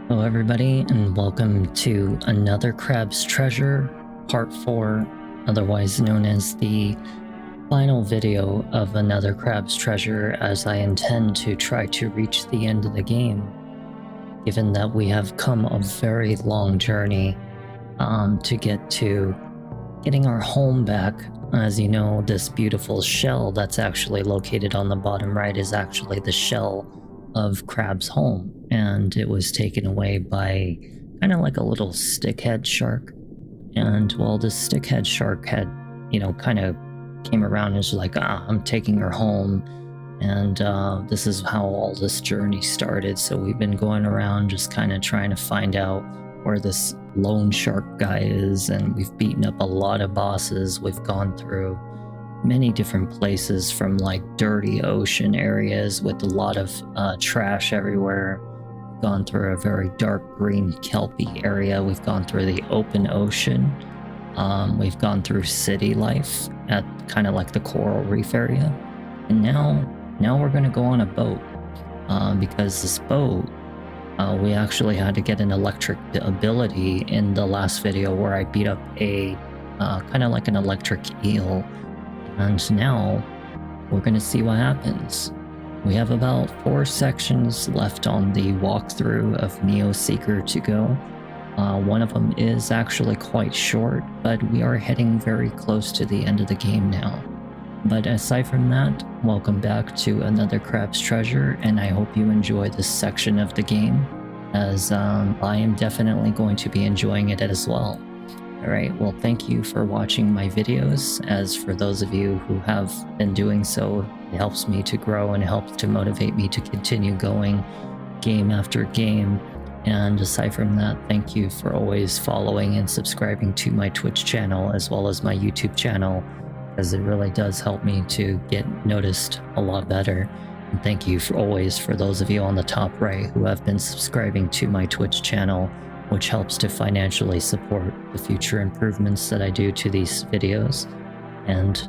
Hello everybody, and welcome to another Crab's Treasure, Part 4, otherwise known as the final video of another Crab's Treasure, as I intend to try to reach the end of the game. Given that we have come a very long journey to get to getting our home back. As you know, this beautiful shell that's actually located on the bottom right is actually the shell of Crab's home, and it was taken away by kind of like a little stickhead shark. And well, this stickhead shark had, kind of came around and was like, I'm taking her home. And this is how all this journey started. So we've been going around just kind of trying to find out where this lone shark guy is, and we've beaten up a lot of bosses. We've gone through many different places, from like dirty ocean areas with a lot of trash everywhere. We've gone through a very dark green kelpy area. We've gone through the open ocean. We've gone through city life at kind of like the coral reef area. And now we're going to go on a boat because this boat, we actually had to get an electric ability in the last video where I beat up a kind of like an electric eel. And now we're going to see what happens. We have about 4 sections left on the walkthrough of Neo Seeker to go. One of them is actually quite short, but we are heading very close to the end of the game now. But aside from that, welcome back to another Crab's Treasure, and I hope you enjoy this section of the game, as I am definitely going to be enjoying it as well. Alright, well, thank you for watching my videos. As for those of you who have been doing so, it helps me to grow and it helps to motivate me to continue going game after game. And aside from that, thank you for always following and subscribing to my Twitch channel as well as my YouTube channel, as it really does help me to get noticed a lot better. And thank you for those of you on the top right who have been subscribing to my Twitch channel, which helps to financially support the future improvements that I do to these videos. And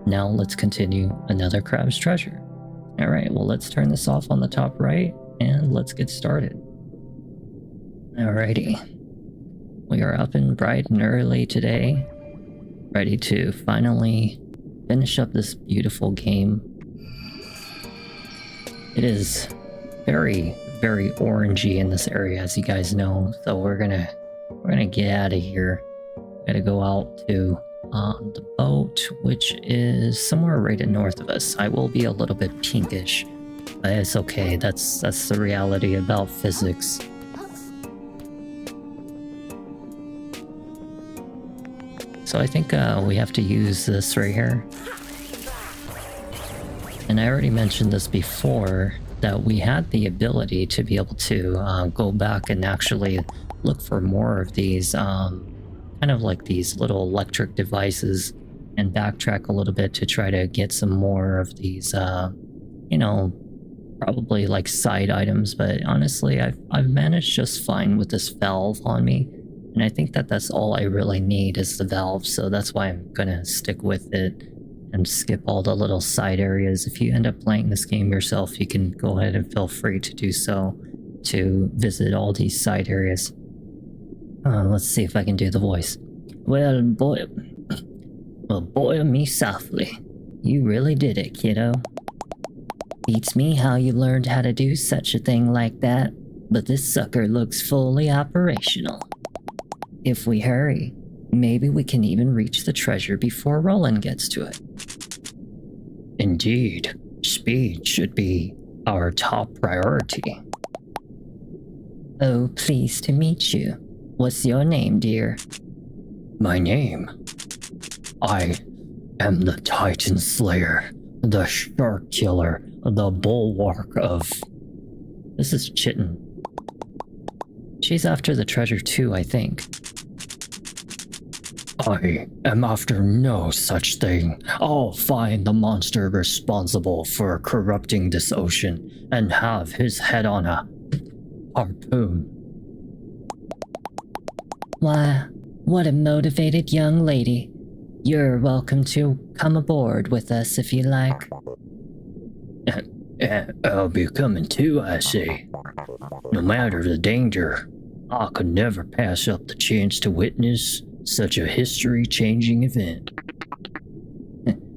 now let's continue another Crab's Treasure. Alright, well, let's turn this off on the top right and let's get started. Alrighty. We are up and bright and early today, ready to finally finish up this beautiful game. It is very orangey in this area, as you guys know, so we're gonna get out of here. Gotta go out to the boat, which is somewhere right north of us. I will be a little bit pinkish, but it's okay. That's the reality about physics. So I think we have to use this right here. And I already mentioned this before, that we had the ability to be able to go back and actually look for more of these kind of like these little electric devices and backtrack a little bit to try to get some more of these probably like side items. But honestly, I've managed just fine with this valve on me, and I think that that's all I really need is the valve, so that's why I'm gonna stick with it and skip all the little side areas. If you end up playing this game yourself, you can go ahead and feel free to do so, to visit all these side areas. Let's see if I can do the voice. Well, boy me softly. You really did it, kiddo. Beats me how you learned how to do such a thing like that, but this sucker looks fully operational. If we hurry, maybe we can even reach the treasure before Roland gets to it. Indeed, speed should be our top priority. Oh, pleased to meet you. What's your name, dear? My name? I am the Titan Slayer, the Shark Killer, the Bulwark of... This is Chitin. She's after the treasure too, I think. I am after no such thing. I'll find the monster responsible for corrupting this ocean and have his head on a harpoon. Why, what a motivated young lady. You're welcome to come aboard with us if you like. I'll be coming too, I see. No matter the danger, I could never pass up the chance to witness such a history-changing event.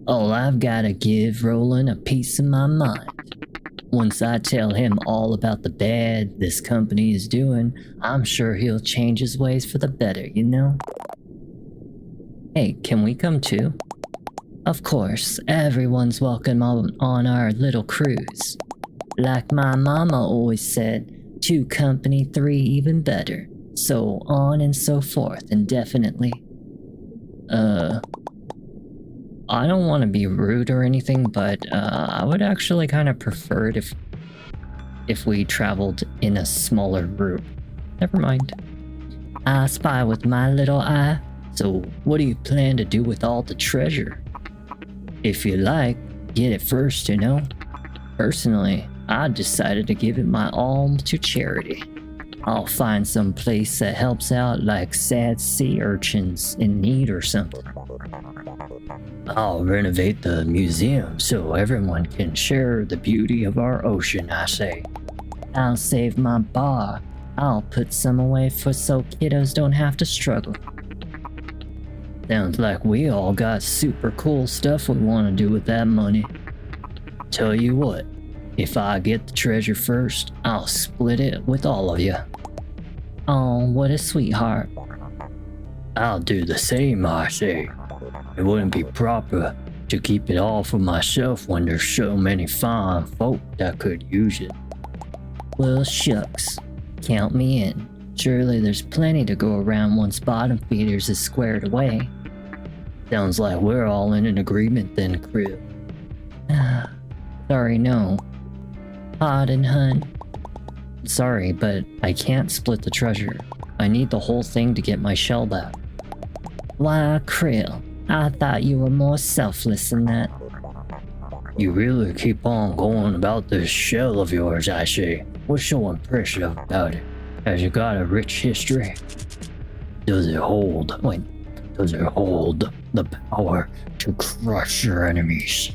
All I've gotta give Roland a piece of my mind. Once I tell him all about the bad this company is doing, I'm sure he'll change his ways for the better, you know? Hey, can we come too? Of course, everyone's welcome on our little cruise. Like my mama always said, 2 company, 3 even better. So on and so forth indefinitely. I don't want to be rude or anything, but I would actually kind of prefer it if we traveled in a smaller group. Never mind. I spy with my little eye. So what do you plan to do with all the treasure? If you like, get it first, you know? Personally, I decided to give it my all to charity. I'll find some place that helps out like sad sea urchins in need or something. I'll renovate the museum so everyone can share the beauty of our ocean, I say. I'll save my bar. I'll put some away so kiddos don't have to struggle. Sounds like we all got super cool stuff we want to do with that money. Tell you what, if I get the treasure first, I'll split it with all of you. Oh, what a sweetheart. I'll do the same, I say. It wouldn't be proper to keep it all for myself when there's so many fine folk that could use it. Well, shucks. Count me in. Surely there's plenty to go around once bottom feeders is squared away. Sounds like we're all in an agreement then, crew. Sorry, no. Pardon, hun. Sorry, but I can't split the treasure. I need the whole thing to get my shell back. Why, Krill, I thought you were more selfless than that. You really keep on going about this shell of yours, I say. What's so impressive about it? Has it got a rich history? Does it hold the power to crush your enemies?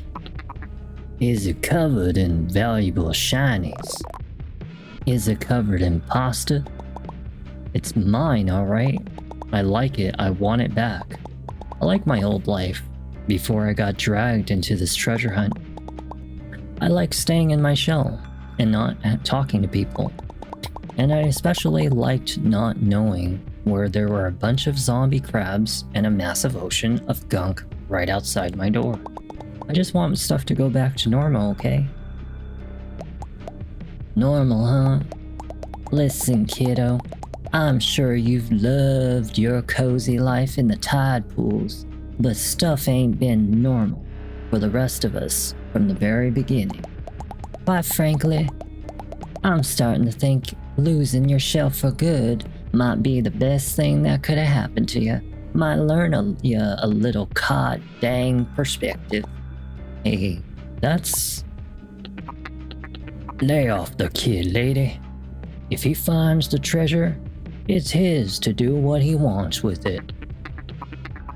Is it covered in valuable shinies? Is it covered in pasta? It's mine, alright? I like it, I want it back. I like my old life, before I got dragged into this treasure hunt. I like staying in my shell, and not talking to people. And I especially liked not knowing where there were a bunch of zombie crabs and a massive ocean of gunk right outside my door. I just want stuff to go back to normal, okay? Normal, huh? Listen, kiddo. I'm sure you've loved your cozy life in the tide pools, but stuff ain't been normal for the rest of us from the very beginning. Quite frankly, I'm starting to think losing your shell for good might be the best thing that could have happened to you. Might learn you a little cod dang perspective. Hey, that's... Lay off the kid, lady. If he finds the treasure, it's his to do what he wants with it.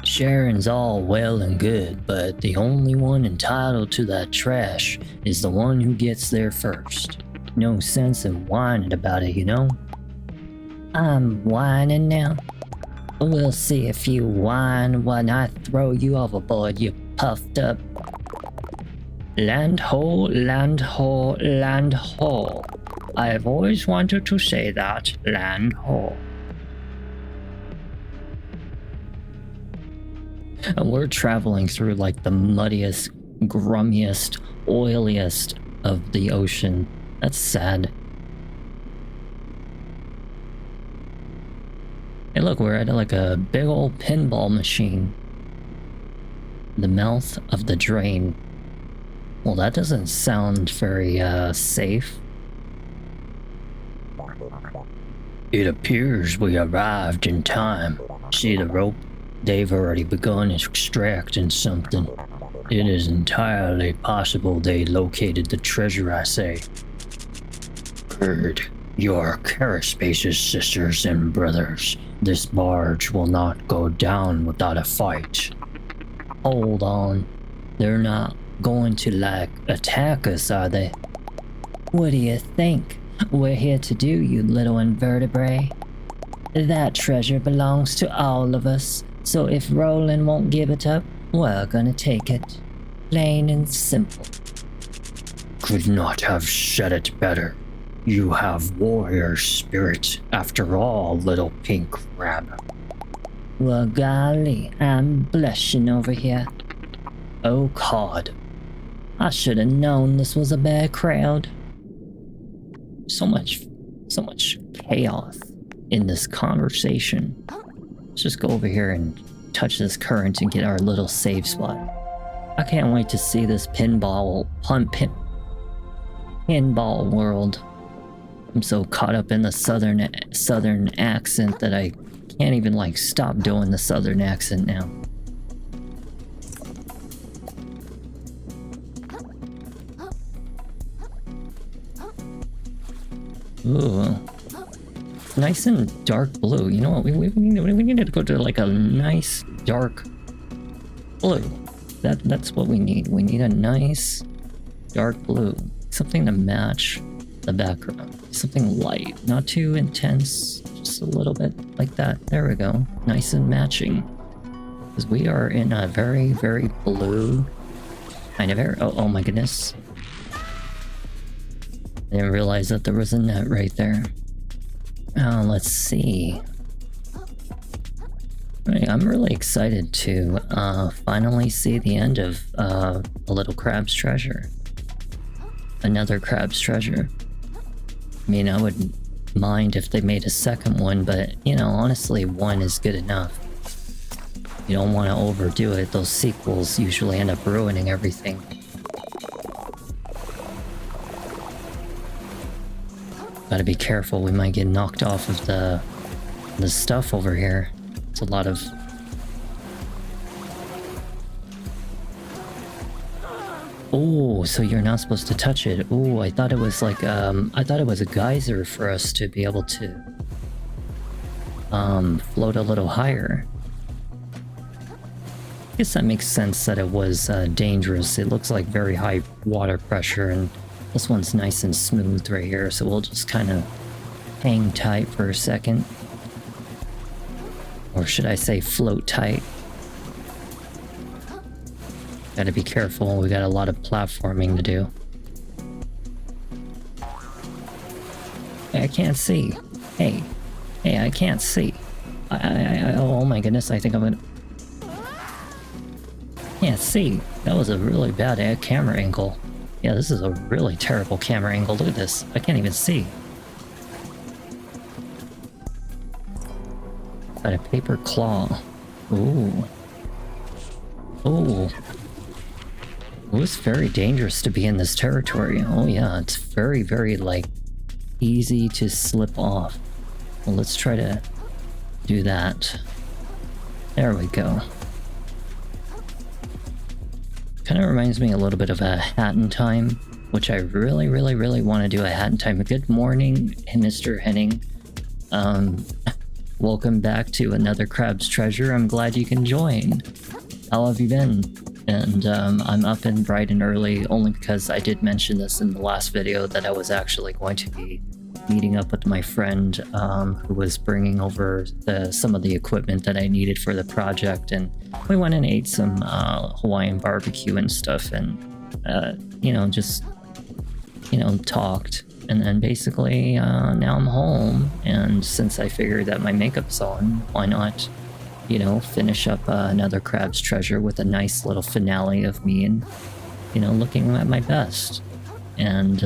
Sharing's all well and good, but the only one entitled to that trash is the one who gets there first. No sense in whining about it, you know? I'm whining now? We'll see if you whine when I throw you overboard, you puffed up. Land ho, land ho, land ho. I've always wanted to say that, land ho. And we're traveling through like the muddiest, grummiest, oiliest of the ocean. That's sad. Hey look, we're at like a big old pinball machine. The mouth of the drain. Well, that doesn't sound very, safe. It appears we arrived in time. See the rope? They've already begun extracting something. It is entirely possible they located the treasure, I say. Heard your Caraspaces, sisters and brothers. This barge will not go down without a fight. Hold on. They're not going to, like, attack us, are they? What do you think? we're here to do, you little invertebrate. That treasure belongs to all of us, so if Roland won't give it up, we're gonna take it. Plain and simple. Could not have said it better. You have warrior spirit after all, little pink crab. Well, golly, I'm blushing over here. Oh, Cod. I should have known this was a bad crowd. So much chaos in this conversation. Let's just go over here and touch this current and get our little save spot. I can't wait to see this pinball world. I'm so caught up in the southern accent that I can't even like stop doing the southern accent now. Ooh. Nice and dark blue. You know what? We need to go to like a nice dark blue. That's what we need. We need a nice dark blue. Something to match the background. Something light. Not too intense. Just a little bit like that. There we go. Nice and matching. Because we are in a very, very blue kind of area. Oh my goodness. I didn't realize that there was a net right there. Let's see. I'm really excited to finally see the end of a little crab's treasure. Another crab's treasure. I mean, I wouldn't mind if they made a second one, but you know, honestly, one is good enough. You don't want to overdo it. Those sequels usually end up ruining everything. Gotta be careful, we might get knocked off of the stuff over here. It's a lot of... Oh, so you're not supposed to touch it. Oh, I thought it was like, I thought it was a geyser for us to be able to float a little higher. I guess that makes sense that it was dangerous. It looks like very high water pressure, and this one's nice and smooth right here, so we'll just kind of hang tight for a second. Or should I say float tight? Gotta be careful, we got a lot of platforming to do. Hey, I can't see. Hey, I can't see. Oh my goodness, I think I'm gonna... Can't see. That was a really bad camera angle. Yeah, this is a really terrible camera angle. Look at this. I can't even see. Got a paper claw. Ooh. Ooh. It was very dangerous to be in this territory. Oh yeah, it's very, very, like, easy to slip off. Well, let's try to do that. There we go. Kind of reminds me a little bit of a Hat in Time, which I really, really, really want to do a Hat in Time. Good morning, Mr. Henning. Welcome back to another Crab's Treasure. I'm glad you can join. How have you been? And I'm up and bright and early only because I did mention this in the last video that I was actually going to be meeting up with my friend who was bringing over some of the equipment that I needed for the project, and we went and ate some Hawaiian barbecue and stuff, and you know, just talked, and then basically now I'm home, and since I figured that my makeup's on, why not finish up another Crab's Treasure with a nice little finale of me and looking at my best. And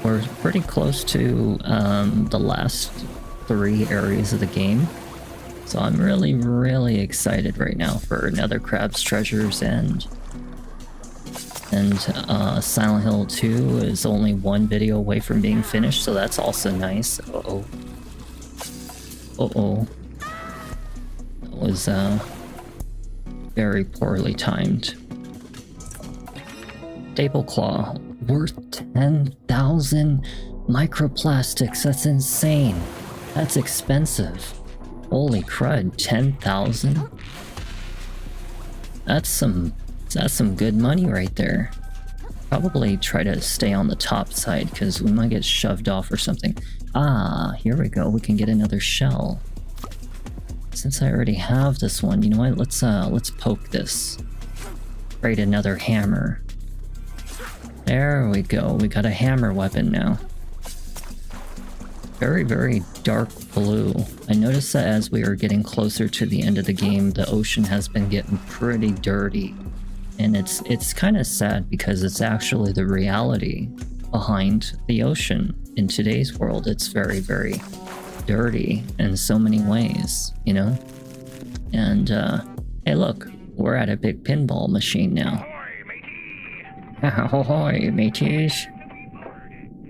we're pretty close to the last 3 areas of the game. So I'm really, really excited right now for another Crab's Treasures, and Silent Hill 2 is only 1 video away from being finished, so that's also nice. Uh-oh. That was very poorly timed. Staple Claw. Worth 10,000 microplastics. That's insane. That's expensive. Holy crud, 10,000? That's some good money right there. Probably try to stay on the top side because we might get shoved off or something. Ah, here we go. We can get another shell. Since I already have this one, you know what? Let's poke this. Create another hammer. There we go. We got a hammer weapon now. Very, very dark blue. I noticed that as we are getting closer to the end of the game, the ocean has been getting pretty dirty. And it's kind of sad because it's actually the reality behind the ocean. In today's world, it's very, very dirty in so many ways, you know? And, hey look, we're at a big pinball machine now. Ahoy, mateys.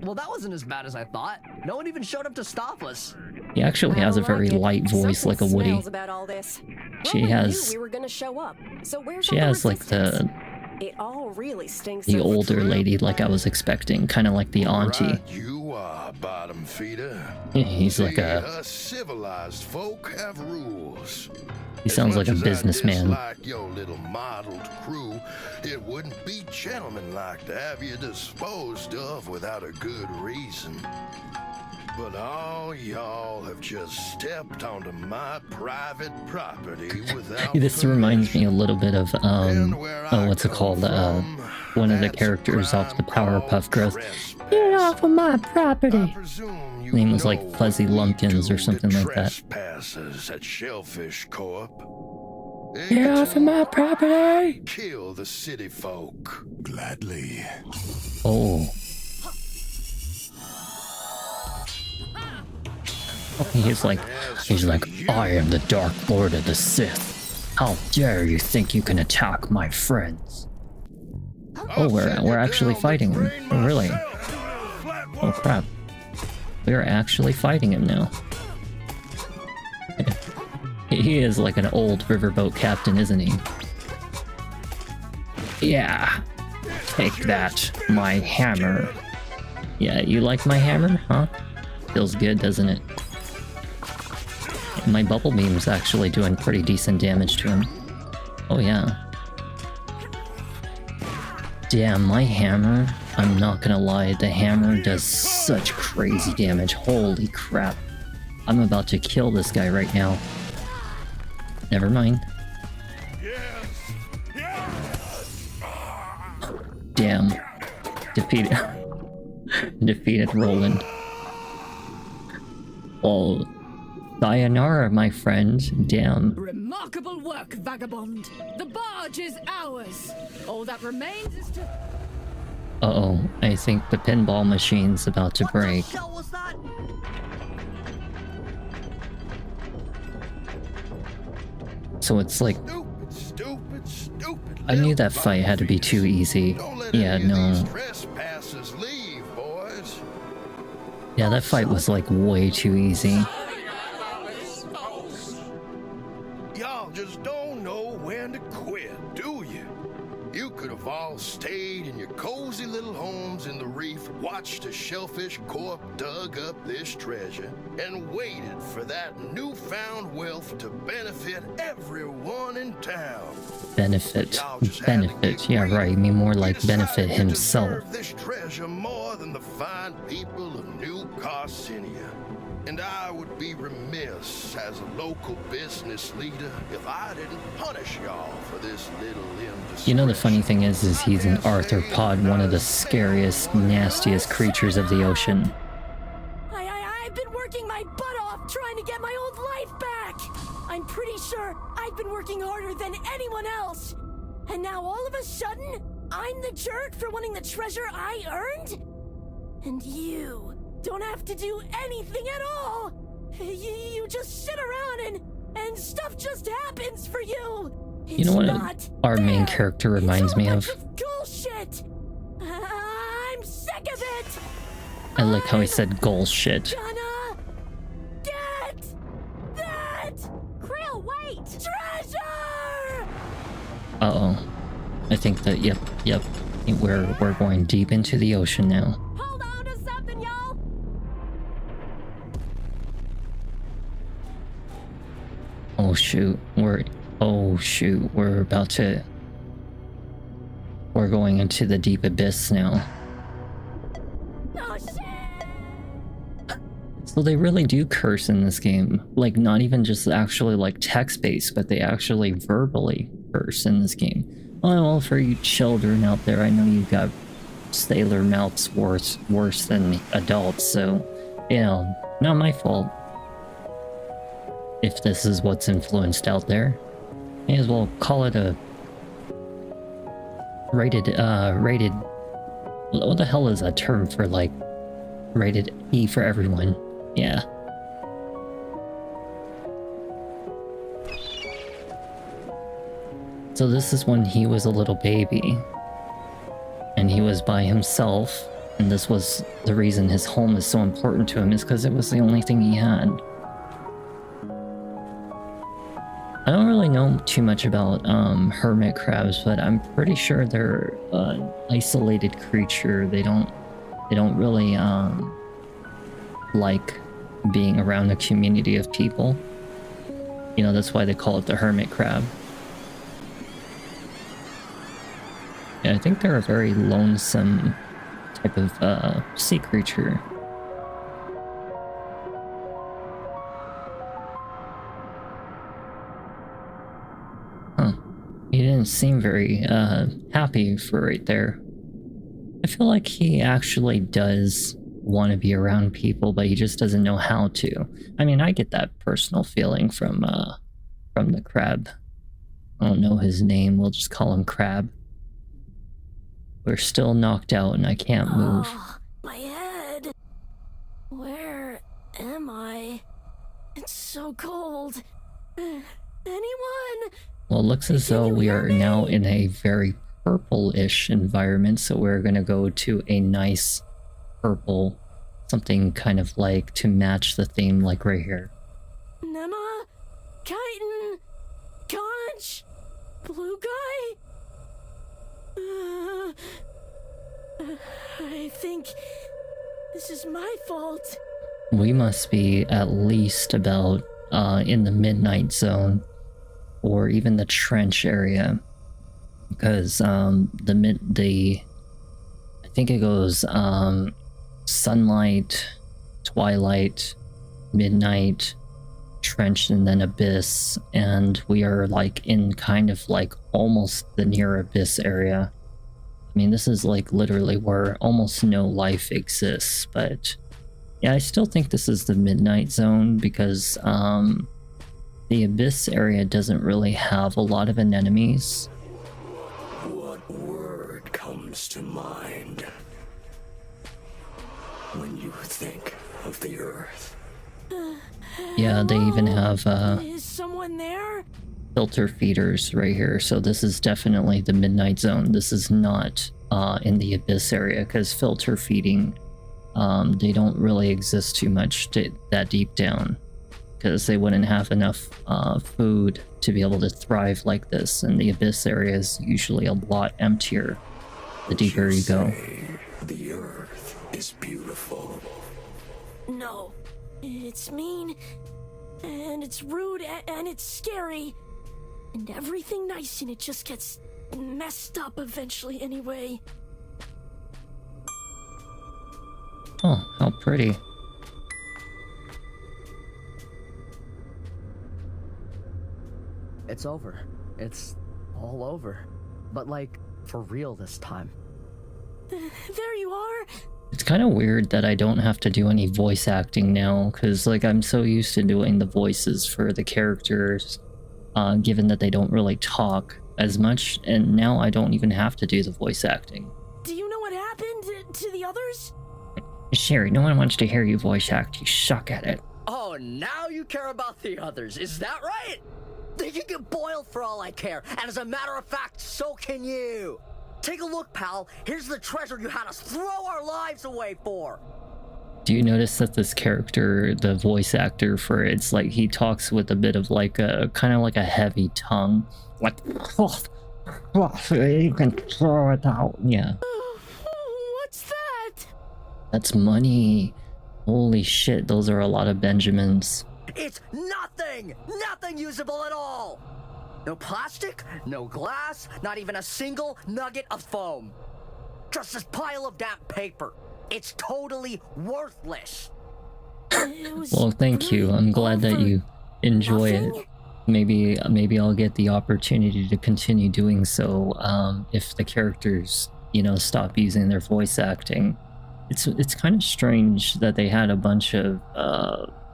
Well, that wasn't as bad as I thought. No one even showed up to stop us. He actually has a very light voice like a Woody. About all this. She has... We were gonna show up. So where's she has like the... It all really stinks. The older lady like I was expecting, kind of like the auntie. Right, you are, bottom feeder. He's like a... Us civilized folk have rules. He sounds like a businessman. Like your little modeled crew, it wouldn't be gentlemanlike to have you disposed of without a good reason. But all y'all have just stepped onto my private property without This reminds me a little bit of, what's it called? One of the characters off the Powerpuff Girls. Get off of my property! His name was like Fuzzy Lumpkins or something like that. At Shellfish Corp. Get off of my property! Kill the city folk. Gladly. Oh. He's like, I am the Dark Lord of the Sith. How dare you think you can attack my friends? Oh, we're actually fighting him. Oh, really? Oh, crap. We are actually fighting him now. He is like an old riverboat captain, isn't he? Yeah. Take that, my hammer. Yeah, you like my hammer, huh? Feels good, doesn't it? My bubble beam's actually doing pretty decent damage to him. Oh yeah. Damn, my hammer, I'm not gonna lie, the hammer does such crazy damage. Holy crap. I'm about to kill this guy right now. Never mind. Damn. Defeated. Defeated Roland. Oh. Sayonara, my friend. Damn. Remarkable work, vagabond. The barge is ours. All that remains is to... Uh-oh. I think the pinball machine's about to break. What the hell was that? So it's like... Stupid. I knew that fight had to be too easy. Yeah, no. Trespassers leave, boys. Yeah, that fight was like way too easy. Y'all just don't know when to quit, do you? You could have all stayed in your cozy little homes in the reef, watched as Shellfish Corp dug up this treasure, and waited for that newfound wealth to benefit everyone in town. Benefit. Yeah, right. I mean more like benefit himself. You deserve this treasure more than the fine people of New Carcinia. And I would be remiss as a local business leader if I didn't punish y'all for this little indiscretion. You know the funny thing is he's an arthropod, one of the scariest, nastiest creatures of the ocean. I've been working my butt off trying to get my old life back. I'm pretty sure I've been working harder than anyone else. And now all of a sudden, I'm the jerk for wanting the treasure I earned? And you don't have to do anything at all. You just sit around and stuff just happens for you. You know what our main character reminds me of? Bullshit. I'm sick of it. I like how he said goal shit. Gonna get that Krill, wait! treasure. Uh-oh. I think that, yep. We're going deep into the ocean now. Hold on to something, y'all! Oh shoot, we're about to We're going into the deep abyss now. Oh shit! So they really do curse in this game. Like, not even just actually like text-based, but they actually verbally curse in this game. Oh, well, for you children out there, I know you've got sailor mouths worse than adults, so, you know, not my fault. If this is what's influenced out there, may as well call it a rated, what the hell is a term for, like, rated E for everyone? Yeah. So this is when he was a little baby, and he was by himself, and this was the reason his home is so important to him, is because it was the only thing he had. I don't really know too much about hermit crabs, but I'm pretty sure they're an isolated creature. They don't really like being around a community of people. You know, that's why they call it the hermit crab. Yeah, I think they're a very lonesome type of sea creature. Huh. He didn't seem very happy for right there. I feel like he actually does want to be around people, but he just doesn't know how to. I mean, I get that personal feeling from the crab. I don't know his name, we'll just call him Crab. We're still knocked out and I can't move. Oh, my head. Where am I? It's so cold. Anyone? Well, it looks as though we are now in a very purple-ish environment, so we're gonna go to a nice purple, something kind of like to match the theme, like right here. Nema? Chitin? Conch? Blue guy? I think this is my fault. We must be at least about in the midnight zone, or even the trench area, because I think it goes sunlight, twilight, midnight, trench, and then abyss, and we are like in kind of like almost the near abyss area. I mean, this is like literally where almost no life exists, but yeah, I still think this is the midnight zone because the abyss area doesn't really have a lot of enemies. What word comes to mind when you think of the earth? Yeah, they even have Is someone there? filter feeders right here, so this is definitely the midnight zone. This is not in the abyss area, because filter feeding, they don't really exist too much that deep down, because they wouldn't have enough food to be able to thrive like this, and the abyss area is usually a lot emptier the deeper you go. The earth is beautiful. No. It's mean, and it's rude, and it's scary. And everything nice in it just gets messed up eventually anyway. Oh, how pretty. It's over. It's all over. But like, for real this time. There you are. It's kind of weird that I don't have to do any voice acting now, because like I'm so used to doing the voices for the characters, given that they don't really talk as much, and now I don't even have to do the voice acting. Do you know what happened to the others? Sherry, no one wants to hear you voice act. You suck at it. Oh, now you care about the others, is that right? They can get boiled for all I care, and as a matter of fact, so can you. Take a look, pal. Here's the treasure you had us throw our lives away for. Do you notice that this character, the voice actor for it's like he talks with a bit of like a kind of like a heavy tongue, like you can throw it out. Yeah. What's that? That's money. Holy shit, those are a lot of Benjamins. It's nothing! Nothing usable at all! No plastic, no glass, not even a single nugget of foam. Just this pile of damp paper. It's totally worthless. Well, thank you. I'm glad that you enjoy it. Maybe I'll get the opportunity to continue doing so if the characters, you know, stop using their voice acting. It's kind of strange that they had a bunch of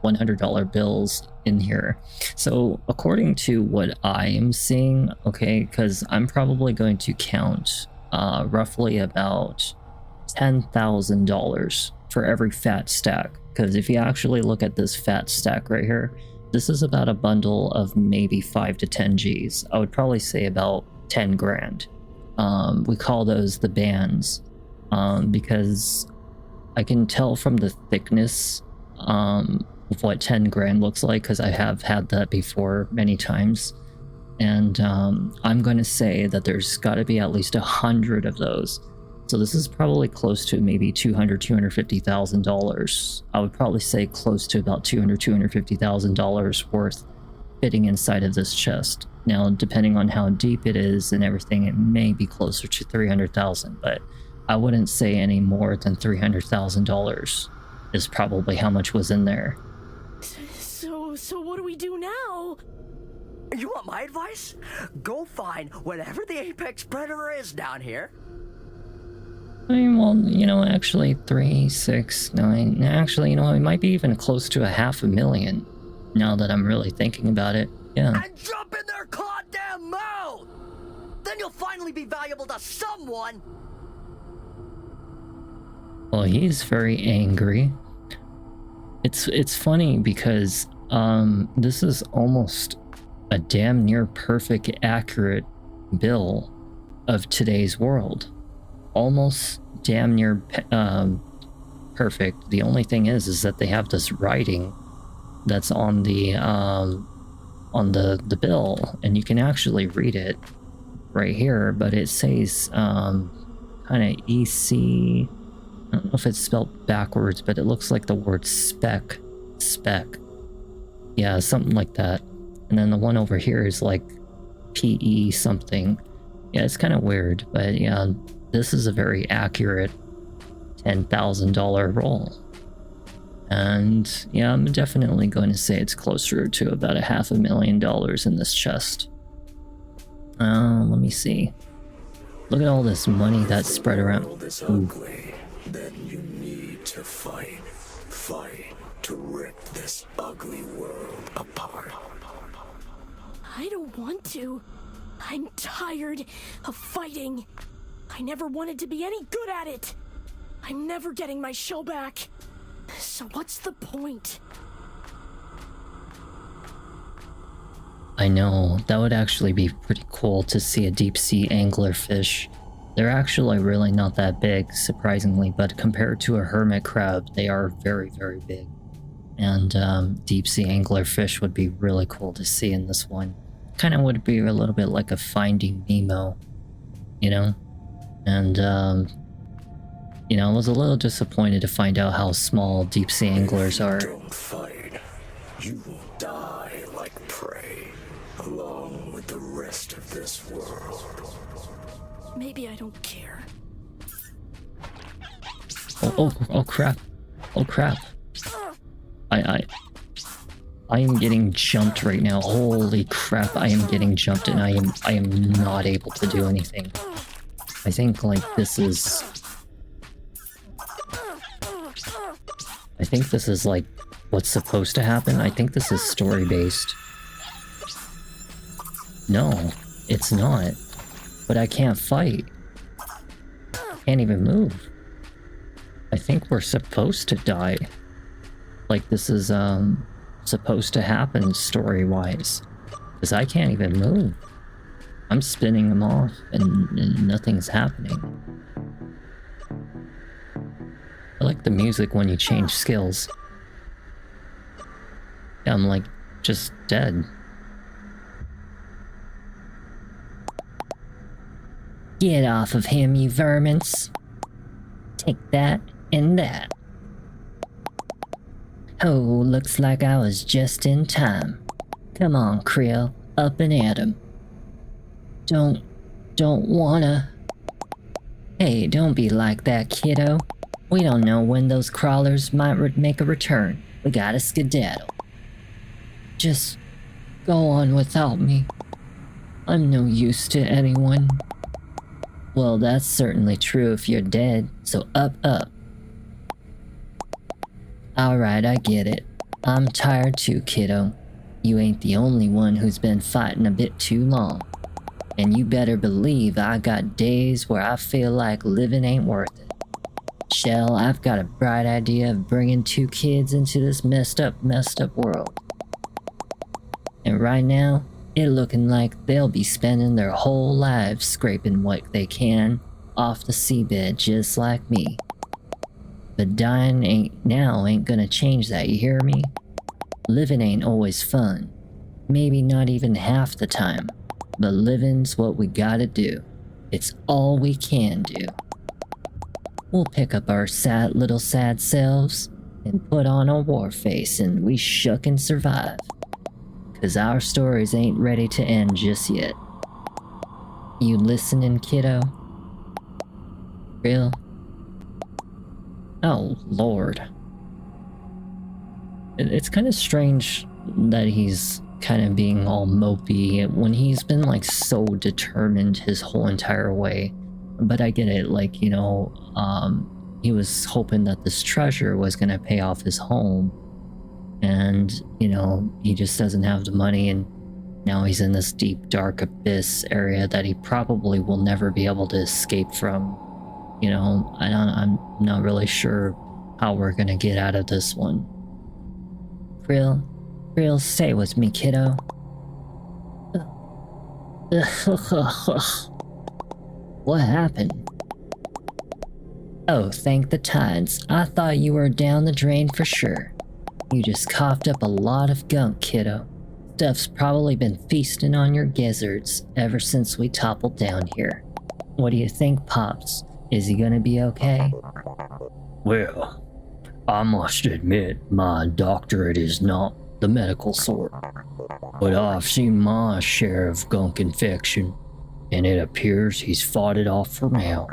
$100 bills in here. So according to what I am seeing, okay, because I'm probably going to count roughly about $10,000 for every fat stack. Because if you actually look at this fat stack right here, this is about a bundle of maybe 5 to 10 G's. I would probably say about 10 grand. We call those the bands because I can tell from the thickness of what 10 grand looks like, because I have had that before many times. And I'm going to say that there's got to be at least 100 of those. So this is probably close to maybe $250,000. I would probably say close to about $250,000 worth fitting inside of this chest. Now, depending on how deep it is and everything, it may be closer to 300,000, but I wouldn't say any more than $300,000 is probably how much was in there. So what do we do now? You want my advice? Go find whatever the apex predator is down here. I mean, well, you know, actually 3, 6, 9, actually, you know, it might be even close to $500,000 now that I'm really thinking about it. Yeah. And jump in their goddamn mouth! Then you'll finally be valuable to someone! Well, he's very angry. It's funny because this is almost a damn near perfect accurate bill of today's world. Almost damn near perfect. The only thing is that they have this writing that's on the bill, and you can actually read it right here, but it says kind of EC. I don't know if it's spelled backwards, but it looks like the word spec. Yeah, something like that. And then the one over here is like PE something. Yeah, it's kind of weird, but yeah, this is a very accurate $10,000 roll. And yeah, I'm definitely going to say it's closer to about $500,000 in this chest. Let me see. Look at all this money that's spread around. World is ugly, then you need to fight to rip this ugly world apart. I don't want to. I'm tired of fighting. I never wanted to be any good at it. I'm never getting my show back. So what's the point? I know, that would actually be pretty cool to see a deep sea anglerfish. They're actually really not that big, surprisingly, but compared to a hermit crab, they are very, very big. And deep sea anglerfish would be really cool to see in this one. Kind of would be a little bit like a Finding Nemo, you know? And, you know, I was a little disappointed to find out how small deep sea anglers are. Don't fight. You will die like prey, along with the rest of this world. Maybe I don't care. Oh crap. Oh crap. I am getting jumped right now. Holy crap, I am getting jumped and I am not able to do anything. I think like this is like what's supposed to happen. I think this is story based. No, it's not. But I can't fight. Can't even move. I think we're supposed to die. Like this is supposed to happen story-wise. Because I can't even move. I'm spinning them off and nothing's happening. I like the music when you change skills. Yeah, I'm like just dead. Get off of him, you vermins. Take that and that. Oh, looks like I was just in time. Come on, Creel, up and at him. don't wanna. Hey, don't be like that, kiddo. We don't know when those crawlers might make a return. We gotta skedaddle. Just go on without me. I'm no use to anyone. Well, that's certainly true if you're dead, so up. Alright, I get it. I'm tired too, kiddo. You ain't the only one who's been fighting a bit too long. And you better believe I got days where I feel like living ain't worth it. Shell, I've got a bright idea of bringing 2 kids into this messed up world. And right now, it looking like they'll be spending their whole lives scraping what they can off the seabed just like me. But dying ain't gonna change that, you hear me? Living ain't always fun. Maybe not even half the time. But living's what we gotta do. It's all we can do. We'll pick up our sad selves and put on a war face and we shuck and survive. 'Cause our stories ain't ready to end just yet. You listening, kiddo? Real? Oh, Lord. It's kind of strange that he's kind of being all mopey when he's been like so determined his whole entire way. But I get it, like, you know, he was hoping that this treasure was gonna pay off his home, and, you know, he just doesn't have the money, and now he's in this deep dark abyss area that he probably will never be able to escape from. You know, I'm not really sure how we're gonna get out of this one. Real, stay with me, kiddo. What happened? Oh, thank the tides. I thought you were down the drain for sure. You just coughed up a lot of gunk, kiddo. Stuff's probably been feasting on your gizzards ever since we toppled down here. What do you think, Pops? Is he gonna be okay? Well, I must admit my doctorate is not the medical sort, but I've seen my share of gunk infection, and it appears he's fought it off for now.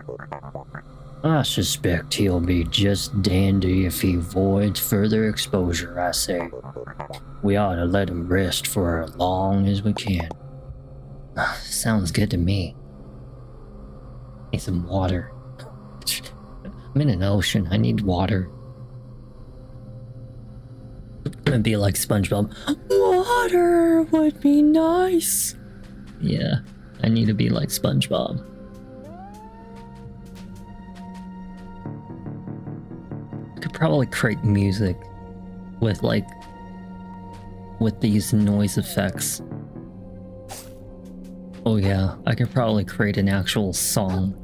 I suspect he'll be just dandy if he avoids further exposure, I say. We ought to let him rest for as long as we can. Sounds good to me. Need some water. I'm in an ocean, I need water. I'm gonna be like SpongeBob. Water would be nice. Yeah, I need to be like SpongeBob. I could probably create music with these noise effects. Oh yeah, I could probably create an actual song.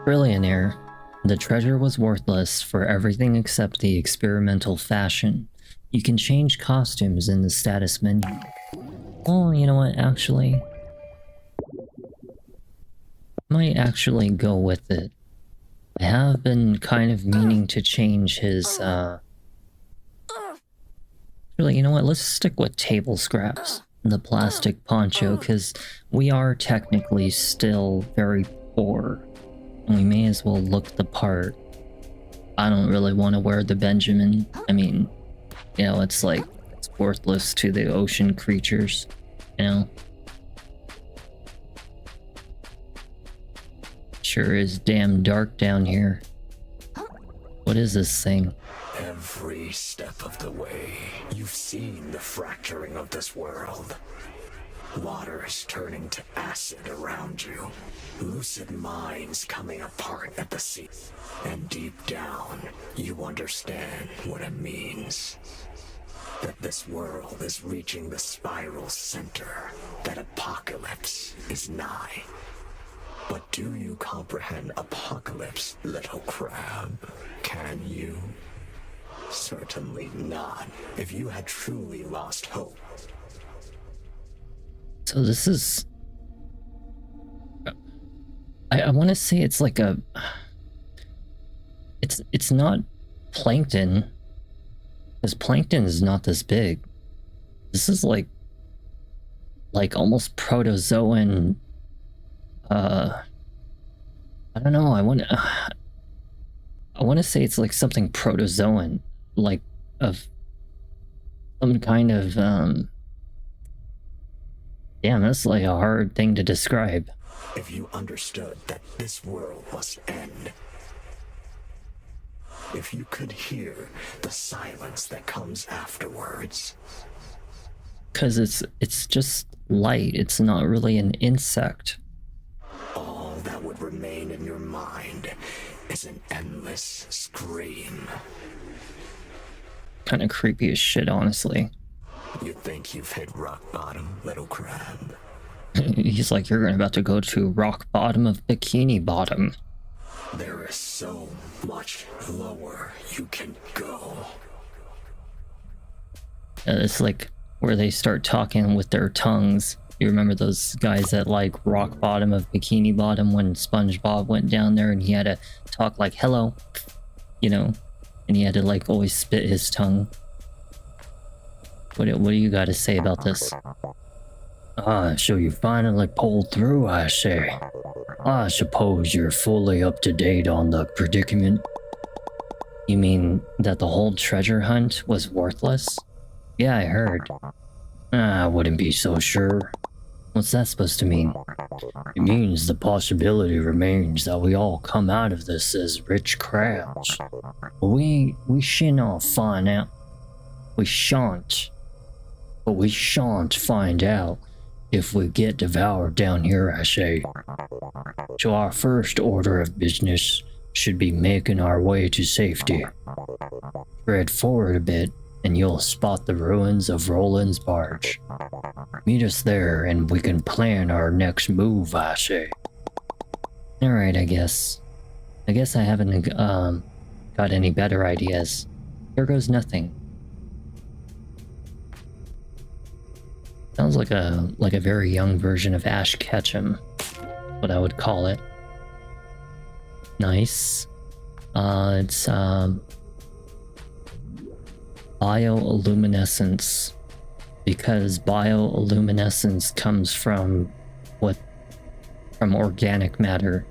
Billionaire. The treasure was worthless for everything except the experimental fashion. You can change costumes in the status menu. Oh, you know what, actually? Might actually go with it. I have been kind of meaning to change his, Really, you know what, let's stick with table scraps. The plastic poncho, because we are technically still very poor. We may as well look the part. I don't really want to wear the Benjamin. I mean, you know, it's like, it's worthless to the ocean creatures, you know? Sure is damn dark down here. What is this thing? Every step of the way, you've seen the fracturing of this world. Water is turning to acid around you. Lucid minds coming apart at the seams. And deep down, you understand what it means. That this world is reaching the spiral center. That apocalypse is nigh. But do you comprehend apocalypse, little crab? Can you? Certainly not. If you had truly lost hope. So this is... I want to say it's like a... It's not plankton. Because plankton is not this big. This is like like almost protozoan. I don't know. I want to say it's like something protozoan, like of some kind of Damn, that's like a hard thing to describe. If you understood that this world must end, if you could hear the silence that comes afterwards. Because it's just light. It's not really an insect. All that would remain in your mind is an endless scream. Kind of creepy as shit, honestly. You think you've hit rock bottom, little crab? He's like, you're about to go to rock bottom of Bikini Bottom. There is so much lower you can go. It's like where they start talking with their tongues. You remember those guys at like rock bottom of Bikini Bottom when SpongeBob went down there and he had to talk like hello, you know, and he had to like always spit his tongue. What do you got to say about this? So you finally pulled through, I say. I suppose you're fully up to date on the predicament. You mean that the whole treasure hunt was worthless? Yeah, I heard. I wouldn't be so sure. What's that supposed to mean? It means the possibility remains that we all come out of this as rich crabs. We shan't find out. We shan't. But we shan't find out if we get devoured down here, I say. So our first order of business should be making our way to safety. Tread forward a bit and you'll spot the ruins of Roland's barge. Meet us there and we can plan our next move, I say. Alright, I guess. I haven't got any better ideas. Here goes nothing. Sounds like a very young version of Ash Ketchum, what I would call it. Nice. It's bioluminescence, because bioluminescence comes from organic matter.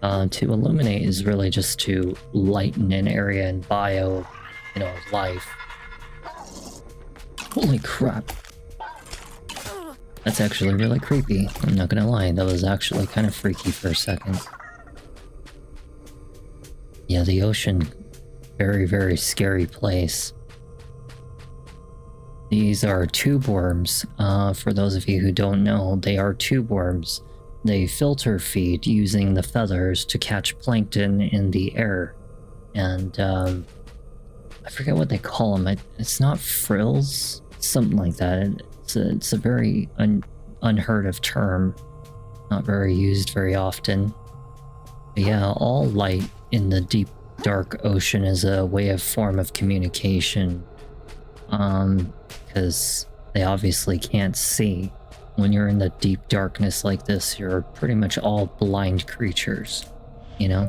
To illuminate is really just to lighten an area, and bio, life. Holy crap. That's actually really creepy. I'm not gonna lie, that was actually kind of freaky for a second. Yeah, the ocean, very, very scary place. These are tube worms. For those of you who don't know, they are tube worms. They filter feed using the feathers to catch plankton in the air. And I forget what they call them. It's not frills, something like that. It's a very unheard of term, not very used very often. But yeah, all light in the deep dark ocean is a form of communication, because they obviously can't see. When you're in the deep darkness like this, you're pretty much all blind creatures, you know?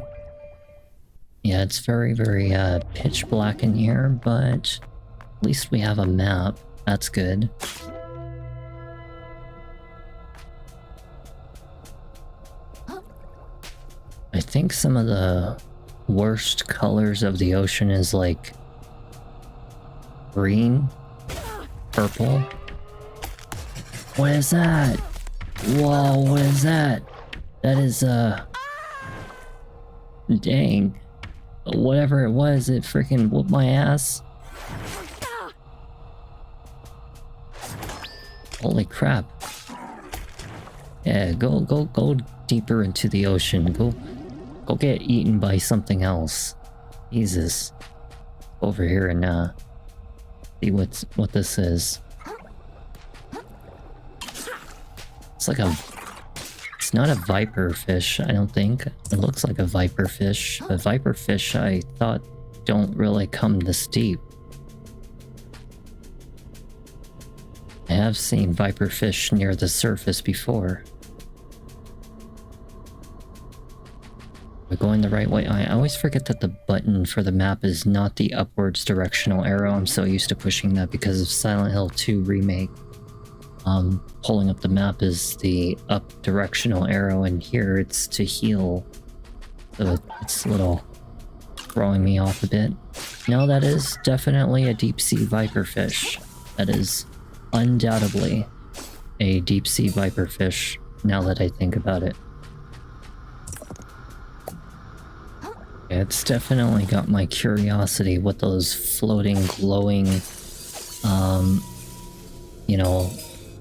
Yeah, it's very, very pitch black in here, but at least we have a map. That's good. I think some of the worst colors of the ocean is like green, purple. What is that? Whoa, what is that? That is dang. Whatever it was, it freaking whooped my ass. Holy crap. Yeah, go deeper into the ocean. Go get eaten by something else. Jesus. Over here and see what this is. It's not a viper fish, I don't think. It looks like a viper fish, but viper fish I thought don't really come this deep. I have seen viper fish near the surface before. We're going the right way. I always forget that the button for the map is not the upwards directional arrow. I'm so used to pushing that because of Silent Hill 2 Remake. pulling up the map is the up directional arrow, and here it's to heal. So it's a little throwing me off a bit. No, that is definitely a deep sea viperfish. That is undoubtedly a deep sea viperfish, now that I think about it. It's definitely got my curiosity what those floating, glowing, you know,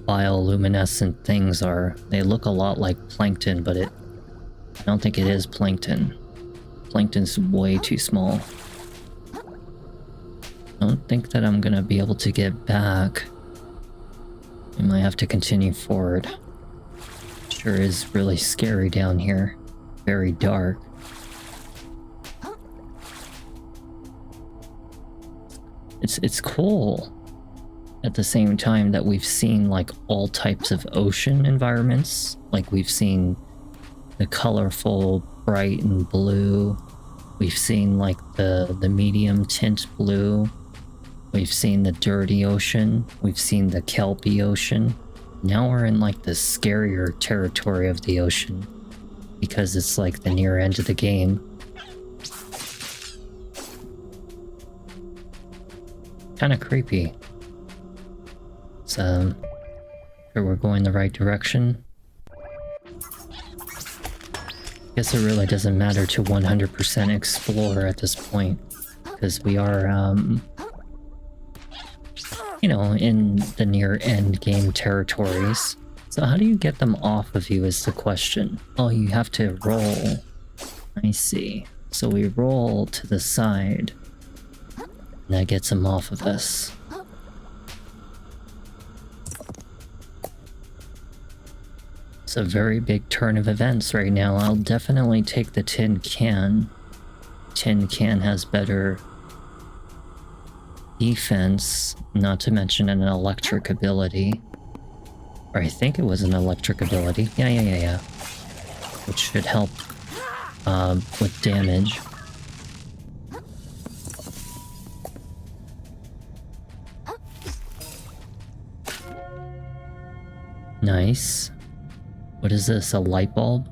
bioluminescent things are. They look a lot like plankton, but I don't think it is plankton. Plankton's way too small. I don't think that I'm gonna be able to get back. I might have to continue forward. Sure is really scary down here. Very dark. It's cool at the same time that we've seen like all types of ocean environments. Like we've seen the colorful, bright and blue. We've seen like the medium tint blue. We've seen the dirty ocean. We've seen the kelpy ocean. Now we're in like the scarier territory of the ocean because it's like the near end of the game. Kind of creepy. So, sure we're going the right direction. Guess it really doesn't matter to 100% explore at this point, because we are, you know, in the near end game territories. So how do you get them off of you is the question. Oh, you have to roll. I see. So we roll to the side. And that gets them off of us. It's a very big turn of events right now. I'll definitely take the tin can. Tin can has better defense, not to mention an electric ability. Or I think it was an electric ability. Yeah. Which should help with damage. Nice. What is this, a light bulb?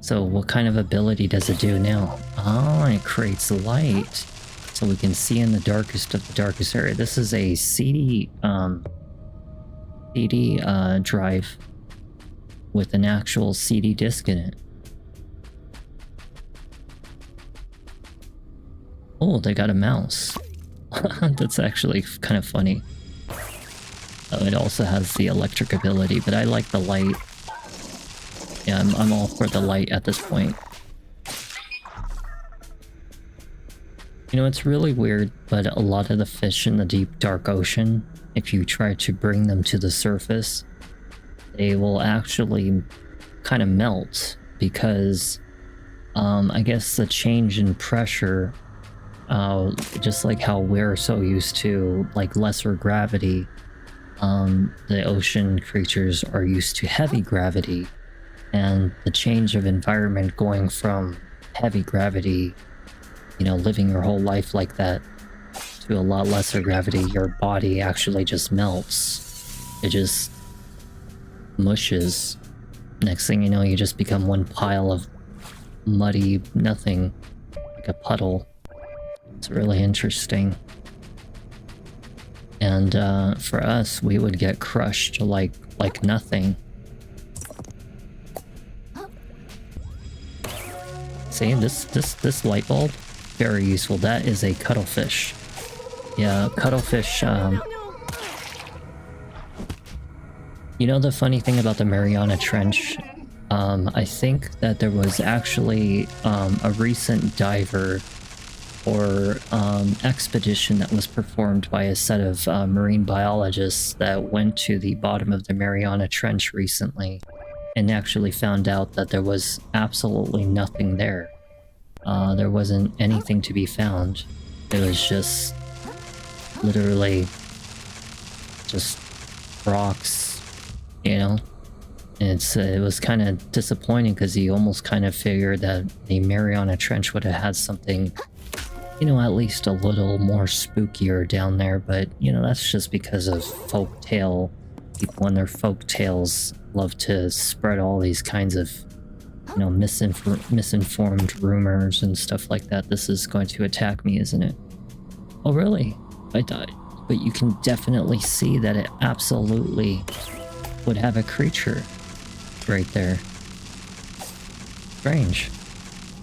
So what kind of ability does it do now? Oh, it creates light. So we can see in the darkest of the darkest area. This is a CD drive with an actual CD disc in it. Oh, they got a mouse. That's actually kind of funny. It also has the electric ability, but I like the light. Yeah, I'm all for the light at this point. You know, it's really weird, but a lot of the fish in the deep, dark ocean, if you try to bring them to the surface, they will actually kind of melt because, I guess the change in pressure, just like how we're so used to, like, lesser gravity, the ocean creatures are used to heavy gravity, and the change of environment going from heavy gravity, you know, living your whole life like that, to a lot lesser gravity, your body actually just melts. It just mushes. Next thing you know, you just become one pile of muddy nothing, like a puddle. It's really interesting. And for us, we would get crushed like nothing. See, this light bulb, very useful. That is a cuttlefish. Yeah, cuttlefish. You know the funny thing about the Mariana Trench? I think that there was actually a recent diver or expedition that was performed by a set of marine biologists that went to the bottom of the Mariana Trench recently and actually found out that there was absolutely nothing there. There wasn't anything to be found. It was just literally just rocks, you know? And it was kind of disappointing because you almost kind of figured that the Mariana Trench would have had something, you know, at least a little more spookier down there, but, you know, that's just because of folktale people in their folk tales love to spread all these kinds of, you know, misinformed rumors and stuff like that. This is going to attack me, isn't it? Oh, really? I thought, but you can definitely see that it absolutely would have a creature right there. Strange.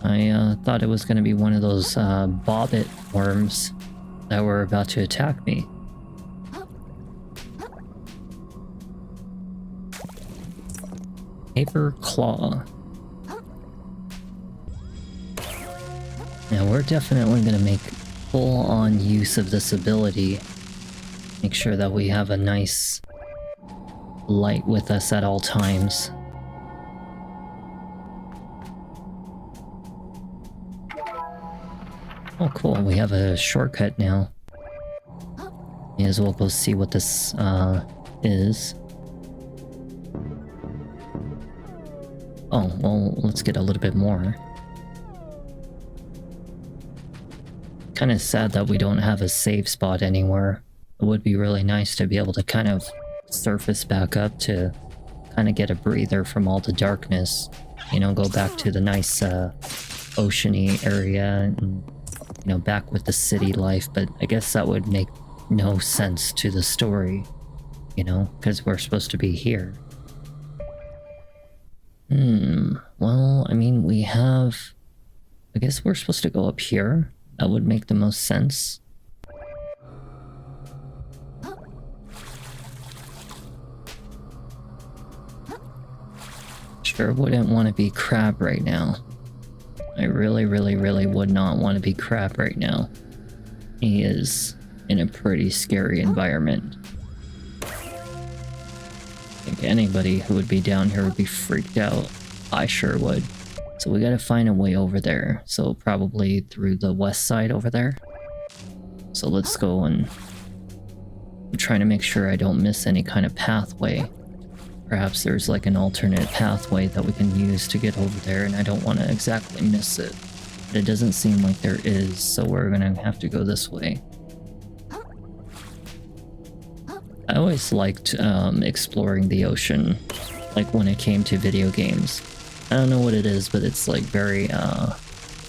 I thought it was going to be one of those bobbit worms that were about to attack me. Paper claw. Now we're definitely going to make full-on use of this ability. Make sure that we have a nice light with us at all times. Oh cool, we have a shortcut now. May as well go see what this is. Oh, well, let's get a little bit more. Kind of sad that we don't have a save spot anywhere. It would be really nice to be able to kind of surface back up to kind of get a breather from all the darkness. You know, go back to the nice oceany area and, you know, back with the city life. But I guess that would make no sense to the story, you know, because we're supposed to be here. Well, I mean, we have... I guess we're supposed to go up here. That would make the most sense. Sure wouldn't want to be Crab right now. I really would not want to be Crab right now. He is in a pretty scary environment. I think anybody who would be down here would be freaked out. I sure would. So we gotta find a way over there. So probably through the west side over there. So let's go and... I'm trying to make sure I don't miss any kind of pathway. Perhaps there's like an alternate pathway that we can use to get over there, and I don't want to exactly miss it. But it doesn't seem like there is, so we're gonna have to go this way. I always liked exploring the ocean, like when it came to video games. I don't know what it is, but it's like very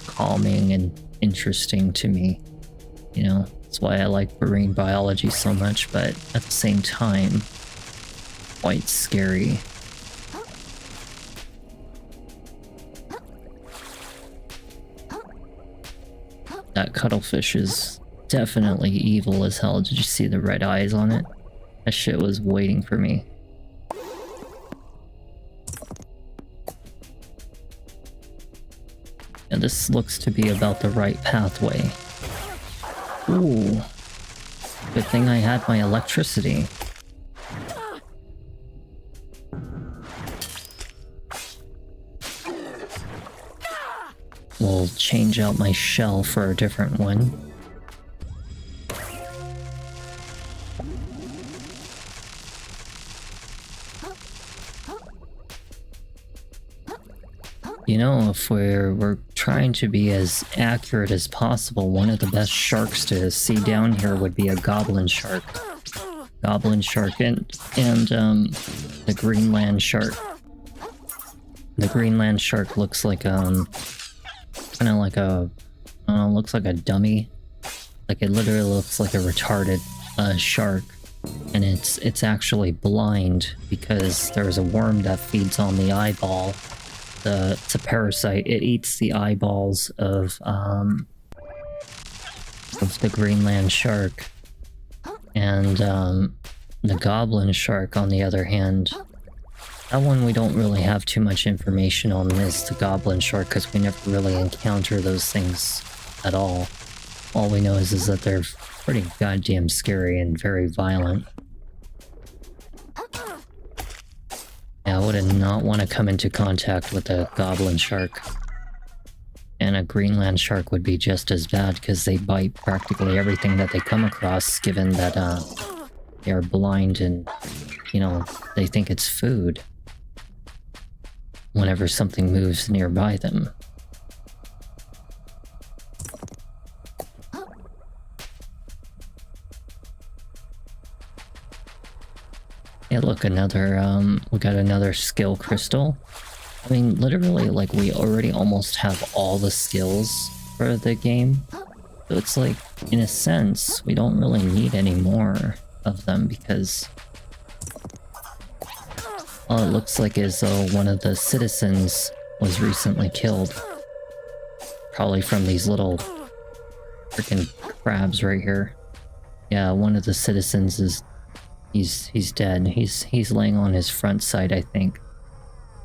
calming and interesting to me. You know, that's why I like marine biology so much, but at the same time, quite scary. That cuttlefish is definitely evil as hell. Did you see the red eyes on it? That shit was waiting for me. And this looks to be about the right pathway. Ooh. Good thing I had my electricity. We'll change out my shell for a different one. You know, if we're trying to be as accurate as possible, one of the best sharks to see down here would be a goblin shark. Goblin shark and the Greenland shark. The Greenland shark looks like kind of like a looks like a dummy. Like it literally looks like a retarded shark, and it's actually blind because there's a worm that feeds on the eyeball. It's a parasite. It eats the eyeballs of the Greenland shark. And the goblin shark, on the other hand, that one we don't really have too much information on, is the goblin shark, because we never really encounter those things at all. All we know is that they're pretty goddamn scary and very violent. Yeah, I would not want to come into contact with a goblin shark. And a Greenland shark would be just as bad, because they bite practically everything that they come across, given that they are blind and, you know, they think it's food whenever something moves nearby them. Hey, look, we got another skill crystal. I mean, literally, like, we already almost have all the skills for the game. So it's like, in a sense, we don't really need any more of them because all it looks like is one of the citizens was recently killed. Probably from these little freaking crabs right here. Yeah, one of the citizens is he's dead. He's laying on his front side, I think.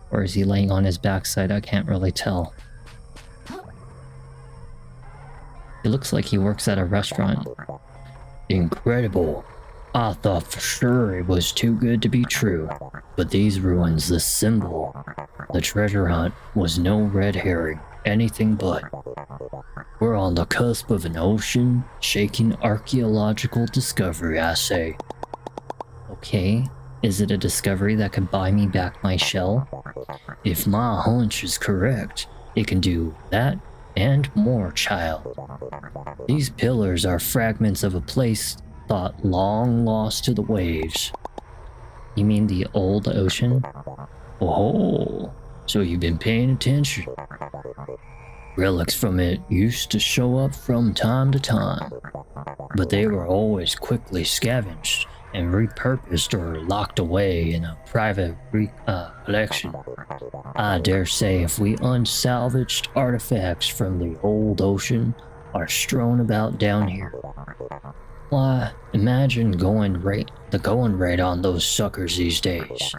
Or is he laying on his back side? I can't really tell. It looks like he works at a restaurant. Incredible. I thought for sure it was too good to be true. But these ruins, the symbol, the treasure hunt was no red herring, anything but. We're on the cusp of an ocean-shaking archaeological discovery, I say. Okay, is it a discovery that could buy me back my shell? If my hunch is correct, it can do that and more, child. These pillars are fragments of a place thought long lost to the waves. You mean the old ocean? Oh, so you've been paying attention. Relics from it used to show up from time to time, but they were always quickly scavenged and repurposed or locked away in a private collection. I dare say if we unsalvaged artifacts from the old ocean are strewn about down here, why, imagine the going rate on those suckers these days.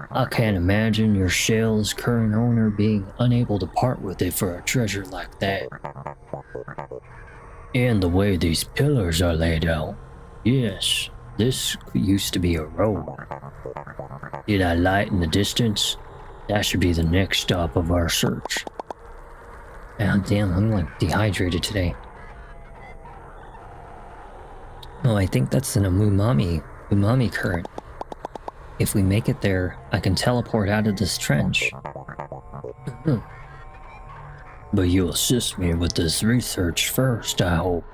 I can't imagine your shell's current owner being unable to part with it for a treasure like that. And the way these pillars are laid out, yes, this used to be a road. See that light in the distance? That should be the next stop of our search. Ah, damn, I'm like dehydrated today. Oh, I think that's an umami current. If we make it there, I can teleport out of this trench. But you'll assist me with this research first, I hope.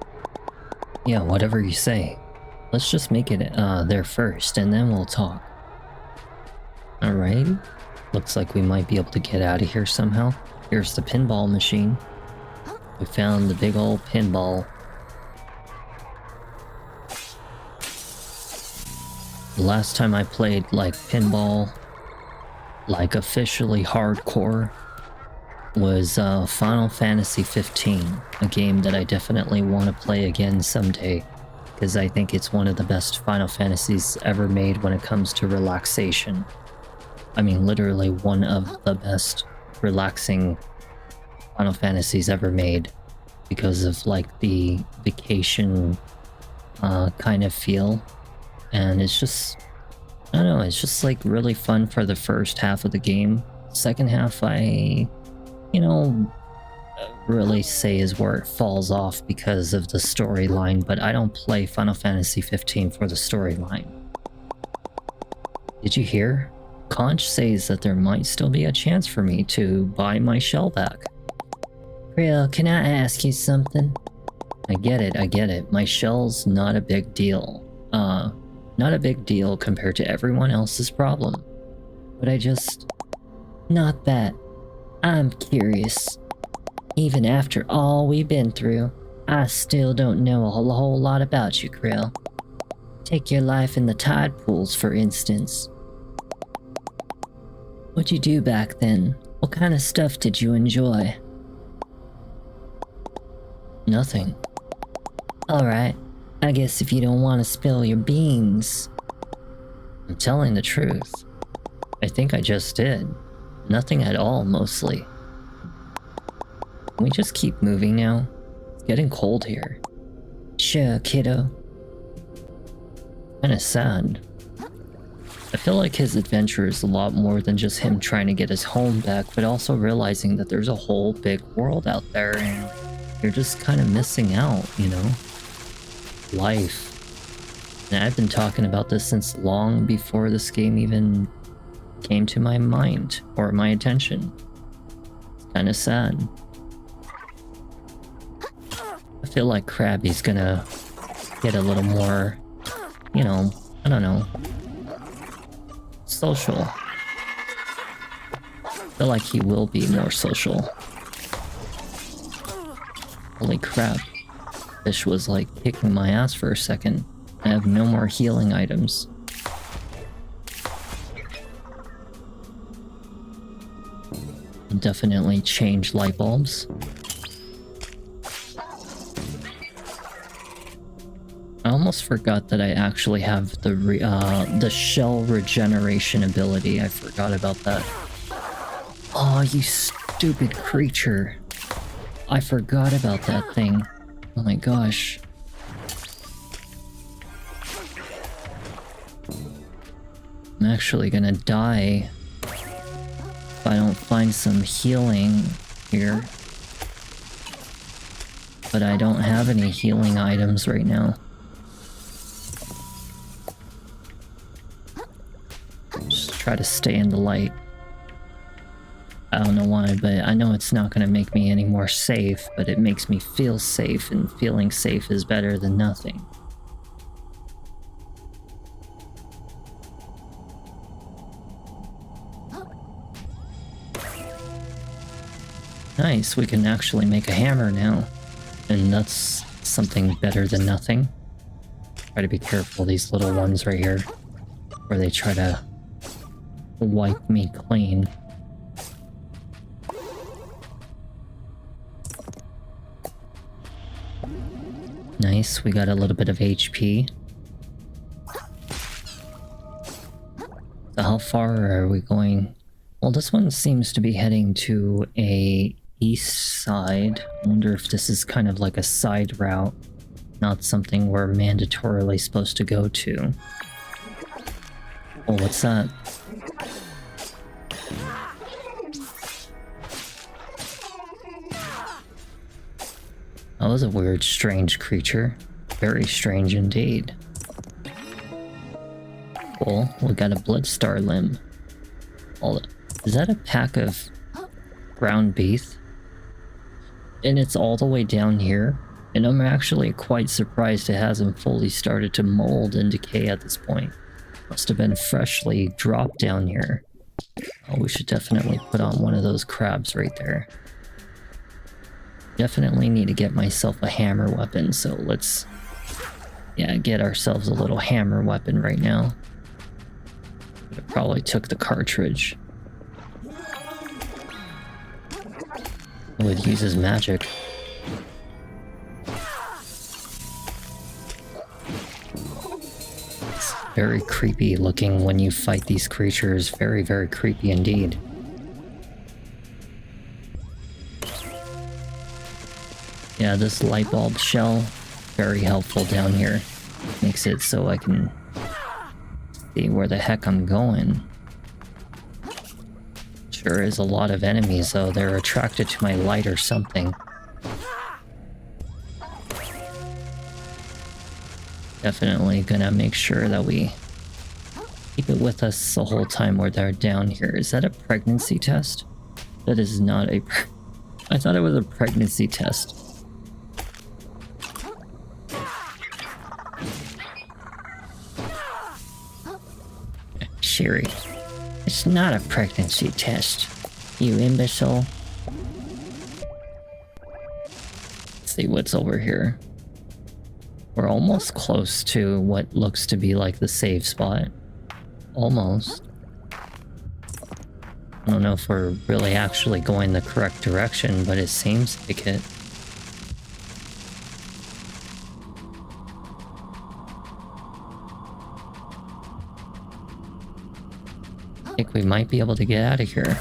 Yeah, whatever you say. Let's just make it there first, and then we'll talk. Alright. Looks like we might be able to get out of here somehow. Here's the pinball machine. We found the big old pinball. The last time I played like pinball, like officially hardcore, was Final Fantasy 15, a game that I definitely want to play again someday, because I think it's one of the best Final Fantasies ever made when it comes to relaxation. I mean, literally one of the best relaxing Final Fantasies ever made, because of like the vacation kind of feel. And it's just, I don't know, it's just like really fun for the first half of the game. Second half, I, really say is where it falls off because of the storyline, but I don't play Final Fantasy 15 for the storyline. Did you hear? Conch says that there might still be a chance for me to buy my shell back. Real, can I ask you something? I get it. My shell's not a big deal. Not a big deal compared to everyone else's problem. But not that. I'm curious. Even after all we've been through, I still don't know a whole lot about you, Krill. Take your life in the tide pools, for instance. What'd you do back then? What kind of stuff did you enjoy? Nothing. Alright. I guess if you don't want to spill your beans. I'm telling the truth. I think I just did. Nothing at all, mostly. Can we just keep moving now? It's getting cold here. Sure, kiddo. Kinda sad. I feel like his adventure is a lot more than just him trying to get his home back, but also realizing that there's a whole big world out there and you're just kind of missing out, Life. And I've been talking about this since long before this game even came to my mind or my attention. It's kind of sad. I feel like Krabby's gonna get a little more, I don't know, social. I feel like he will be more social. Holy crap. Fish was like kicking my ass for a second. I have no more healing items. Definitely change light bulbs. I almost forgot that I actually have the shell regeneration ability. I forgot about that. Oh, you stupid creature. I forgot about that thing. Oh my gosh. I'm actually gonna die if I don't find some healing here. But I don't have any healing items right now. Just try to stay in the light. I don't know why, but I know it's not gonna make me any more safe, but it makes me feel safe, and feeling safe is better than nothing. Nice, we can actually make a hammer now. And that's something better than nothing. Try to be careful, these little ones right here, where they try to wipe me clean. Nice, we got a little bit of HP. So how far are we going? Well, this one seems to be heading to a east side. I wonder if this is kind of like a side route, not something we're mandatorily supposed to go to. Oh, what's that? That was a weird, strange creature. Very strange indeed. Cool, we got a Bloodstar limb. Is that a pack of ground beef? And it's all the way down here? And I'm actually quite surprised it hasn't fully started to mold and decay at this point. Must have been freshly dropped down here. Oh, we should definitely put on one of those crabs right there. Definitely need to get myself a hammer weapon, so let's, yeah, get ourselves a little hammer weapon right now. But it probably took the cartridge. Oh, it uses magic. It's very creepy looking when you fight these creatures. Very, very creepy indeed. Yeah, this light bulb shell, very helpful down here. Makes it so I can see where the heck I'm going. Sure is a lot of enemies though, they're attracted to my light or something. Definitely gonna make sure that we keep it with us the whole time where they're down here. Is that a pregnancy test? That is not a... I thought it was a pregnancy test. Siri. It's not a pregnancy test, you imbecile. Let's see what's over here. We're almost close to what looks to be like the save spot. Almost. I don't know if we're really actually going the correct direction, but it seems like it. I think we might be able to get out of here.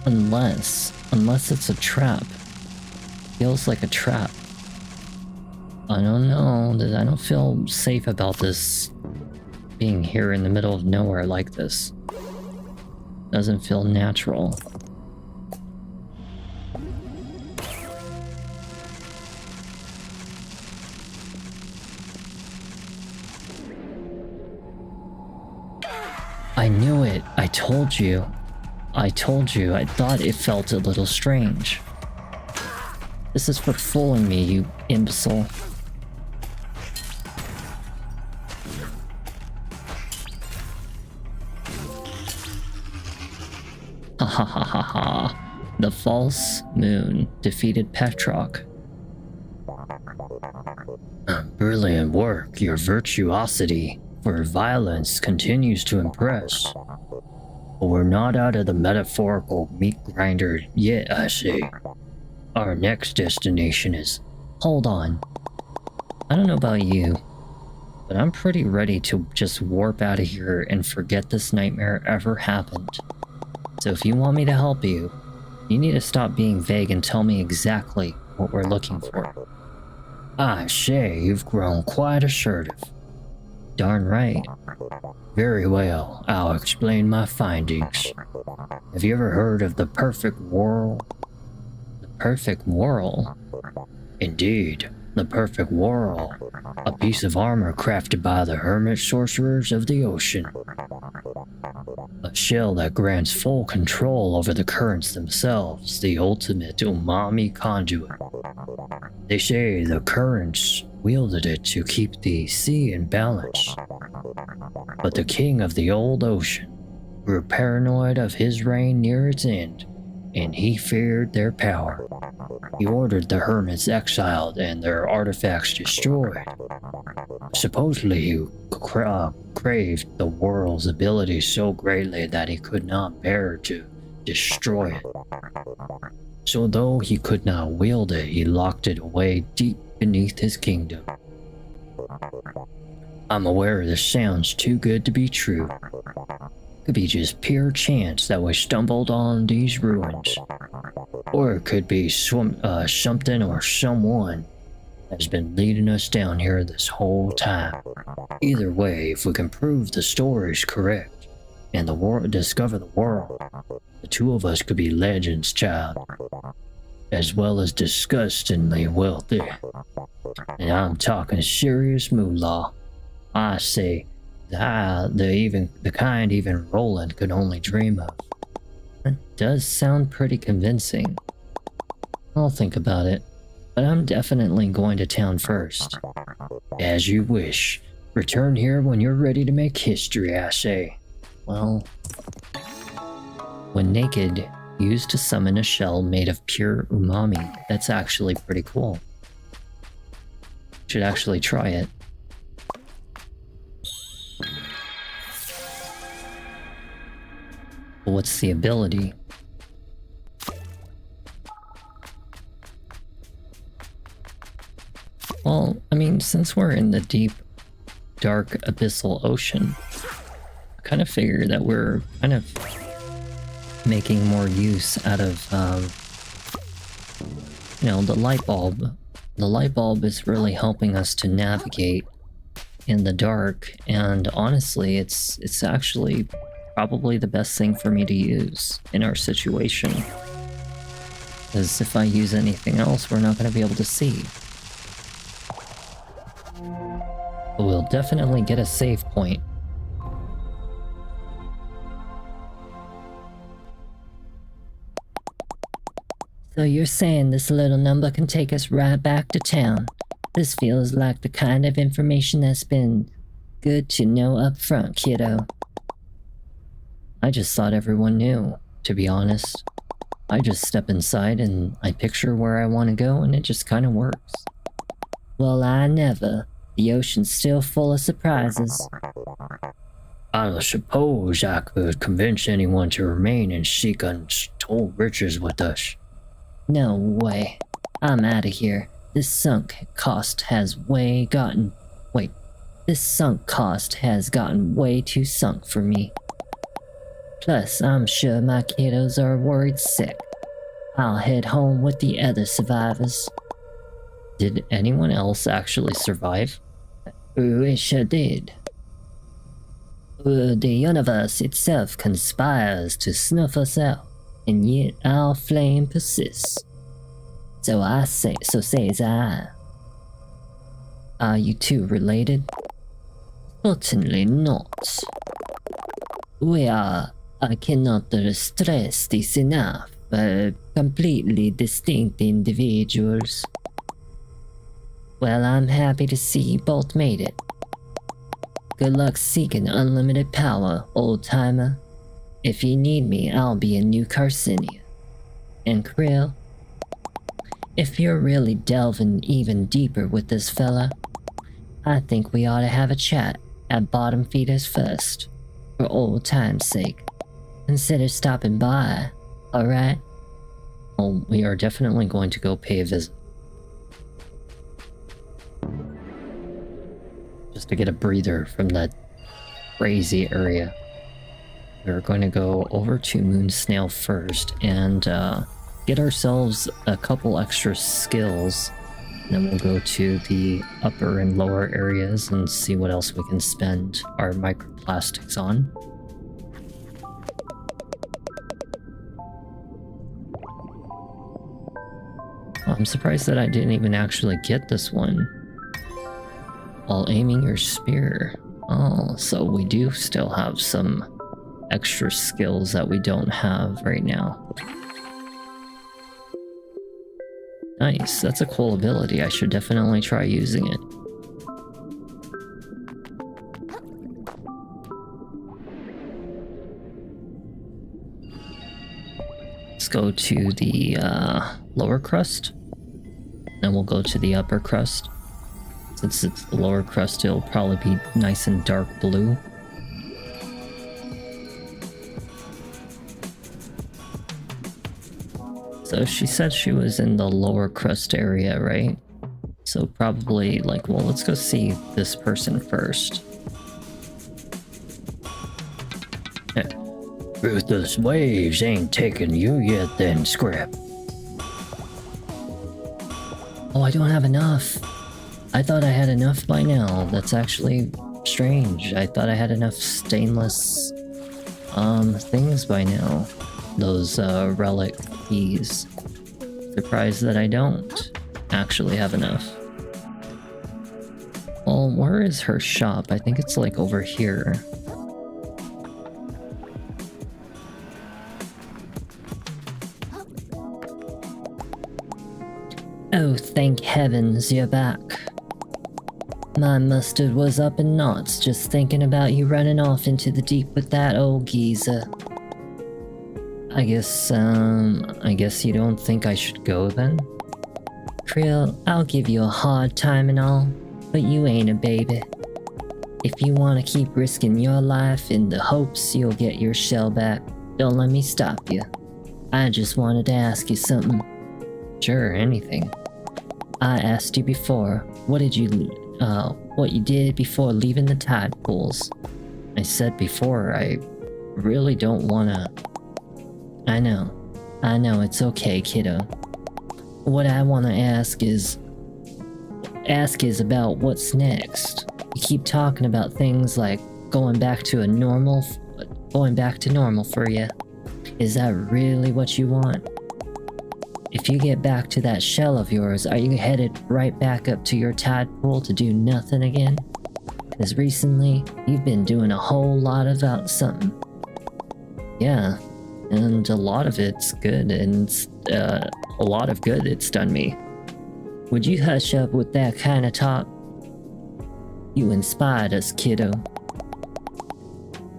Unless it's a trap. Feels like a trap. I don't know, I don't feel safe about this being here in the middle of nowhere like this. Doesn't feel natural. I knew it. I told you. I told you. I thought it felt a little strange. This is for fooling me, you imbecile. ha ha ha ha. The false moon defeated Petrock. Brilliant work. Your virtuosity for violence continues to impress. But we're not out of the metaphorical meat grinder yet, I say. Our next destination is... Hold on. I don't know about you, but I'm pretty ready to just warp out of here and forget this nightmare ever happened. So if you want me to help you, you need to stop being vague and tell me exactly what we're looking for. I say, you've grown quite assertive. Darn right. Very well, I'll explain my findings. Have you ever heard of the perfect whirl? The perfect whirl? Indeed, the perfect whirl. A piece of armor crafted by the hermit sorcerers of the ocean. A shell that grants full control over the currents themselves, the ultimate umami conduit. They say the currents wielded it to keep the sea in balance. But the king of the old ocean grew paranoid of his reign near its end, and he feared their power. He ordered the hermits exiled and their artifacts destroyed. Supposedly he craved the world's ability so greatly that he could not bear to destroy it. So though he could not wield it, he locked it away deep beneath his kingdom. I'm aware this sounds too good to be true. Could be just pure chance that we stumbled on these ruins. Or it could be something or someone has been leading us down here this whole time. Either way, if we can prove the story's correct and discover the world, the two of us could be legends, child. As well as disgustingly wealthy. And I'm talking serious moolah. I say, the kind even Roland could only dream of. It does sound pretty convincing. I'll think about it, but I'm definitely going to town first. As you wish. Return here when you're ready to make history, I say. Well, when naked, used to summon a shell made of pure umami. That's actually pretty cool. Should actually try it. What's the ability? Well, I mean, since we're in the deep, dark, abyssal ocean, I kind of figure that we're kind of making more use out of, the light bulb. The light bulb is really helping us to navigate in the dark, and honestly, it's actually probably the best thing for me to use in our situation. Because if I use anything else, we're not going to be able to see. But we'll definitely get a save point. So you're saying this little number can take us right back to town? This feels like the kind of information that's been good to know up front, kiddo. I just thought everyone knew, to be honest. I just step inside and I picture where I want to go and it just kind of works. Well, I never. The ocean's still full of surprises. I suppose I could convince anyone to remain and seek untold riches with us. No way. I'm out of here. This sunk cost has gotten way too sunk for me. Plus, I'm sure my kiddos are worried sick. I'll head home with the other survivors. Did anyone else actually survive? We sure did. The universe itself conspires to snuff us out, and yet our flame persists. So says I. Are you two related? Certainly not. We are, I cannot stress this enough, completely distinct individuals. Well, I'm happy to see you both made it. Good luck seeking unlimited power, old-timer. If you need me, I'll be in New Carcinia. And Krill, if you're really delving even deeper with this fella, I think we ought to have a chat at Bottom Feeders first, for old time's sake. Consider stopping by, alright? Well, we are definitely going to go pay a visit. Just to get a breather from that crazy area. We're going to go over to Moon Snail first and get ourselves a couple extra skills. Then we'll go to the upper and lower areas and see what else we can spend our microplastics on. I'm surprised that I didn't even actually get this one while aiming your spear. Oh, so we do still have some extra skills that we don't have right now. Nice, that's a cool ability. I should definitely try using it. Let's go to the lower crust. Then we'll go to the upper crust. Since it's the lower crust, it'll probably be nice and dark blue. So she said she was in the lower crust area, right? So probably like, well, let's go see this person first. Ruthless waves ain't taking you yet then, Scrap. Oh, I don't have enough. I thought I had enough by now. That's actually strange. I thought I had enough stainless things by now. Those relic keys. Surprised that I don't actually have enough. Well, where is her shop? I think it's like over here. Oh, thank heavens you're back. My mustard was up in knots just thinking about you running off into the deep with that old geezer. I guess you don't think I should go then? Krill, I'll give you a hard time and all, but you ain't a baby. If you want to keep risking your life in the hopes you'll get your shell back, don't let me stop you. I just wanted to ask you something. Sure, anything. I asked you before, what you did before leaving the tide pools. I said before, I really don't wanna... I know, it's okay, kiddo. What I wanna ask is about what's next. You keep talking about things like going back to normal for you. Is that really what you want? If you get back to that shell of yours, are you headed right back up to your tide pool to do nothing again? Because recently, you've been doing a whole lot about something. Yeah, and a lot of it's good, and a lot of good it's done me. Would you hush up with that kind of talk? You inspired us, kiddo.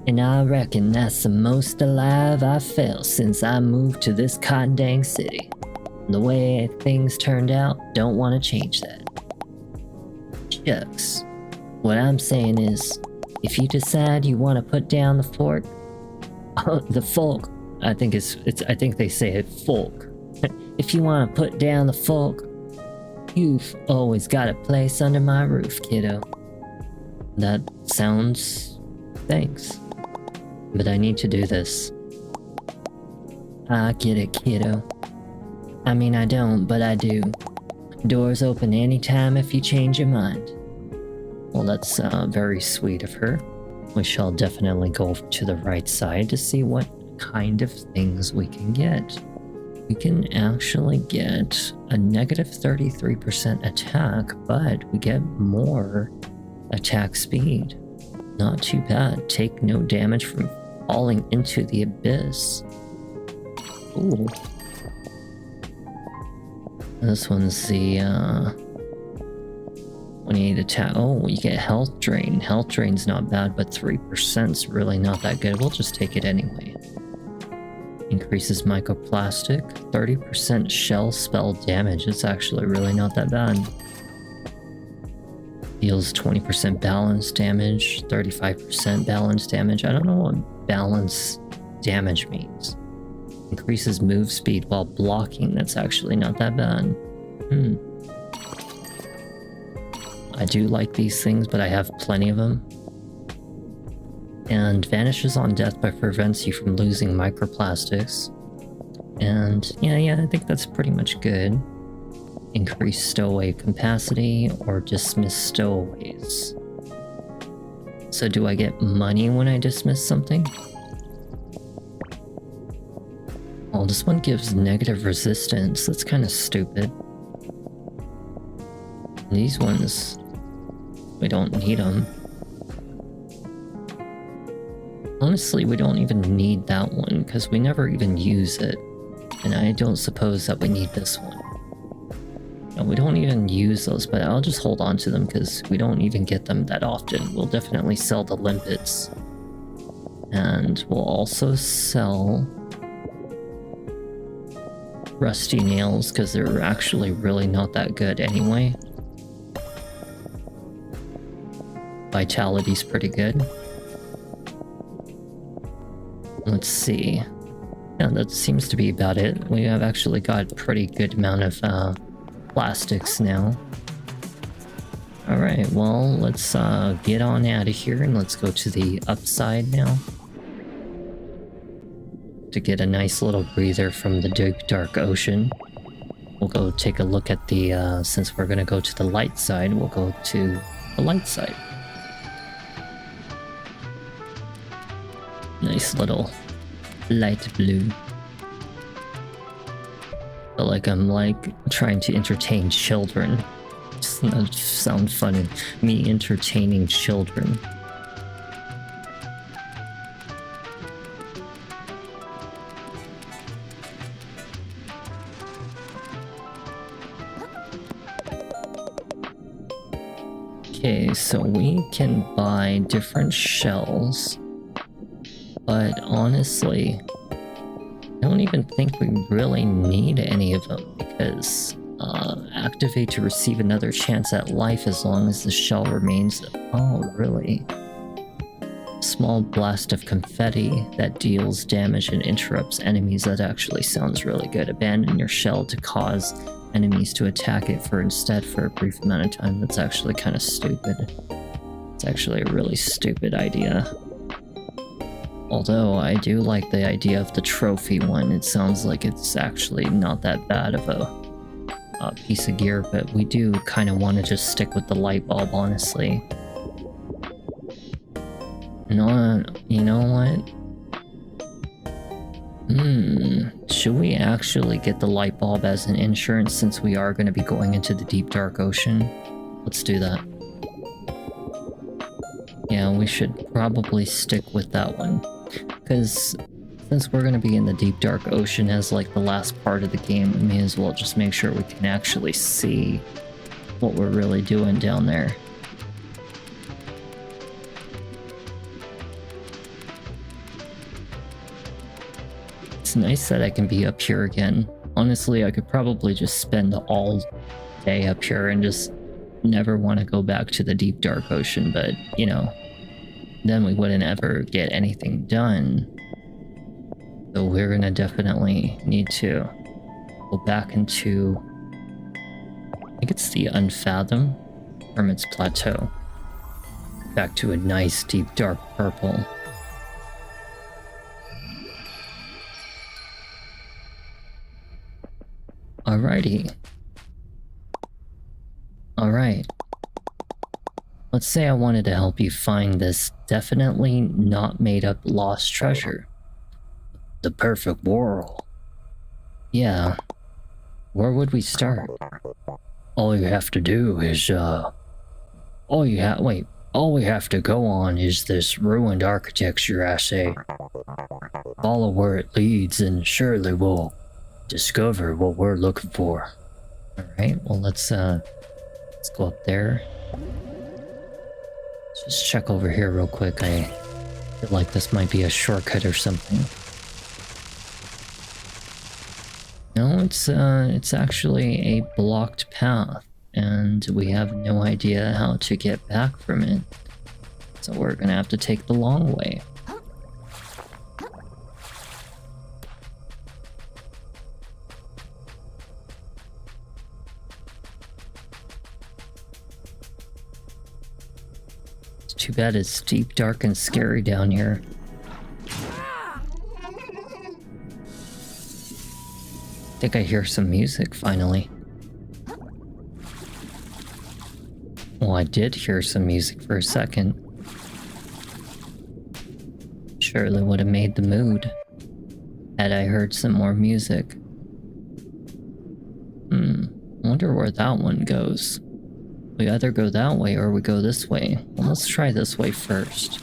And I reckon that's the most alive I've felt since I moved to this cotton dang city. The way things turned out, don't want to change that. Shucks. What I'm saying is, if you decide you want to put down the fork, the folk, I think they say it folk. If you want to put down the folk, you've always got a place under my roof, kiddo. That sounds... thanks. But I need to do this. I get it, kiddo. I mean, I don't, but I do. Doors open anytime if you change your mind. Well, that's very sweet of her. We shall definitely go to the right side to see what kind of things we can get. We can actually get a negative 33% attack, but we get more attack speed. Not too bad. Take no damage from falling into the abyss. Ooh. This one's the 28 attack. Oh, you get health drain. Health drain's not bad, but 3%'s really not that good. We'll just take it anyway. Increases microplastic. 30% shell spell damage. It's actually really not that bad. Deals 20% balance damage, 35% balance damage. I don't know what balance damage means. Increases move speed while blocking. That's actually not that bad. I do like these things, but I have plenty of them. And vanishes on death but prevents you from losing microplastics. And yeah, I think that's pretty much good. Increase stowaway capacity or dismiss stowaways. So do I get money when I dismiss something? Oh, this one gives negative resistance. That's kind of stupid. These ones, we don't need them. Honestly, we don't even need that one because we never even use it. And I don't suppose that we need this one. No, we don't even use those, but I'll just hold on to them because we don't even get them that often. We'll definitely sell the limpets. And we'll also sell rusty nails because they're actually really not that good anyway. Vitality's pretty good. Let's see. Yeah, that seems to be about it. We have actually got a pretty good amount of plastics now. Alright, well, let's get on out of here and let's go to the upside now. To get a nice little breather from the deep dark ocean. We'll go take a look at the, since we're gonna go to the light side, we'll go to the light side. Nice little light blue. Feel like I'm trying to entertain children. Doesn't that sound funny? Me entertaining children. Okay, so we can buy different shells. But honestly, I don't even think we really need any of them because activate to receive another chance at life as long as the shell remains. Oh, really? Small blast of confetti that deals damage and interrupts enemies. That actually sounds really good. Abandon your shell to cause enemies to attack it for a brief amount of time. That's actually kind of stupid. It's actually a really stupid idea. Although I do like the idea of the trophy one. It sounds like it's actually not that bad of a piece of gear, but we do kind of want to just stick with the light bulb, honestly. No, you know what? Should we actually get the light bulb as an insurance since we are going to be going into the deep dark ocean? Let's do that. Yeah, we should probably stick with that one. Because since we're going to be in the deep dark ocean as like the last part of the game, we may as well just make sure we can actually see what we're really doing down there. It's nice that I can be up here again. Honestly, I could probably just spend all day up here and just never want to go back to the deep dark ocean, but you know, then we wouldn't ever get anything done. So we're gonna definitely need to go back into, I think it's the Unfathom Hermit's Plateau. Back to a nice deep dark purple. Alrighty. Alright. Let's say I wanted to help you find this definitely not made up lost treasure. The perfect world. Yeah. Where would we start? All you have to do is, all we have to go on is this ruined architecture assay. Follow where it leads and surely we'll discover what we're looking for. Alright, well let's go up there. Let's just check over here real quick. I feel like this might be a shortcut or something. No, it's actually a blocked path, and we have no idea how to get back from it. So we're gonna have to take the long way. It's too bad it's deep, dark, and scary down here. I think I hear some music finally. Well, I did hear some music for a second. Surely would have made the mood had I heard some more music. I wonder where that one goes. We either go that way or we go this way. Well, let's try this way first.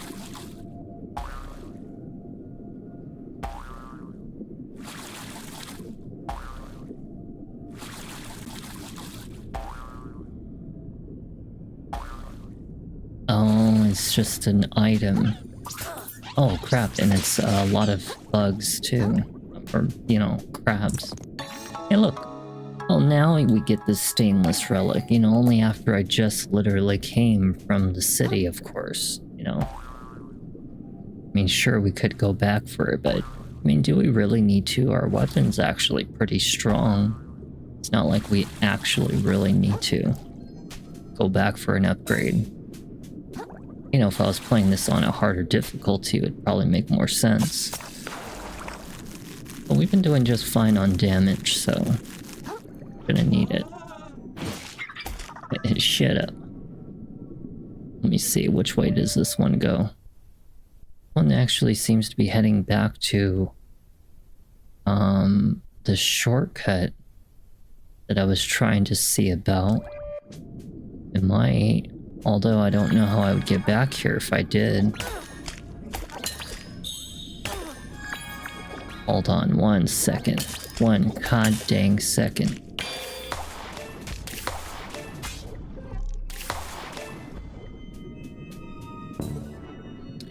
Oh, it's just an item. Oh crap, and it's a lot of bugs too. Or, you know, crabs. Hey look. Well, now we get this stainless relic, you know, only after I just literally came from the city, of course, you know. I mean, sure, we could go back for it, but, I mean, do we really need to? Our weapon's actually pretty strong. It's not like we actually really need to go back for an upgrade. You know, if I was playing this on a harder difficulty, it would probably make more sense. But we've been doing just fine on damage, so gonna need it. Shut up. Let me see, which way does this one go? One actually seems to be heading back to the shortcut that I was trying to see about. It might, although I don't know how I would get back here if I did. Hold on 1 second. One god dang second.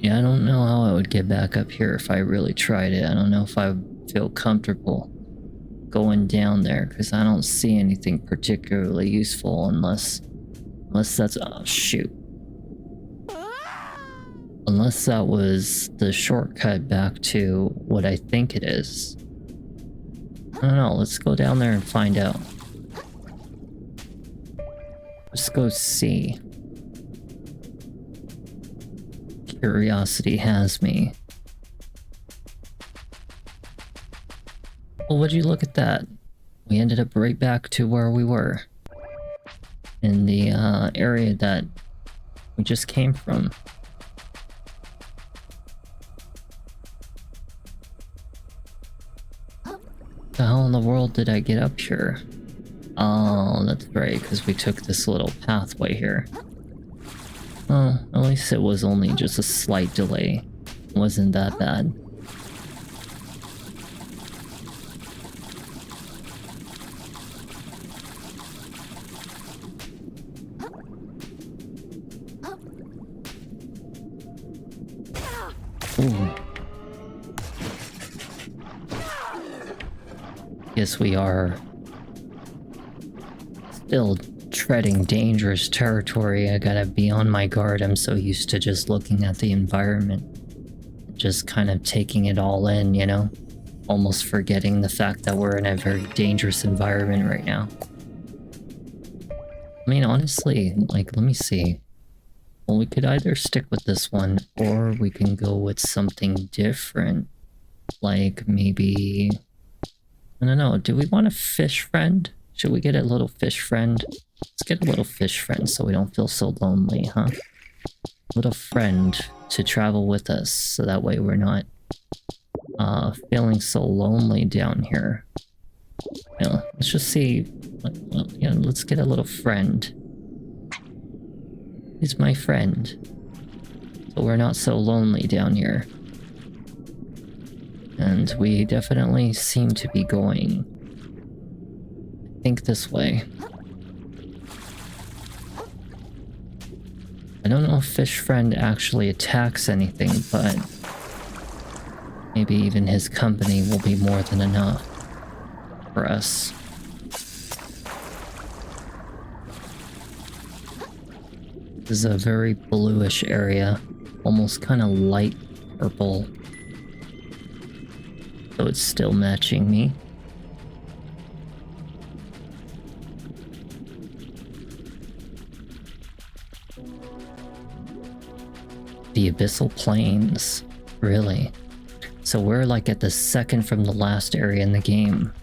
Yeah, I don't know how I would get back up here if I really tried it. I don't know if I would feel comfortable going down there, because I don't see anything particularly useful unless that's... oh, shoot. Unless that was the shortcut back to what I think it is. I don't know, let's go down there and find out. Let's go see. Curiosity has me. Well, would you look at that? We ended up right back to where we were. In the area that we just came from. The hell in the world did I get up here? Oh, that's right, because we took this little pathway here. Well, at least it was only just a slight delay. It wasn't that bad. Ooh. Guess we are still treading dangerous territory. I gotta be on my guard. I'm so used to just looking at the environment. Just kind of taking it all in, you know? Almost forgetting the fact that we're in a very dangerous environment right now. I mean, honestly, like, let me see. Well, we could either stick with this one, or we can go with something different. Like, maybe... I don't know, do we want a fish friend? Should we get a little fish friend? Let's get a little fish friend so we don't feel so lonely, huh? Little friend to travel with us, so that way we're not feeling so lonely down here. Yeah, let's just see. Yeah, let's get a little friend. He's my friend, so we're not so lonely down here. And we definitely seem to be going, I think, this way. I don't know if Fish Friend actually attacks anything, but maybe even his company will be more than enough. for us. This is a very bluish area, almost kind of light purple. So it's still matching me. The Abyssal Plains, really? So we're like at the second from the last area in the game.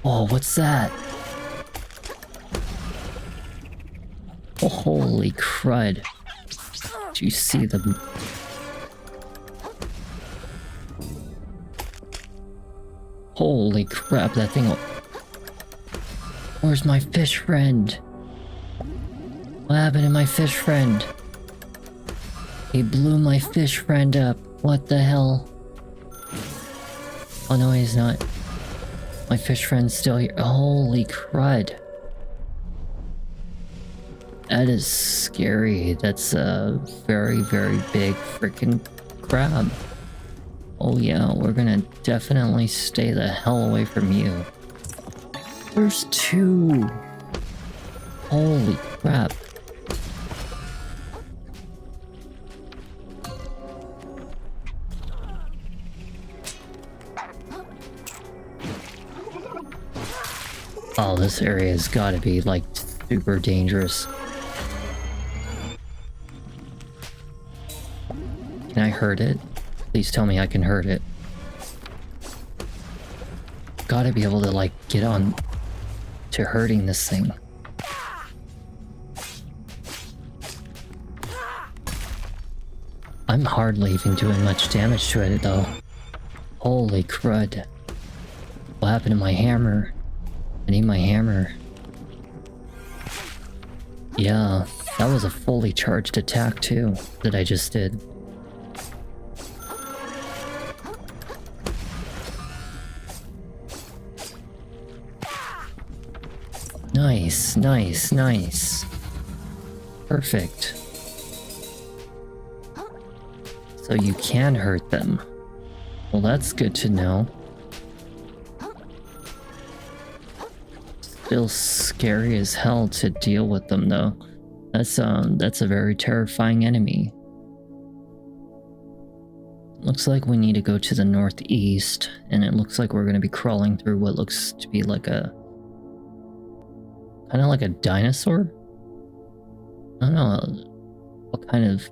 Oh, what's that? Oh, holy crud. Do you see the... Holy crap, that thing... Where's my fish friend? What happened to my fish friend? He blew my fish friend up. What the hell? Oh no, he's not. My fish friend's still here. Holy crud. That is scary. That's a very, very big freaking crab. Oh yeah, we're gonna definitely stay the hell away from you. There's two. Holy crap. Oh, this area has got to be like super dangerous. Can I hurt it? Please tell me I can hurt it. Gotta be able to like get on to hurting this thing. I'm hardly even doing much damage to it though. Holy crud. What happened to my hammer? I need my hammer. Yeah, that was a fully charged attack too, that I just did. Nice, nice, nice. Perfect. So you can hurt them. Well, that's good to know. Still scary as hell to deal with them though. That's a very terrifying enemy. Looks like we need to go to the northeast, and it looks like we're going to be crawling through what looks to be like a kind of like a dinosaur. I don't know what kind of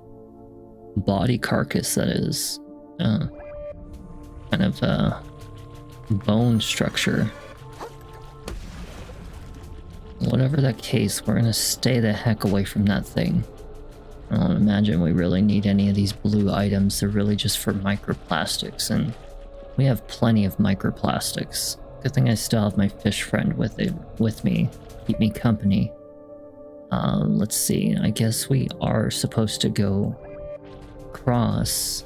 body carcass that is. Kind of bone structure. Whatever that case, we're gonna stay the heck away from that thing. I don't imagine we really need any of these blue items. They're really just for microplastics, and we have plenty of microplastics. Good thing I still have my fish friend with me. Keep me company. Let's see. I guess we are supposed to go across,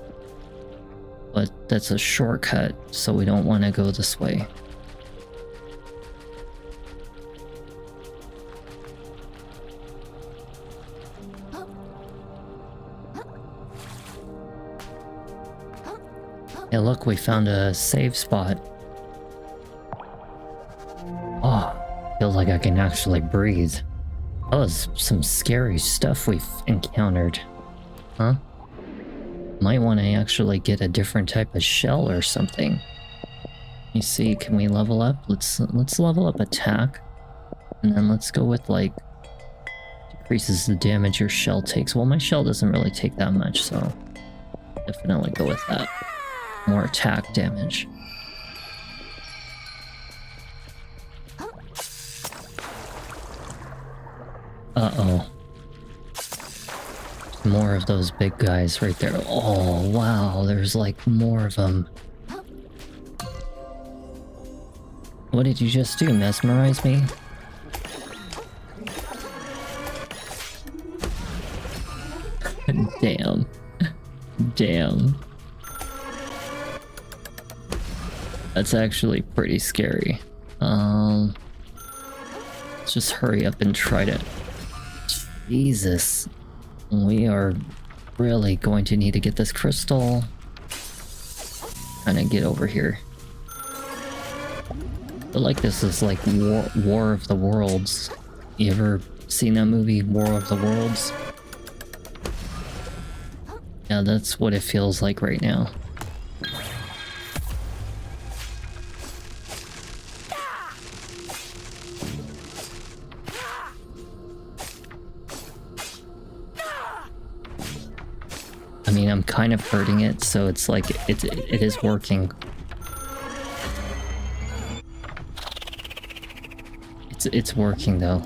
but that's a shortcut, so we don't want to go this way. Hey, look, we found a save spot. Oh, feels like I can actually breathe. That was some scary stuff we've encountered. Huh? Might want to actually get a different type of shell or something. Let me see, can we level up? Let's level up attack. And then let's go with like decreases the damage your shell takes. Well, my shell doesn't really take that much, so definitely go with that. More attack damage. Uh-oh. More of those big guys right there. Oh, wow, there's like more of them. What did you just do? Mesmerize me? Damn. Damn. That's actually pretty scary. Let's just hurry up and try to... Jesus. We are really going to need to get this crystal. Kind of get over here. feel like this is like War of the Worlds. You ever seen that movie, War of the Worlds? Yeah, that's what it feels like right now. I mean, I'm kind of hurting it, so it's like it is working. It's working though.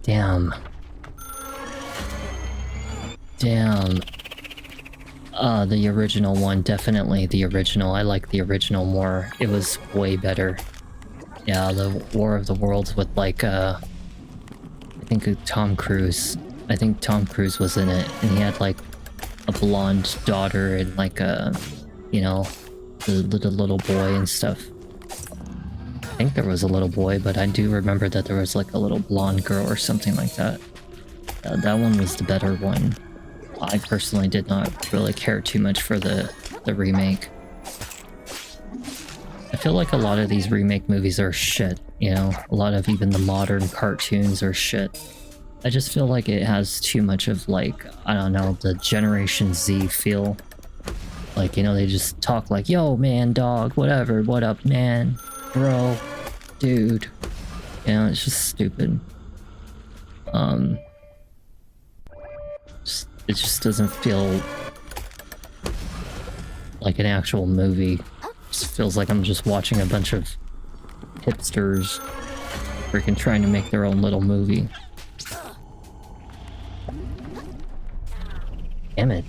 Damn. Damn. The original one, definitely the original. I like the original more. It was way better. Yeah, the War of the Worlds with like I think Tom Cruise. I think Tom Cruise was in it, and he had like a blonde daughter and like a, you know, the little boy and stuff. I think there was a little boy, but I do remember that there was like a little blonde girl or something like that. That one was the better one. I personally did not really care too much for the remake. I feel like a lot of these remake movies are shit, you know? A lot of even the modern cartoons are shit. I just feel like it has too much of like, I don't know, the Generation Z feel. Like, you know, they just talk like, yo, man, dog, whatever, what up, man, bro, dude. You know, it's just stupid. It just doesn't feel like an actual movie. It just feels like I'm just watching a bunch of hipsters freaking trying to make their own little movie. Damn it.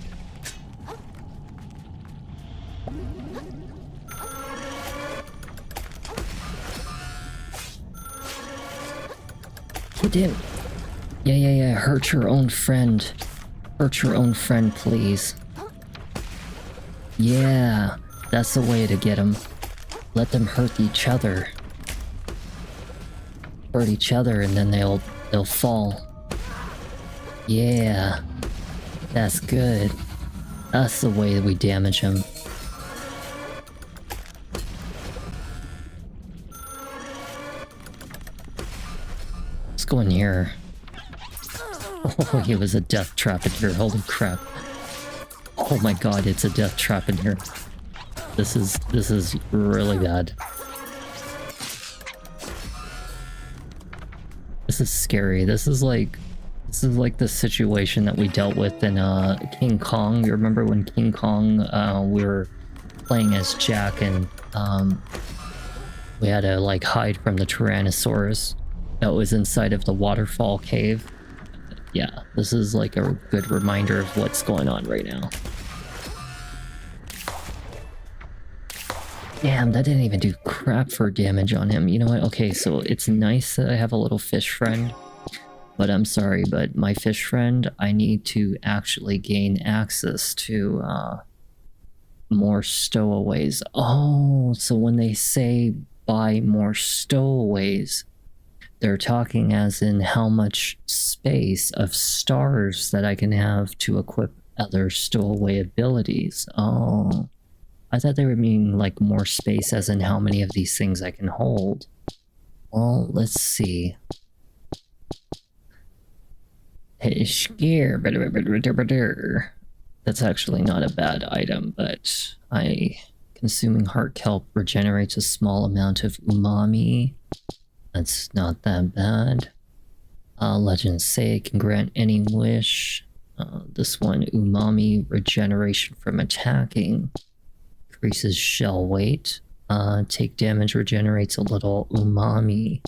You didn't. Yeah. Hurt your own friend. Hurt your own friend, please. Yeah, that's the way to get them. Let them hurt each other. Hurt each other, and then they'll fall. Yeah, that's good. That's the way that we damage them. Let's go in here. Oh, he was a death trap in here. Holy crap. Oh my god, it's a death trap in here. This is really bad. This is scary. This is like the situation that we dealt with in King Kong. You remember when King Kong we were playing as Jack and we had to like hide from the Tyrannosaurus that was inside of the waterfall cave. Yeah, this is like a good reminder of what's going on right now. Damn, that didn't even do crap for damage on him. You know what? Okay, so it's nice that I have a little fish friend. But I'm sorry, but my fish friend, I need to actually gain access to more stowaways. Oh, so when they say buy more stowaways, they're talking as in how much space of stars that I can have to equip other stowaway abilities. Oh, I thought they were meaning like more space as in how many of these things I can hold. Well, let's see. Hey, scare. That's actually not a bad item, but consuming heart kelp regenerates a small amount of umami. That's not that bad. Legends say it can grant any wish. This one, umami regeneration from attacking. Increases shell weight. Take damage regenerates a little umami.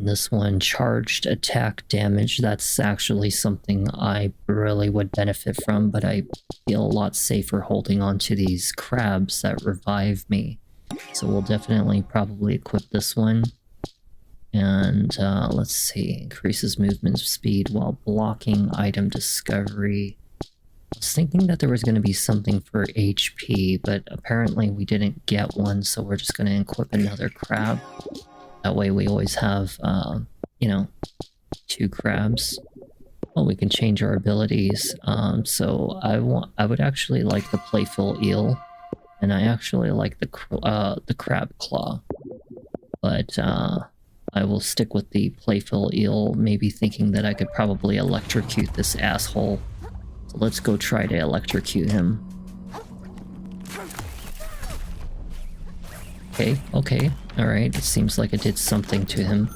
This one, charged attack damage. That's actually something I really would benefit from, but I feel a lot safer holding on to these crabs that revive me. So we'll definitely probably equip this one. And let's see, increases movement speed while blocking item discovery. I was thinking that there was going to be something for HP, but apparently we didn't get one, so we're just going to equip another crab. That way we always have, you know, 2 crabs. Oh, we can change our abilities. So I would actually like the playful eel, and I actually like the crab claw. But I will stick with the playful eel, maybe thinking that I could probably electrocute this asshole. So let's go try to electrocute him. Okay, alright, it seems like it did something to him.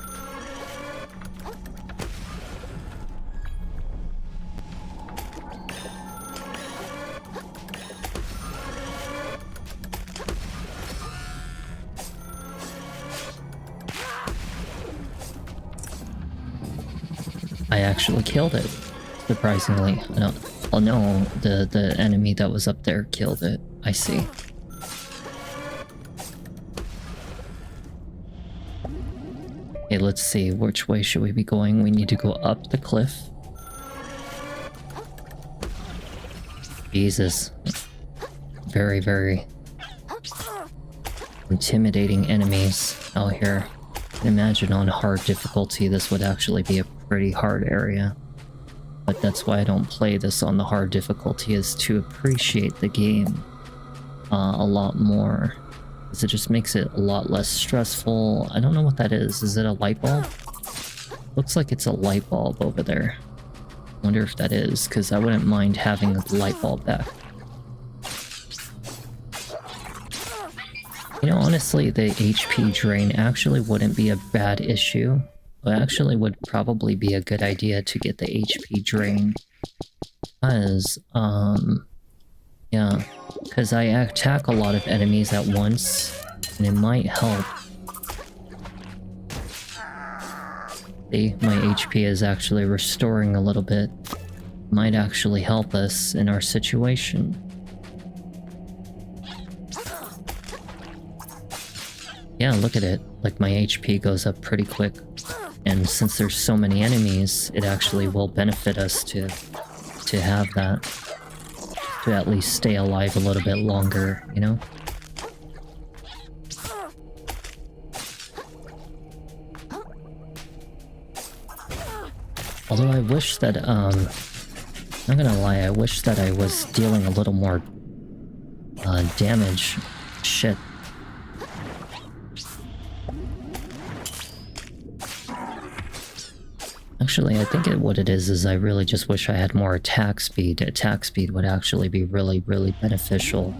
I actually killed it, surprisingly. Oh no, the enemy that was up there killed it. I see. Okay, let's see, which way should we be going? We need to go up the cliff. Jesus. Very, very intimidating enemies out here. Imagine on hard difficulty, this would actually be a pretty hard area. But that's why I don't play this on the hard difficulty, is to appreciate the game a lot more. Because it just makes it a lot less stressful. I don't know what that is. Is it a light bulb? Looks like it's a light bulb over there. Wonder if that is, because I wouldn't mind having the light bulb back. You know, honestly, the HP drain actually wouldn't be a bad issue. It actually would probably be a good idea to get the HP drain. Because, yeah. Because I attack a lot of enemies at once, and it might help. See, my HP is actually restoring a little bit. Might actually help us in our situation. Yeah, look at it. Like, my HP goes up pretty quick. And since there's so many enemies, it actually will benefit us to have that. To at least stay alive a little bit longer, you know? Although I wish that, not gonna lie, I wish that I was dealing a little more, damage. Shit. Actually, I think what it is I really just wish I had more attack speed. Attack speed would actually be really, really beneficial.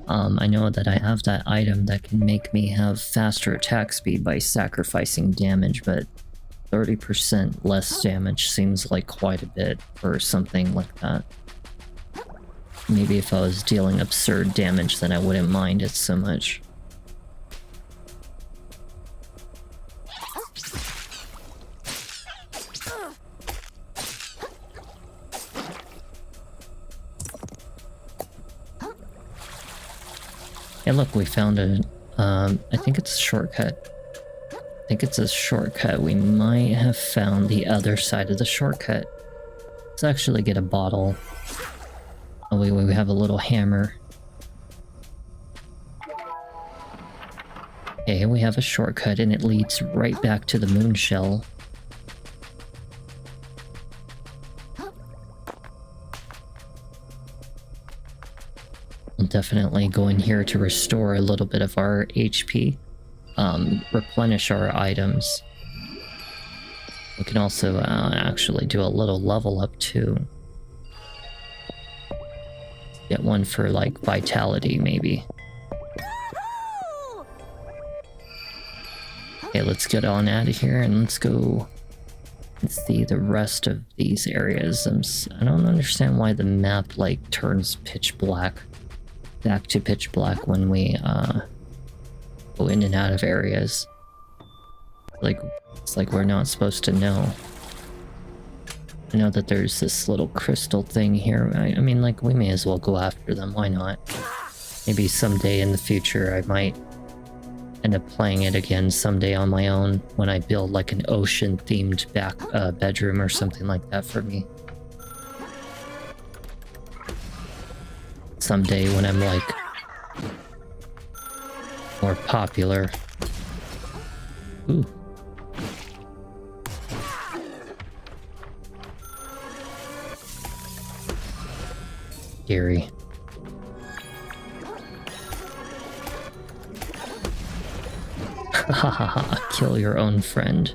I know that I have that item that can make me have faster attack speed by sacrificing damage, but 30% less damage seems like quite a bit for something like that. Maybe if I was dealing absurd damage, then I wouldn't mind it so much. Hey, look, we found a, I think it's a shortcut. I think it's a shortcut. We might have found the other side of the shortcut. Let's actually get a bottle. Oh, we have a little hammer. Okay, we have a shortcut, and it leads right back to the moon shell. We'll definitely go in here to restore a little bit of our HP. Replenish our items. We can also actually do a little level up too. Get one for like vitality maybe. Okay, let's get on out of here and let's go and see the rest of these areas. I don't understand why the map like turns pitch black. Back to pitch black when we go in and out of areas. Like, it's like we're not supposed to know. I know that there's this little crystal thing here. I mean, like, we may as well go after them. Why not? Maybe someday in the future I might end up playing it again someday on my own when I build like an ocean-themed back bedroom or something like that for me. Someday when I'm like more popular. Ooh. scary. Hahaha, kill your own friend.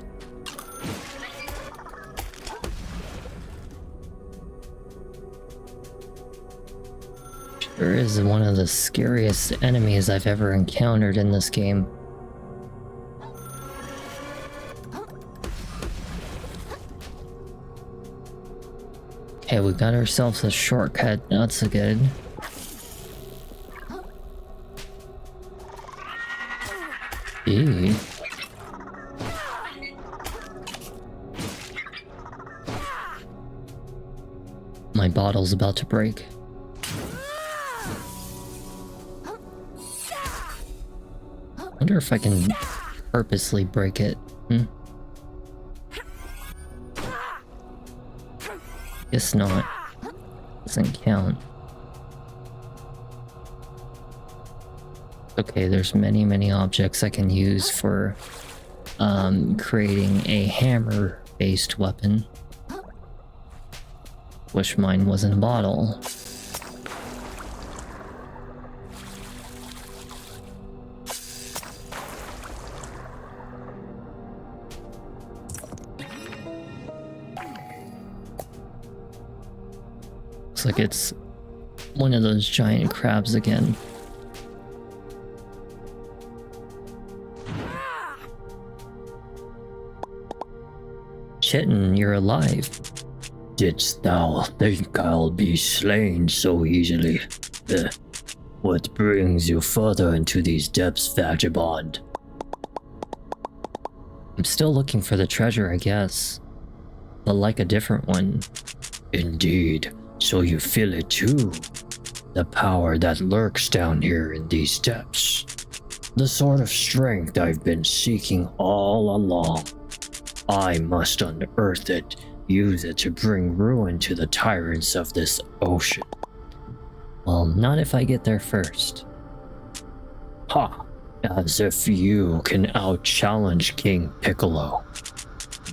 Sure is one of the scariest enemies I've ever encountered in this game. Okay, we got ourselves a shortcut. That's good. Eee. My bottle's about to break. Wonder if I can purposely break it. Guess not. Doesn't count. Okay, there's many objects I can use for creating a hammer-based weapon. Wish mine was in a bottle. Looks like it's one of those giant crabs again. Chitin, you're alive. Didst thou think I'll be slain so easily? What brings you further into these depths, vagabond? I'm still looking for the treasure, I guess. But like a different one. Indeed, so you feel it too. The power that lurks down here in these depths. The sort of strength I've been seeking all along. I must unearth it, use it to bring ruin to the tyrants of this ocean. Well, not if I get there first. Ha! As if you can out-challenge King Piccolo.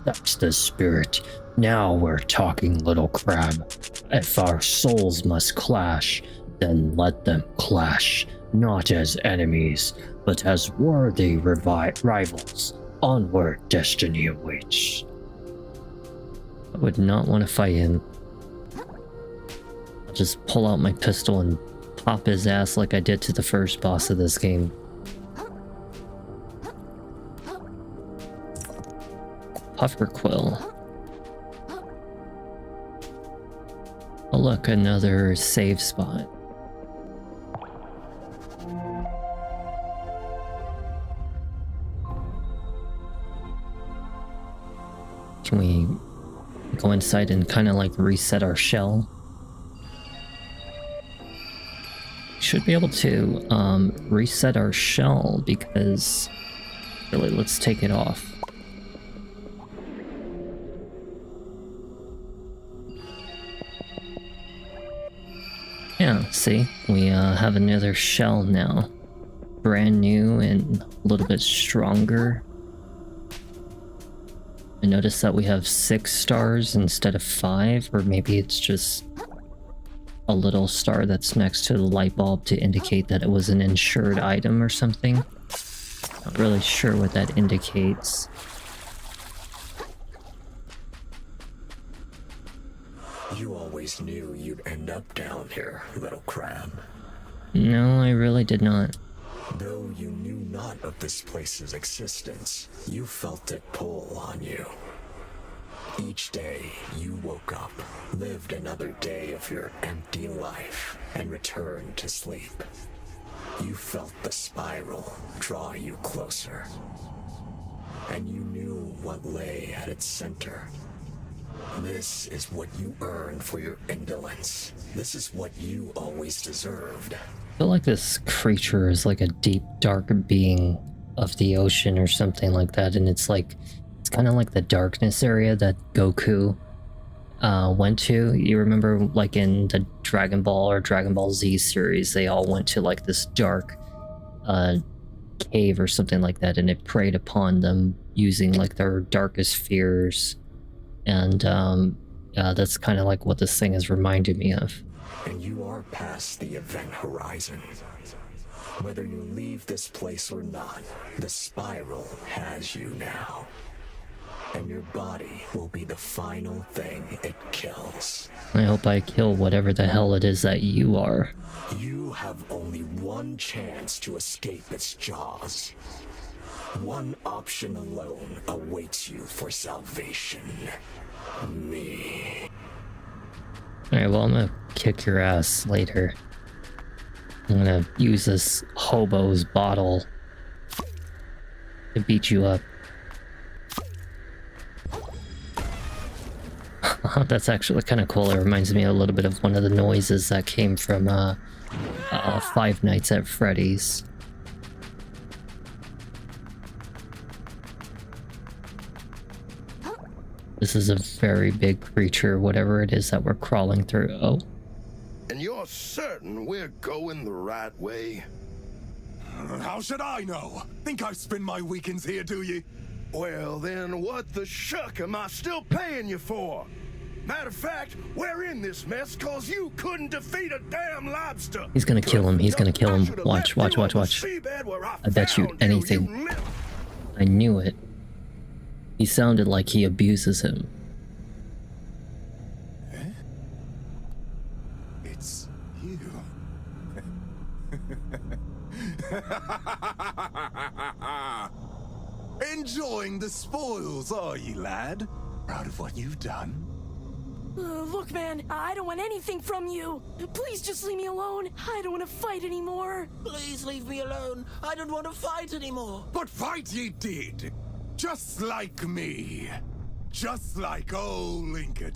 That's the spirit. Now we're talking, little crab. If our souls must clash, then let them clash, not as enemies, but as worthy rivals. Onward, destiny awaits. I would not want to fight him. I'll just pull out my pistol and pop his ass like I did to the first boss of this game. Puffer quill. Oh look, another save spot. Can we go inside and kind of like reset our shell? Should be able to reset our shell because really, let's take it off. Yeah, see, we have another shell now. Brand new and a little bit stronger. I noticed that we have 6 stars instead of 5, or maybe it's just a little star that's next to the light bulb to indicate that it was an insured item or something. Not really sure what that indicates. You always knew you'd end up down here, little crab. No, I really did not. Though you knew not of this place's existence, you felt it pull on you. Each day you woke up, lived another day of your empty life, and returned to sleep. You felt the spiral draw you closer, and you knew what lay at its center. This is what you earned for your indolence. This is what you always deserved. I feel like this creature is like a deep, dark being of the ocean or something like that, and it's kind of like the darkness area that Goku went to. You remember, like in the Dragon Ball or Dragon Ball Z series, they all went to like this dark cave or something like that, and it preyed upon them using like their darkest fears. And that's kind of like what this thing has reminded me of. and you are past the event horizon. Whether you leave this place or not, the spiral has you now. And your body will be the final thing it kills. I hope I kill whatever the hell it is that you are. You have only one chance to escape its jaws. One option alone awaits you for salvation. Me. Alright, well, I'm gonna kick your ass later. I'm gonna use this hobo's bottle to beat you up. That's actually kind of cool. It reminds me a little bit of one of the noises that came from Five Nights at Freddy's. This is a very big creature, whatever it is that we're crawling through. Oh. And you're certain we're going the right way? How should I know? Think I spend my weekends here, do you? Well, then what the shuck am I still paying you for? Matter of fact, we're in this mess cause you couldn't defeat a damn lobster. He's gonna kill him. He's gonna kill him. Watch, watch, watch, watch. I bet you anything. I knew it. He sounded like he abuses him. It's you. Enjoying the spoils, are you, lad? Proud of what you've done? Look, man, I don't want anything from you. Please just leave me alone. I don't want to fight anymore. Please leave me alone. I don't want to fight anymore. But fight ye did. Just like me. Just like old Lincoln.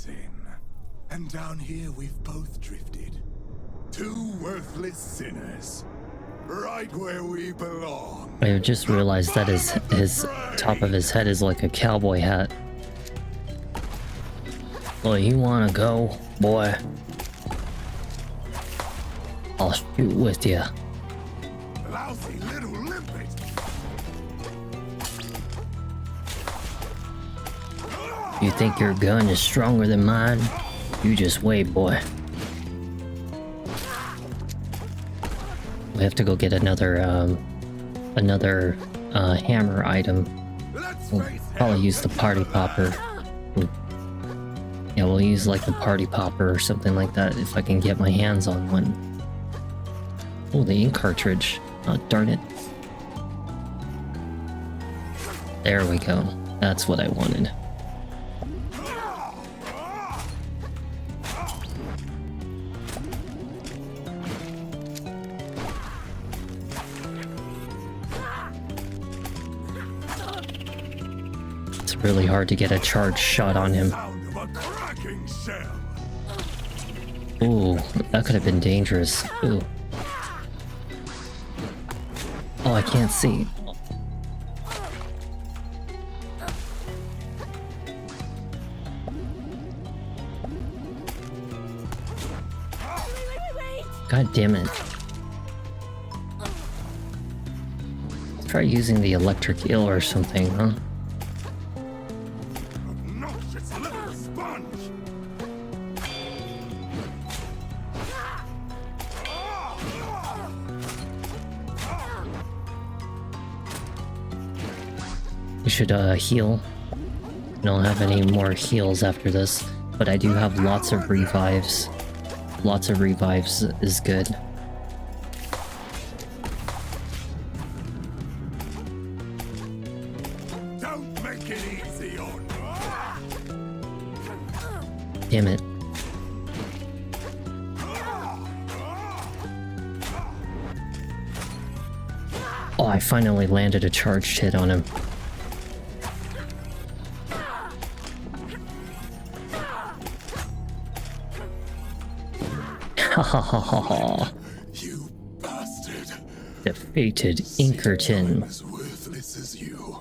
And down here we've both drifted. Two worthless sinners. Right where we belong. I just realized that his top of his head is like a cowboy hat. Well, you wanna go, boy? I'll shoot with you. Lousy little limpet. You think your gun is stronger than mine? You just wait, boy. We have to go get another hammer item. We'll probably use the party popper. Yeah, we'll use like the party popper or something like that if I can get my hands on one. Oh, the ink cartridge. Oh, darn it. There we go. That's what I wanted. It's really hard to get a charged shot on him. Ooh, that could have been dangerous. Ooh. Oh, I can't see. God damn it. Try using the electric eel or something, huh? We should heal. I don't have any more heals after this, but I do have lots of revives. Lots of revives is good. Don't make it easy on me. Damn it. Oh, I finally landed a charged hit on him. Ha ha ha ha ha. You bastard. Defeated Inkerton. As worthless as you.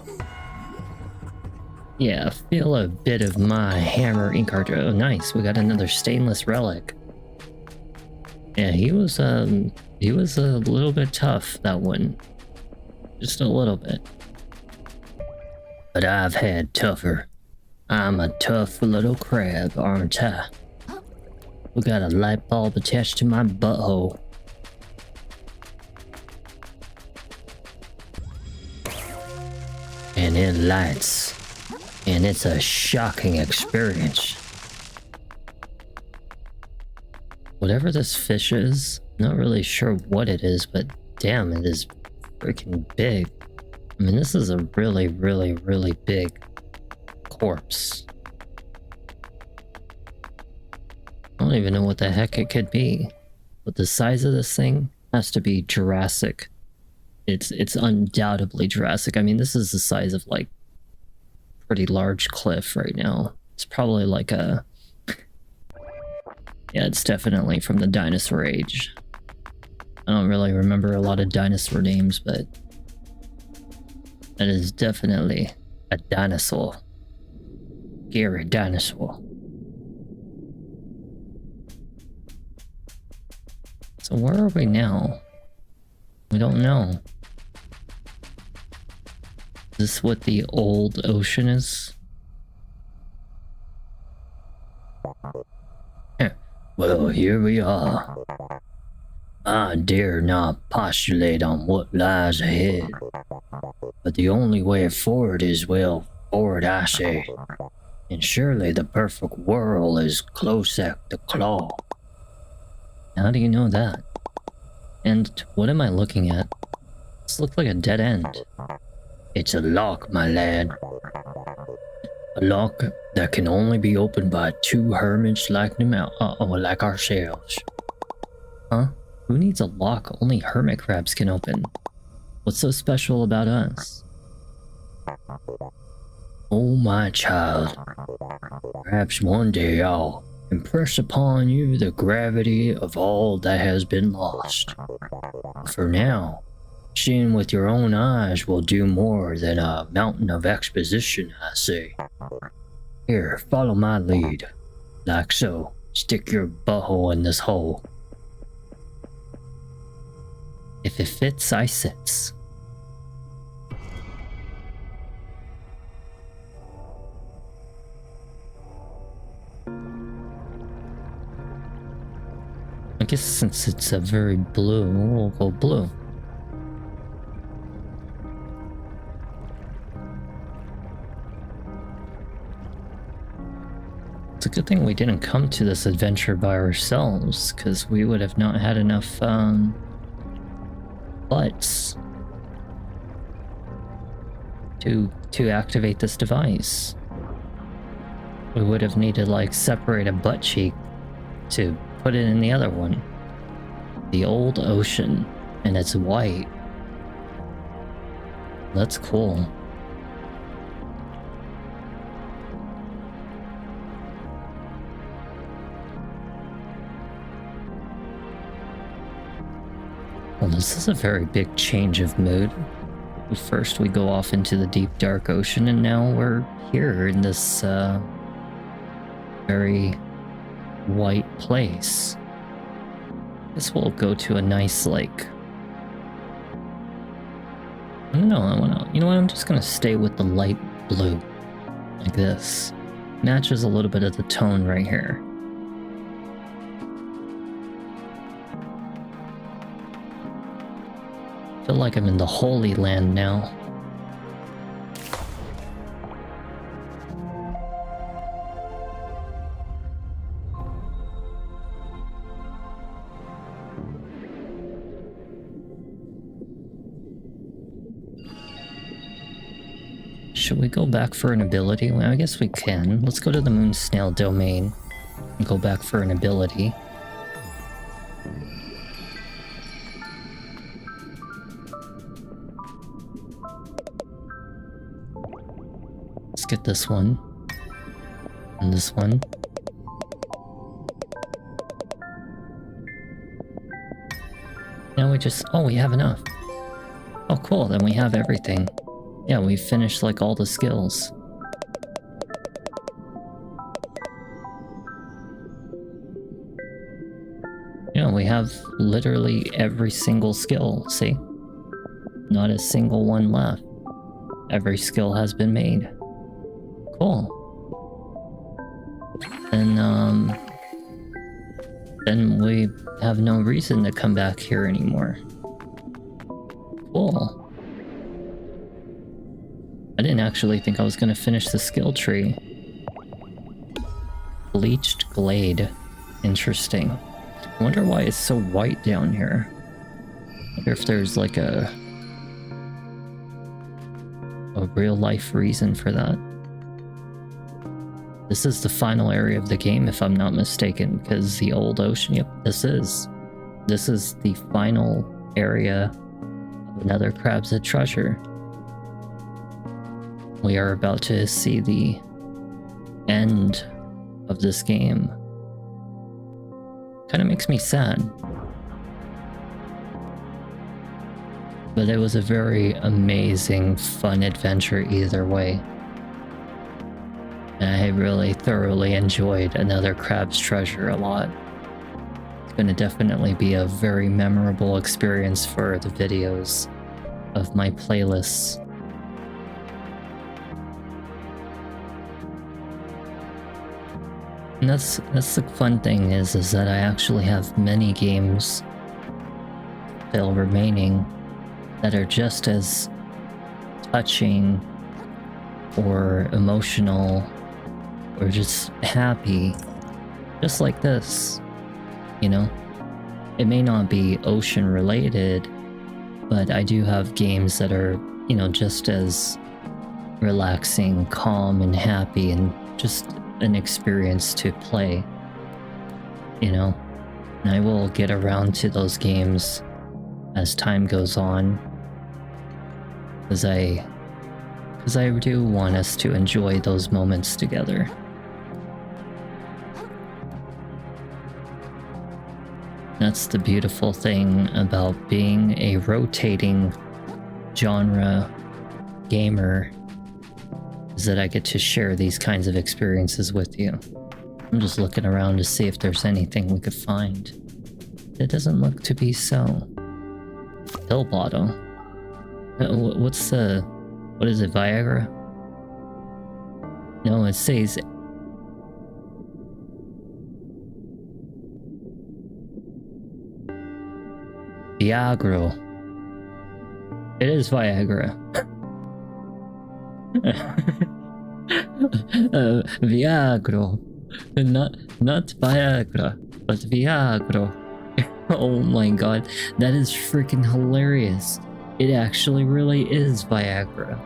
Yeah, feel a bit of my hammer ink cartridge. Oh, nice. We got another stainless relic. Yeah, he was a little bit tough, that one. Just a little bit. But I've had tougher. I'm a tough little crab, aren't I? We got a light bulb attached to my butthole. And it lights. And it's a shocking experience. Whatever this fish is, not really sure what it is, but damn, it is freaking big. I mean, this is a really, really, really big corpse. I don't even know what the heck it could be, but the size of this thing has to be Jurassic. It's undoubtedly Jurassic. I mean, this is the size of like pretty large cliff right now. It's probably like a, yeah, it's definitely from the dinosaur age. I don't really remember a lot of dinosaur names, but that is definitely a dinosaur. Scary dinosaur. So where are we now? We don't know. Is this what the old ocean is? Well, here we are. I dare not postulate on what lies ahead, but the only way forward is, well, forward I say. And surely the perfect world is close at the claw. How do you know that? And what am I looking at? This looks like a dead end. It's a lock, my lad. A lock that can only be opened by two hermits like like ourselves. Huh? Who needs a lock only hermit crabs can open? What's so special about us? Oh, my child. Perhaps one day I'll impress upon you the gravity of all that has been lost. For now, seeing with your own eyes will do more than a mountain of exposition, I say. Here, follow my lead. Like so. Stick your butthole in this hole. If it fits, I sits. I guess since it's a very blue, we'll go blue. It's a good thing we didn't come to this adventure by ourselves, because we would have not had enough, butts to activate this device. We would have needed, like, separate a butt cheek to put it in the other one. The old ocean, and it's white. That's cool. Well, this is a very big change of mood. First we go off into the deep dark ocean, and now we're here in this very white place. Guess we'll go to a nice lake. I don't know, you know what, I'm just gonna stay with the light blue. Like this. Matches a little bit of the tone right here. I feel like I'm in the Holy Land now. Should we go back for an ability? Well, I guess we can. Let's go to the Moon Snail domain and go back for an ability. Let's get this one. And this one. Now we just... oh, we have enough. Oh, cool. Then we have everything. Yeah, we finished, like, all the skills. Yeah, we have literally every single skill, see? Not a single one left. Every skill has been made. Cool. And, then we have no reason to come back here anymore. Cool. I didn't actually think I was gonna finish the skill tree. Bleached Glade. Interesting. I wonder why it's so white down here. I wonder if there's like a real life reason for that. This is the final area of the game, if I'm not mistaken, because the old ocean, yep, this is the final area of another Crab's Head treasure. We are about to see the end of this game. Kind of makes me sad. But it was a very amazing, fun adventure either way. And I really thoroughly enjoyed another Crab's Treasure a lot. It's going to definitely be a very memorable experience for the videos of my playlists. And that's the fun thing is that I actually have many games still remaining that are just as touching or emotional or just happy, just like this, you know? It may not be ocean related, but I do have games that are, you know, just as relaxing, calm, and happy, and just an experience to play, you know? And I will get around to those games as time goes on, because I do want us to enjoy those moments together. That's the beautiful thing about being a rotating genre gamer, is that I get to share these kinds of experiences with you. I'm just looking around to see if there's anything we could find. It doesn't look to be so. Pill bottle. What is it, Viagra? No, it says Viagra. It is Viagra. Viagra. Not Viagra, but Viagra. Oh my god, that is freaking hilarious. It actually really is Viagra.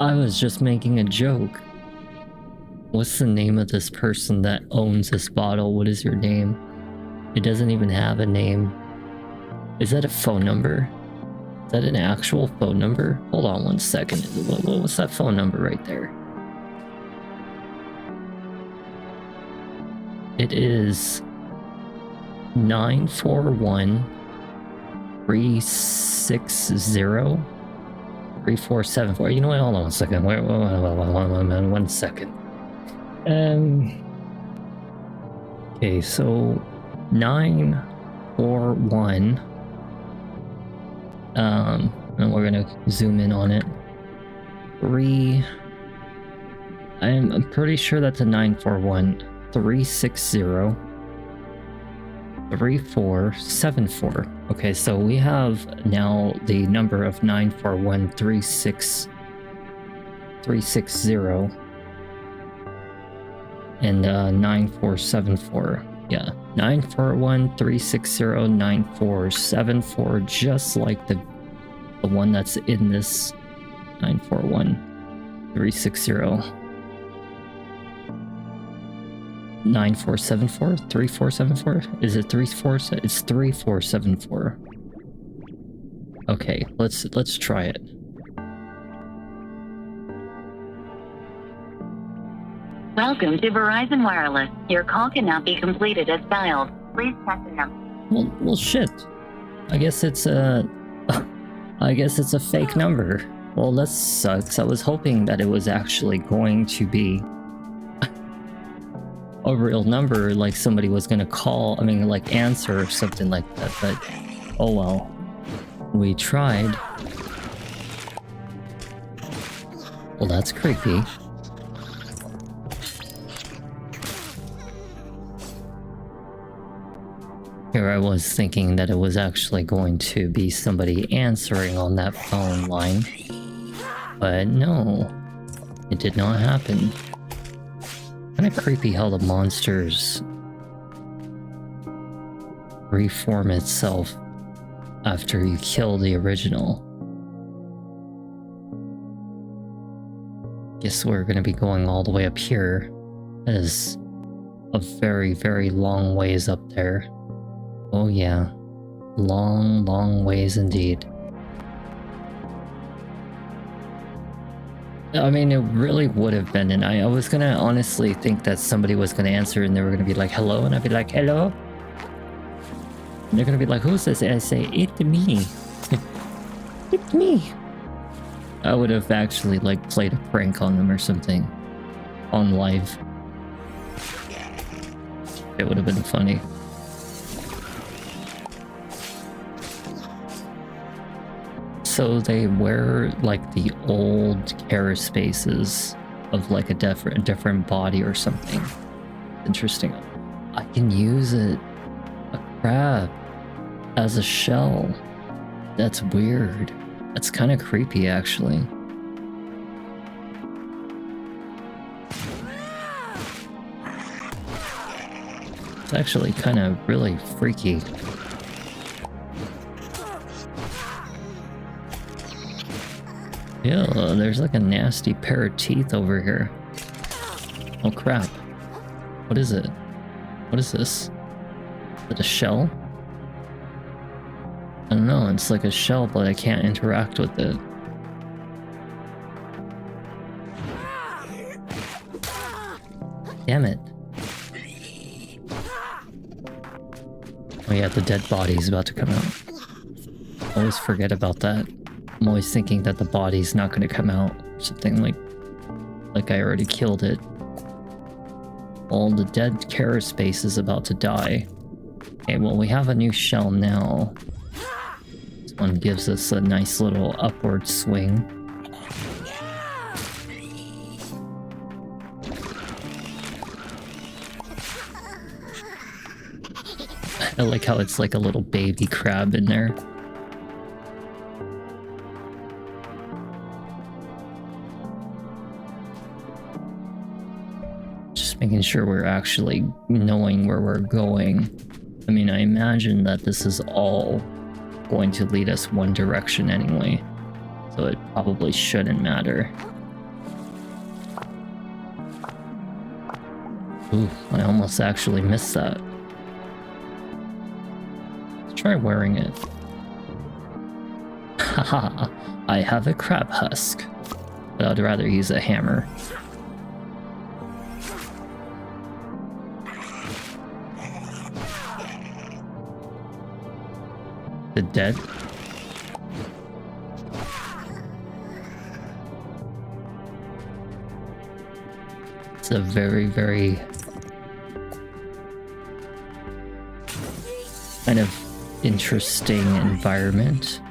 I was just making a joke. What's the name of this person that owns this bottle? What is your name? It doesn't even have a name. Is that a phone number? Is that an actual phone number? Hold on one second. What's that phone number right there? It is 941-360-3474. You know what? Hold on one second. One second. Okay, so 941. And we're gonna zoom in on it. I'm pretty sure that's a 941-360-3474. Okay, so we have now the number of 941-360 and 9474. Yeah, 941-360-9474, just like the one that's in this 941-360. 9474? 3474? Is it 34? It's 3474. Okay, let's try it. Welcome to Verizon Wireless. Your call cannot be completed as dialed. Please check the number. Well, shit. I guess it's a fake number. Well, that sucks. I was hoping that it was actually going to be a real number, like somebody was gonna call, like answer or something like that, but oh well. We tried. Well, that's creepy. Here I was thinking that it was actually going to be somebody answering on that phone line. But no, it did not happen. Kind of creepy how the monsters reform itself after you kill the original. Guess we're gonna be going all the way up here. That is a very, very long ways up there. Oh yeah, long, long ways indeed. I mean, it really would have been, and I was gonna honestly think that somebody was gonna answer and they were gonna be like, hello, and I'd be like, hello? And they're gonna be like, who's this? And I say, it's me. It's me. I would have actually, like, played a prank on them or something. On live. It would have been funny. So they wear like the old carapaces of like a different body or something. Interesting. I can use a crab as a shell. That's weird. That's kind of creepy actually. It's actually kind of really freaky. Ew, there's like a nasty pair of teeth over here. Oh crap. What is it? What is this? Is it a shell? I don't know, it's like a shell, but I can't interact with it. Damn it. Oh yeah, the dead body's about to come out. Always forget about that. I'm always thinking that the body's not going to come out. Something like I already killed it. All the dead carapace is about to die. Okay, well we have a new shell now. This one gives us a nice little upward swing. I like how it's like a little baby crab in there. Just making sure we're actually knowing where we're going. I mean, I imagine that this is all going to lead us one direction anyway, so it probably shouldn't matter. Ooh, I almost actually missed that. Try wearing it. Haha, I have a crab husk, but I'd rather use a hammer. The dead? It's a very, very kind of interesting environment.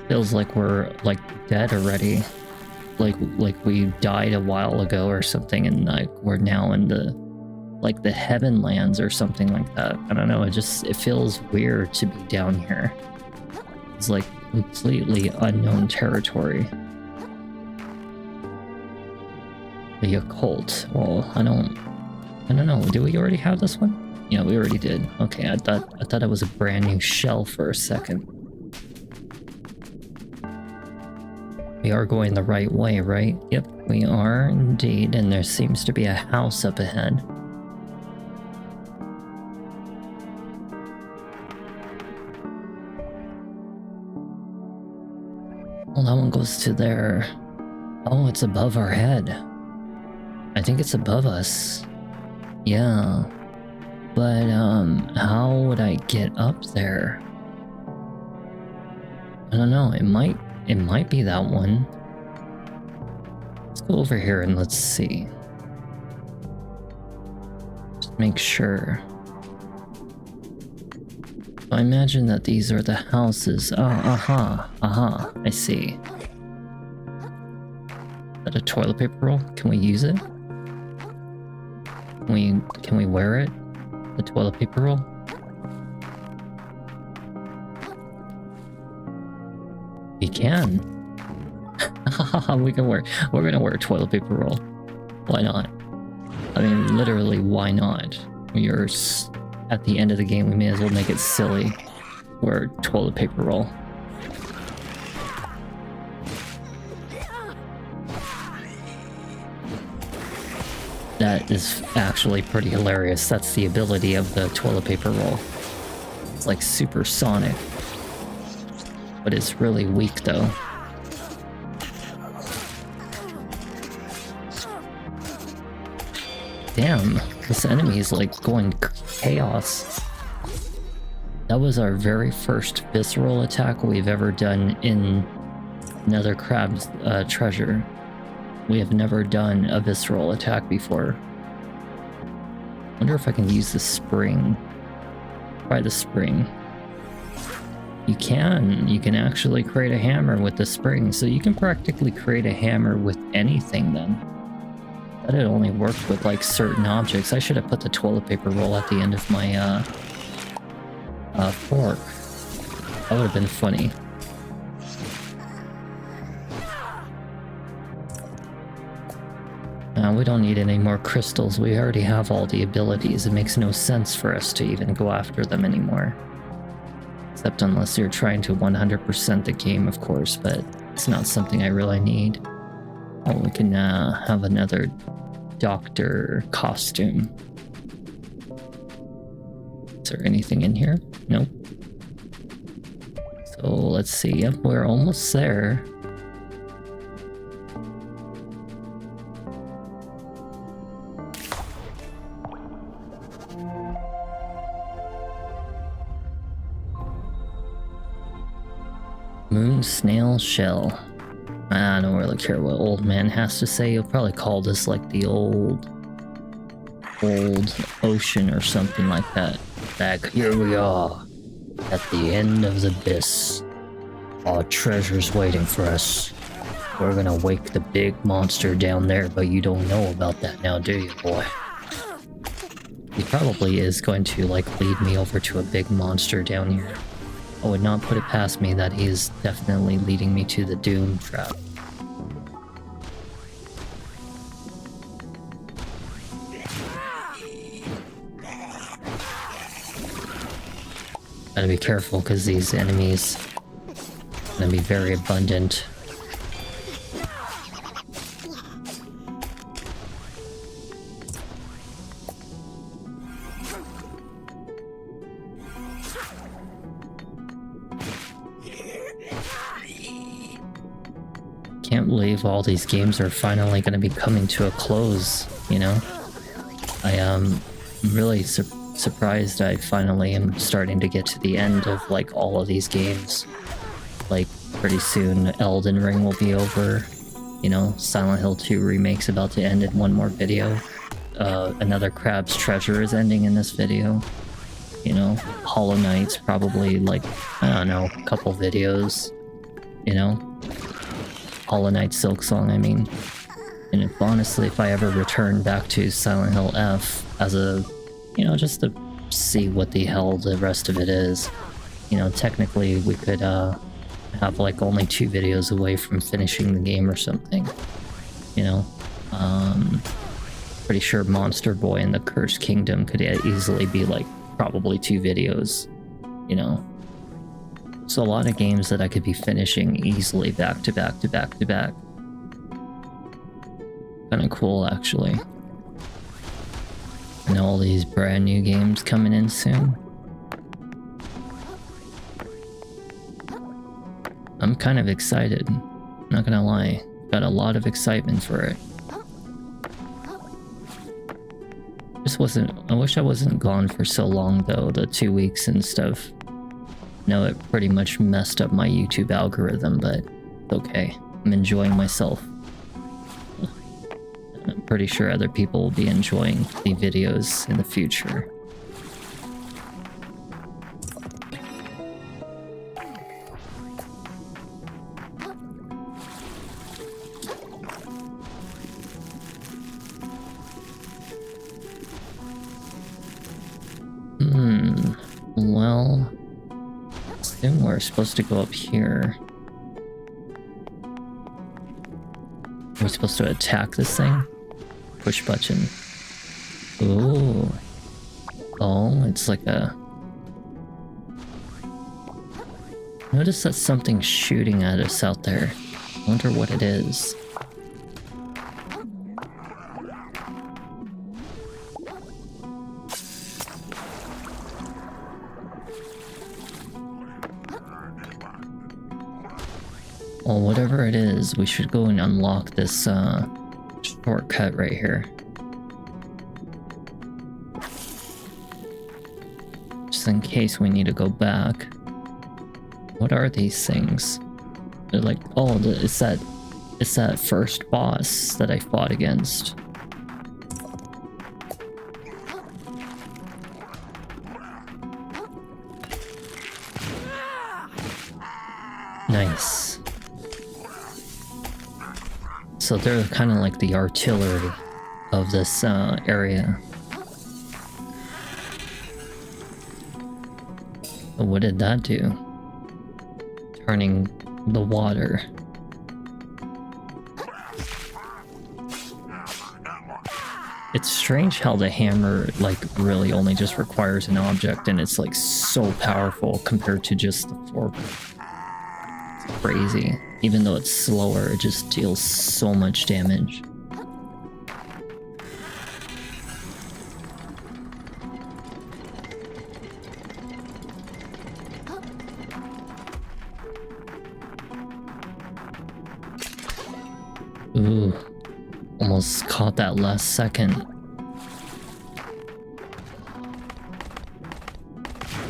Feels like we're like dead already. Like we died a while ago or something, and like we're now in the like the heaven lands or something like that. I don't know, it feels weird to be down here. It's like completely unknown territory. The occult. Well, I don't know. Do we already have this one? Yeah, we already did. Okay, I thought it was a brand new shell for a second. We are going the right way, right? Yep, we are indeed, and there seems to be a house up ahead. Well, that one goes to there. Oh, it's above our head. I think it's above us. Yeah. But, how would I get up there? I don't know, it might be that one. Let's go over here and let's see. Just make sure. I imagine that these are the houses. Oh, I see. Is that a toilet paper roll? Can we use it? Can we wear it? The toilet paper roll? We can. We're gonna wear toilet paper roll. Why not? I mean, literally, why not? We're at the end of the game, we may as well make it silly. Wear toilet paper roll. That is actually pretty hilarious. That's the ability of the toilet paper roll. It's like supersonic. But it's really weak though. Damn, this enemy is like going chaos. That was our very first visceral attack we've ever done in Nether Crab's treasure. We have never done a visceral attack before. Wonder if I can use the spring. Try the spring. You can actually create a hammer with the spring, so you can practically create a hammer with anything then. That it only worked with like certain objects. I should have put the toilet paper roll at the end of my fork. That would have been funny. We don't need any more crystals. We already have all the abilities. It makes no sense for us to even go after them anymore. Except unless you're trying to 100% the game, of course, but it's not something I really need. Oh, we can have another doctor costume. Is there anything in here? Nope. So let's see. Yep, we're almost there. Moon snail shell. I don't really care what old man has to say. He'll probably call this like the old ocean or something like that. Back here we are, at the end of the abyss. Our treasure's waiting for us. We're gonna wake the big monster down there, but you don't know about that now, do you, boy? He probably is going to like lead me over to a big monster down here. I would not put it past me that he is definitely leading me to the doom trap. Gotta be careful because these enemies are gonna be very abundant. Can't believe all these games are finally going to be coming to a close, you know? I am really surprised I finally am starting to get to the end of like all of these games. Like pretty soon Elden Ring will be over, you know, Silent Hill 2 remake's about to end in one more video. Another Crab's Treasure is ending in this video. You know, Hollow Knight's probably like, I don't know, a couple videos, you know? Hollow Knight Silk Song, I mean. And if I ever return back to Silent Hill F as a, you know, just to see what the hell the rest of it is, you know, technically we could have like only 2 videos away from finishing the game or something, you know. Pretty sure Monster Boy and the Cursed Kingdom could easily be like probably 2 videos, you know. So a lot of games that I could be finishing easily back to back to back to back. Kinda cool, actually. And all these brand new games coming in soon. I'm kind of excited, not gonna lie. Got a lot of excitement for it. I wish I wasn't gone for so long though, the 2 weeks and stuff. No, it pretty much messed up my YouTube algorithm, but okay. I'm enjoying myself. I'm pretty sure other people will be enjoying the videos in the future. we're supposed to go up here. Are we supposed to attack this thing? Push button. Ooh. Oh, it's like a... Notice that something's shooting at us out there. I wonder what it is. Well, whatever it is, we should go and unlock this shortcut right here. Just in case we need to go back. What are these things? They're like, oh, it's that first boss that I fought against. Nice. So they're kind of like the artillery of this area. But what did that do? Turning the water. It's strange how the hammer like really only just requires an object and it's like so powerful compared to just the fork. It's crazy. Even though it's slower, it just deals so much damage. Ooh, almost caught that last second.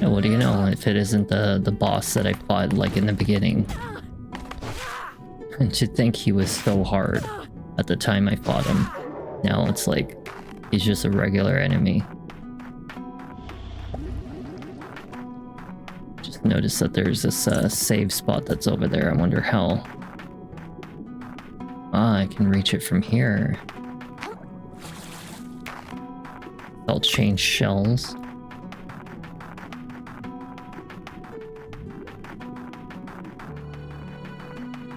Yeah, what do you know if it isn't the boss that I fought like in the beginning? And to think he was so hard at the time I fought him. Now it's like he's just a regular enemy. Just noticed that there's this save spot that's over there. I wonder how. Ah, I can reach it from here. I'll change shells.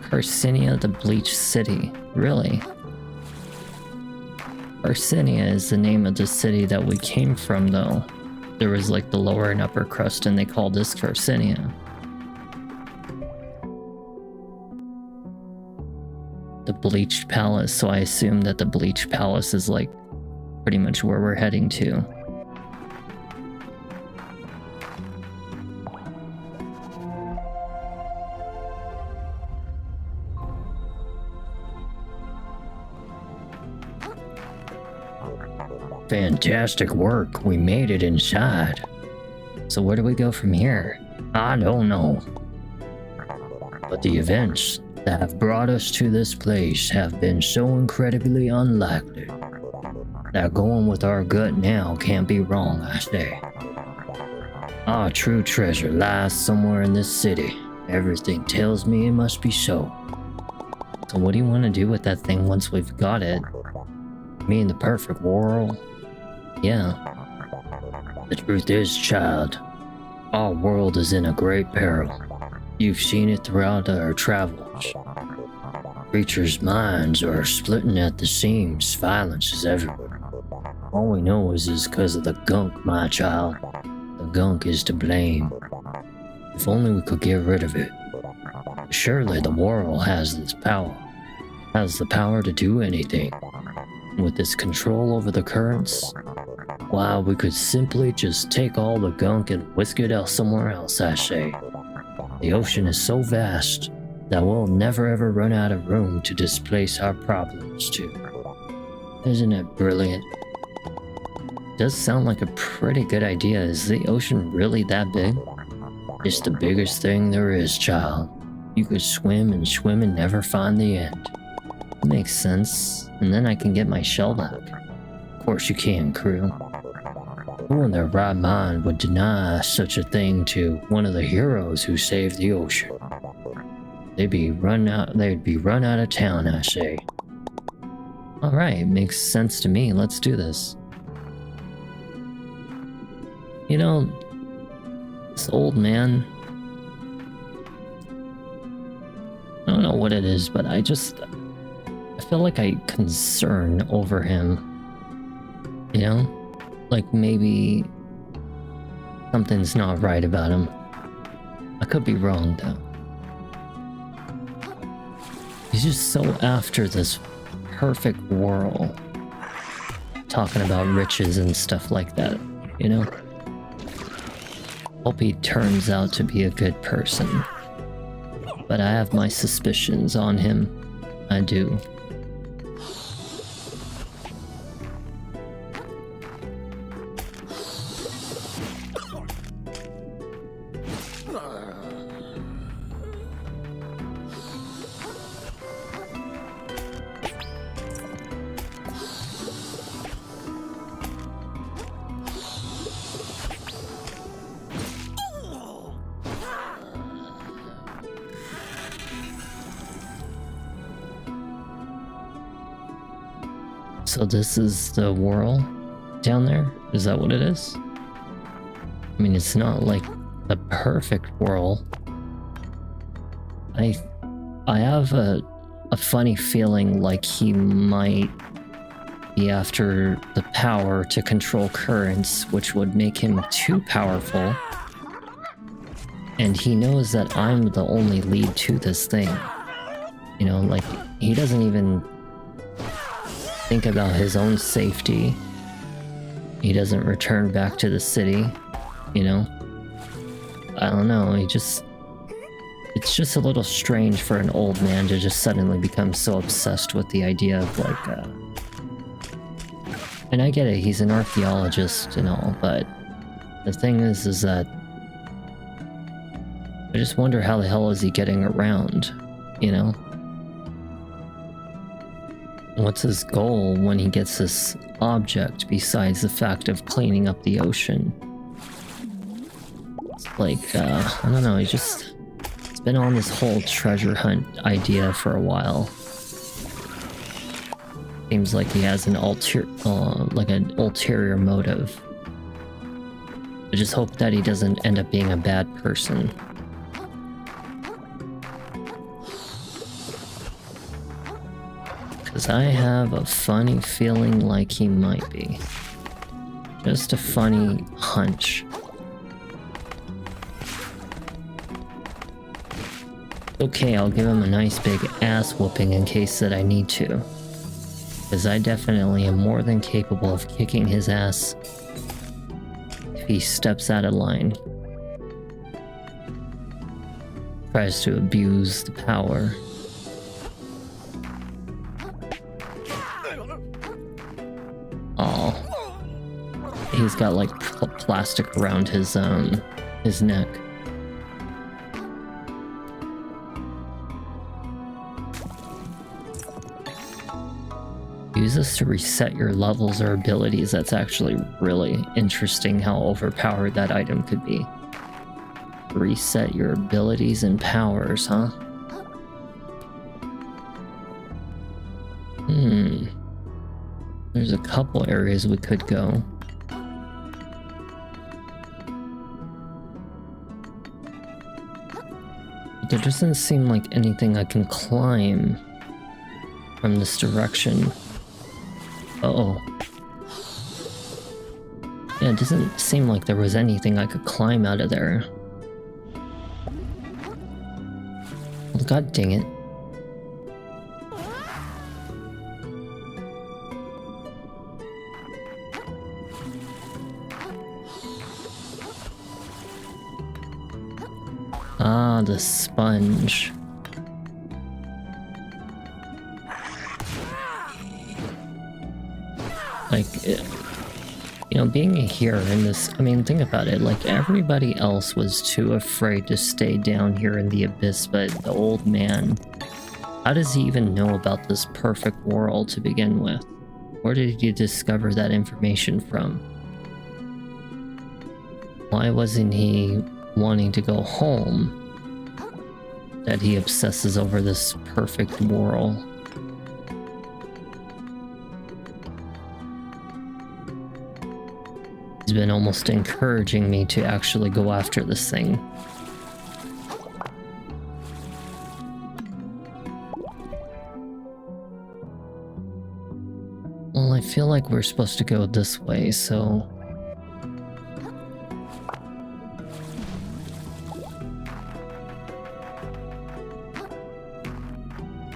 Carcinia, the Bleached City. Really? Carcinia is the name of the city that we came from, though. There was like the lower and upper crust, and they called this Carcinia. The Bleached Palace, so I assume that the Bleached Palace is like pretty much where we're heading to. Fantastic work. We made it inside. So where do we go from here? I don't know. But the events that have brought us to this place have been so incredibly unlikely that going with our gut now can't be wrong, I say. Our true treasure lies somewhere in this city. Everything tells me it must be so. So what do you want to do with that thing once we've got it? You mean the perfect world? Yeah. The truth is, child, our world is in a great peril. You've seen it throughout our travels. Creatures' minds are splitting at the seams. Violence is everywhere. All we know is because of the gunk, my child. The gunk is to blame. If only we could get rid of it. Surely the world has this power. Has the power to do anything. With this control over the currents, why, we could simply just take all the gunk and whisk it out somewhere else, I say. The ocean is so vast that we'll never ever run out of room to displace our problems to. Isn't it brilliant? Does sound like a pretty good idea. Is the ocean really that big? It's the biggest thing there is, child. You could swim and swim and never find the end. Makes sense. And then I can get my shell back. Of course you can, crew. Who in their right mind would deny such a thing to one of the heroes who saved the ocean? They'd be run out of town, I say. Alright, makes sense to me. Let's do this. You know, this old man, what it is, but I feel like I concern over him. You know? Like maybe something's not right about him. I could be wrong though. He's just so after this perfect world. Talking about riches and stuff like that, you know? Hope he turns out to be a good person. But I have my suspicions on him. I do. So this is the world down there? Is that what it is? I mean, it's not like a perfect world. I have a funny feeling like he might be after the power to control currents, which would make him too powerful. And he knows that I'm the only lead to this thing. You know, like, he doesn't even think about his own safety. He doesn't return back to the city, you know? I don't know, it's just a little strange for an old man to just suddenly become so obsessed with the idea of like, and I get it, he's an archaeologist and all, but the thing is that I just wonder how the hell is he getting around, you know? What's his goal when he gets this object besides the fact of cleaning up the ocean? It's like, I don't know, he's been on this whole treasure hunt idea for a while. Seems like he has an ulterior motive. I just hope that he doesn't end up being a bad person. Because I have a funny feeling like he might be. Just a funny hunch. Okay, I'll give him a nice big ass whooping in case that I need to. Because I definitely am more than capable of kicking his ass if he steps out of line. Tries to abuse the power. Oh, he's got like plastic around his neck. Use this to reset your levels or abilities. That's actually really interesting how overpowered that item could be. Reset your abilities and powers, huh? There's a couple areas we could go. But there doesn't seem like anything I can climb from this direction. Uh-oh. Yeah, it doesn't seem like there was anything I could climb out of there. Well, god dang it. Ah, the sponge. Like, you know, being here in this, I mean, think about it, like, everybody else was too afraid to stay down here in the abyss, but the old man, how does he even know about this perfect world to begin with? Where did he discover that information from? Why wasn't he wanting to go home that he obsesses over this perfect world? He's been almost encouraging me to actually go after this thing. Well, I feel like we're supposed to go this way, so...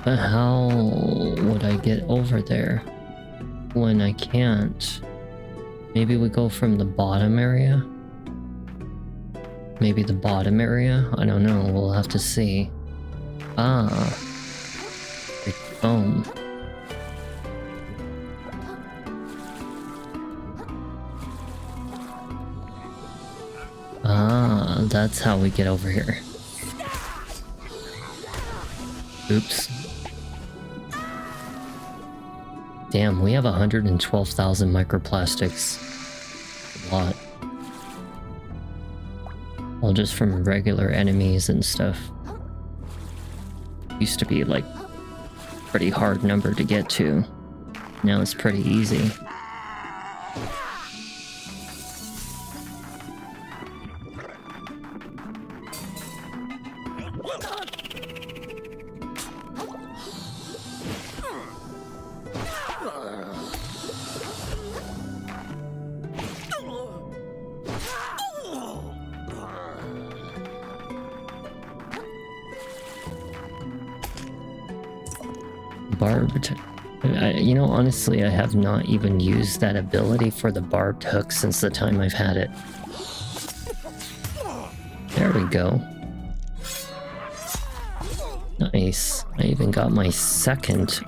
But how would I get over there when I can't? Maybe we go from the bottom area? Maybe the bottom area? I don't know, we'll have to see. Ah. Foam. Ah, that's how we get over here. Oops. Damn, we have 112,000 microplastics. A lot. All just from regular enemies and stuff. Used to be like pretty hard number to get to. Now it's pretty easy. Barbed. You know, honestly, I have not even used that ability for the barbed hook since the time I've had it. There we go. Nice. I even got my second,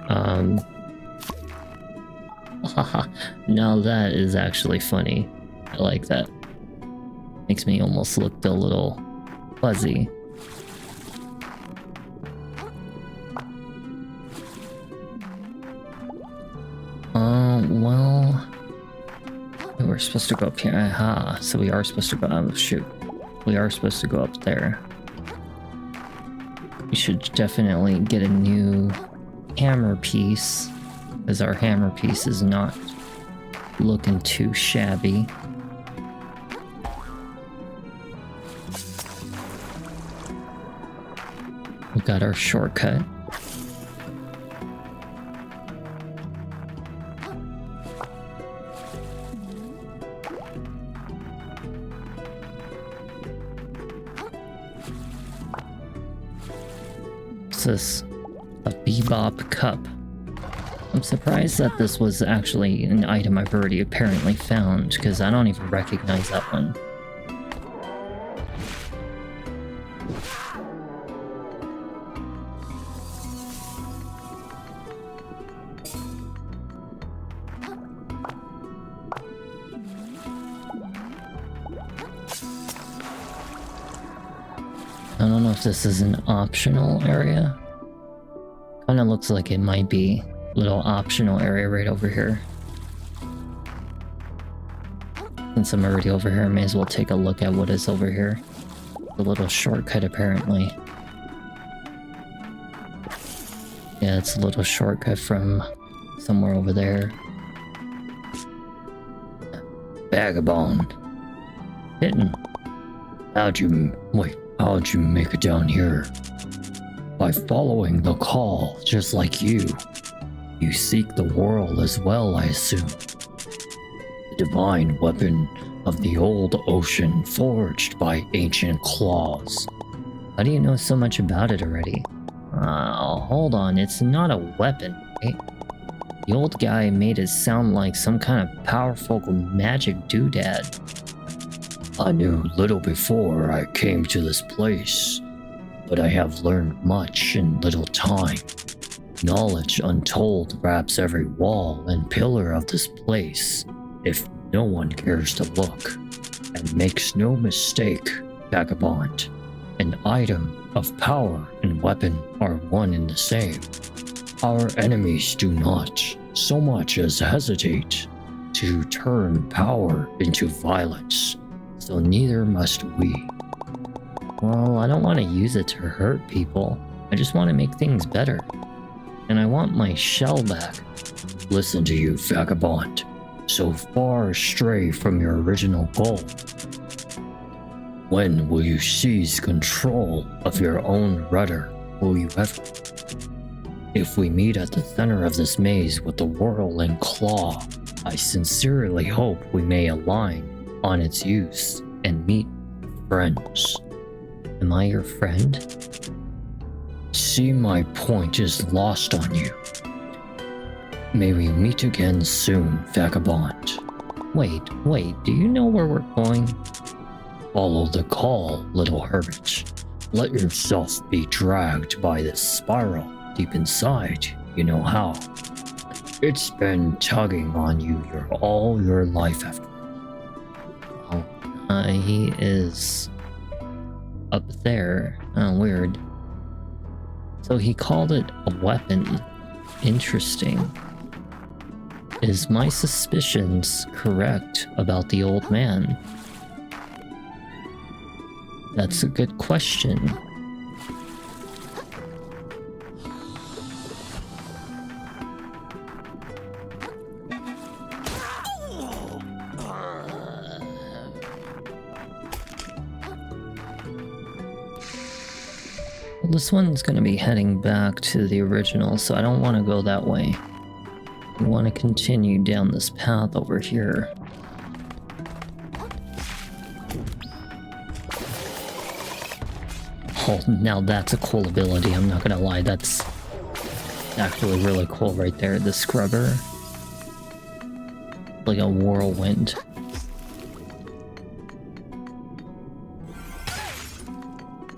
now that is actually funny. I like that. Makes me almost look a little fuzzy. Well, we're supposed to go up here. Aha, so we are supposed to go. Oh, shoot. We are supposed to go up there. We should definitely get a new hammer piece, because our hammer piece is not looking too shabby. We got our shortcut. This a bebop cup. I'm surprised that this was actually an item I've already apparently found, because I don't even recognize that one. I don't know if this is an optional area. Kinda looks like it might be. Little optional area right over here. Since I'm already over here, I may as well take a look at what is over here. A little shortcut apparently. Yeah, it's a little shortcut from somewhere over there. Vagabond. Hidden. How'd you make it down here? By following the call, just like you. You seek the world as well, I assume. The divine weapon of the old ocean forged by ancient claws. How do you know so much about it already? Hold on, it's not a weapon, right? The old guy made it sound like some kind of powerful magic doodad. I knew little before I came to this place, but I have learned much in little time. Knowledge untold wraps every wall and pillar of this place, if no one cares to look. And makes no mistake, Vagabond, an item of power and weapon are one and the same. Our enemies do not so much as hesitate to turn power into violence. So neither must we. Well, I don't want to use it to hurt people. I just want to make things better. And I want my shell back. Listen to you, Vagabond. So far astray from your original goal. When will you seize control of your own rudder? Will you ever? If we meet at the center of this maze with the whirling claw, I sincerely hope we may align on its use and meet friends. Am I your friend? See, my point is lost on you. May we meet again soon, vagabond. Wait, do you know where we're going? Follow the call, little hermit. Let yourself be dragged by this spiral deep inside. You know how. It's been tugging on you all your life after. Oh, he is up there. Weird. So he called it a weapon. Interesting. Is my suspicions correct about the old man? That's a good question. Well, this one's going to be heading back to the original, so I don't want to go that way. We want to continue down this path over here. Oh, now that's a cool ability, I'm not gonna lie, that's actually really cool right there, the scrubber. Like a whirlwind.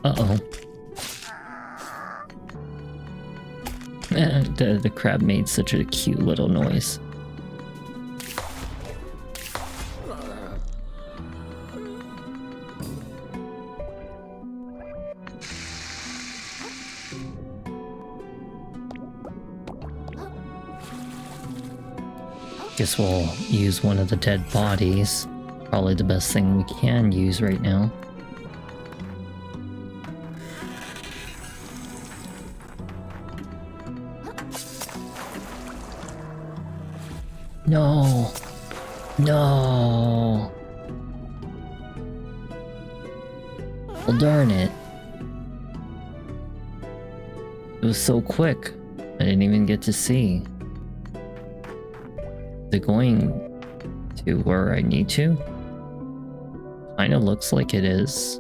Uh-oh. The crab made such a cute little noise. Guess we'll use one of the dead bodies. Probably the best thing we can use right now. No! No! Well, darn it. It was so quick. I didn't even get to see. Is it going to where I need to? Kinda looks like it is.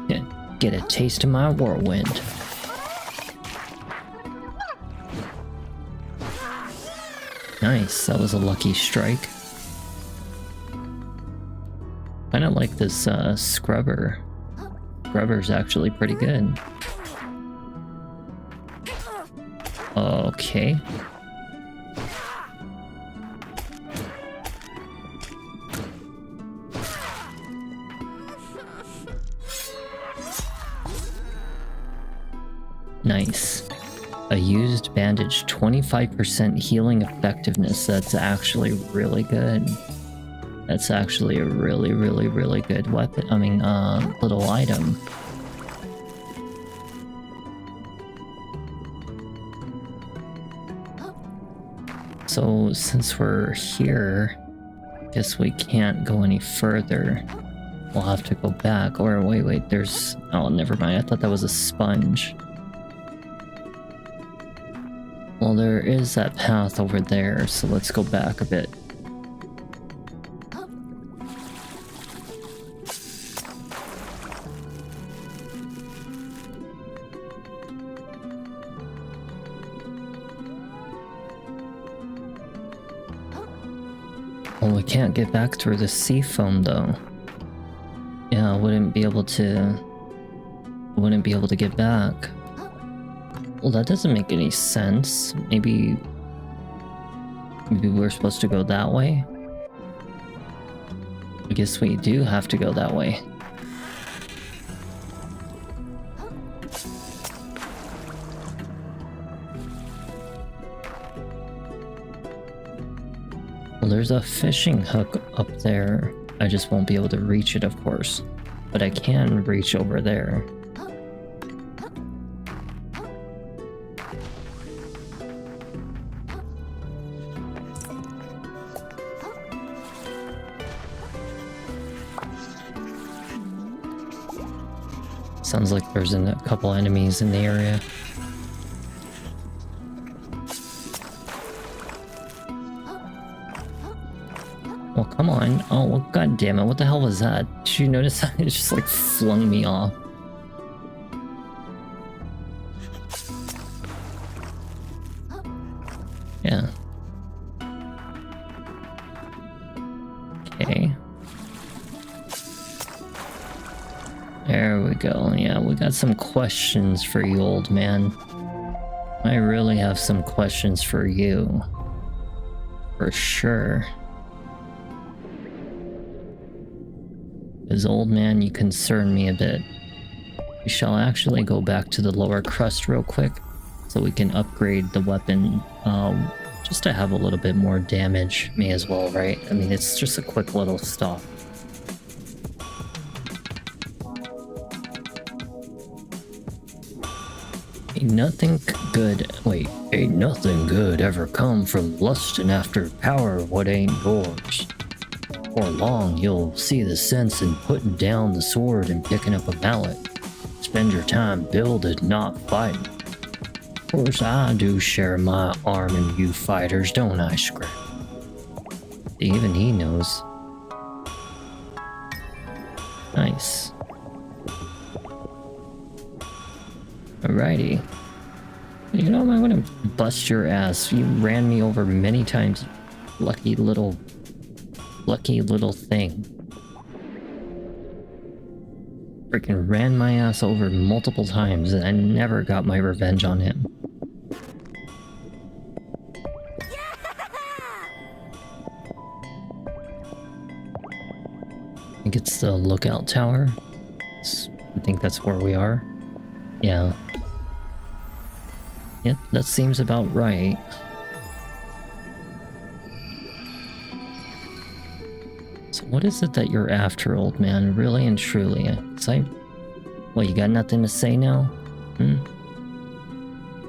Yeah, get a taste of my whirlwind. Nice, that was a lucky strike. I don't like this scrubber. Scrubber's actually pretty good. Okay. Nice. A used bandage, 25% healing effectiveness. That's actually really good. That's actually a really, really, really good weapon. I mean, little item. So, since we're here, guess we can't go any further. We'll have to go back. Or wait, there's... Oh, never mind. I thought that was a sponge. Well, there is that path over there, so let's go back a bit. Well, we can't get back through the sea foam though. Yeah, I wouldn't be able to get back. Well, that doesn't make any sense. Maybe we're supposed to go that way? I guess we do have to go that way. Well, there's a fishing hook up there. I just won't be able to reach it, of course. But I can reach over there. Sounds like there's a couple enemies in the area. Well, come on. Oh, well, god damn it. What the hell was that? Did you notice that? It just like flung me off. Yeah. Okay. There we go. Yeah, we got some questions for you, old man. I really have some questions for you. For sure. Because, old man, you concern me a bit. We shall actually go back to the lower crust real quick so we can upgrade the weapon just to have a little bit more damage. May as well, right? I mean, it's just a quick little stop. Ain't nothing good ever come from lusting after power what ain't yours. Before long, you'll see the sense in putting down the sword and picking up a mallet. Spend your time building, not fighting. Of course, I do share my arm in you fighters, don't I, Scrap? Even he knows. Nice. Alrighty. You know, I'm gonna bust your ass. You ran me over many times, lucky little thing. Freaking ran my ass over multiple times and I never got my revenge on him. I think it's the lookout tower. I think that's where we are. Yeah. Yep, that seems about right. So what is it that you're after, old man? Really and truly? Well, you got nothing to say now? I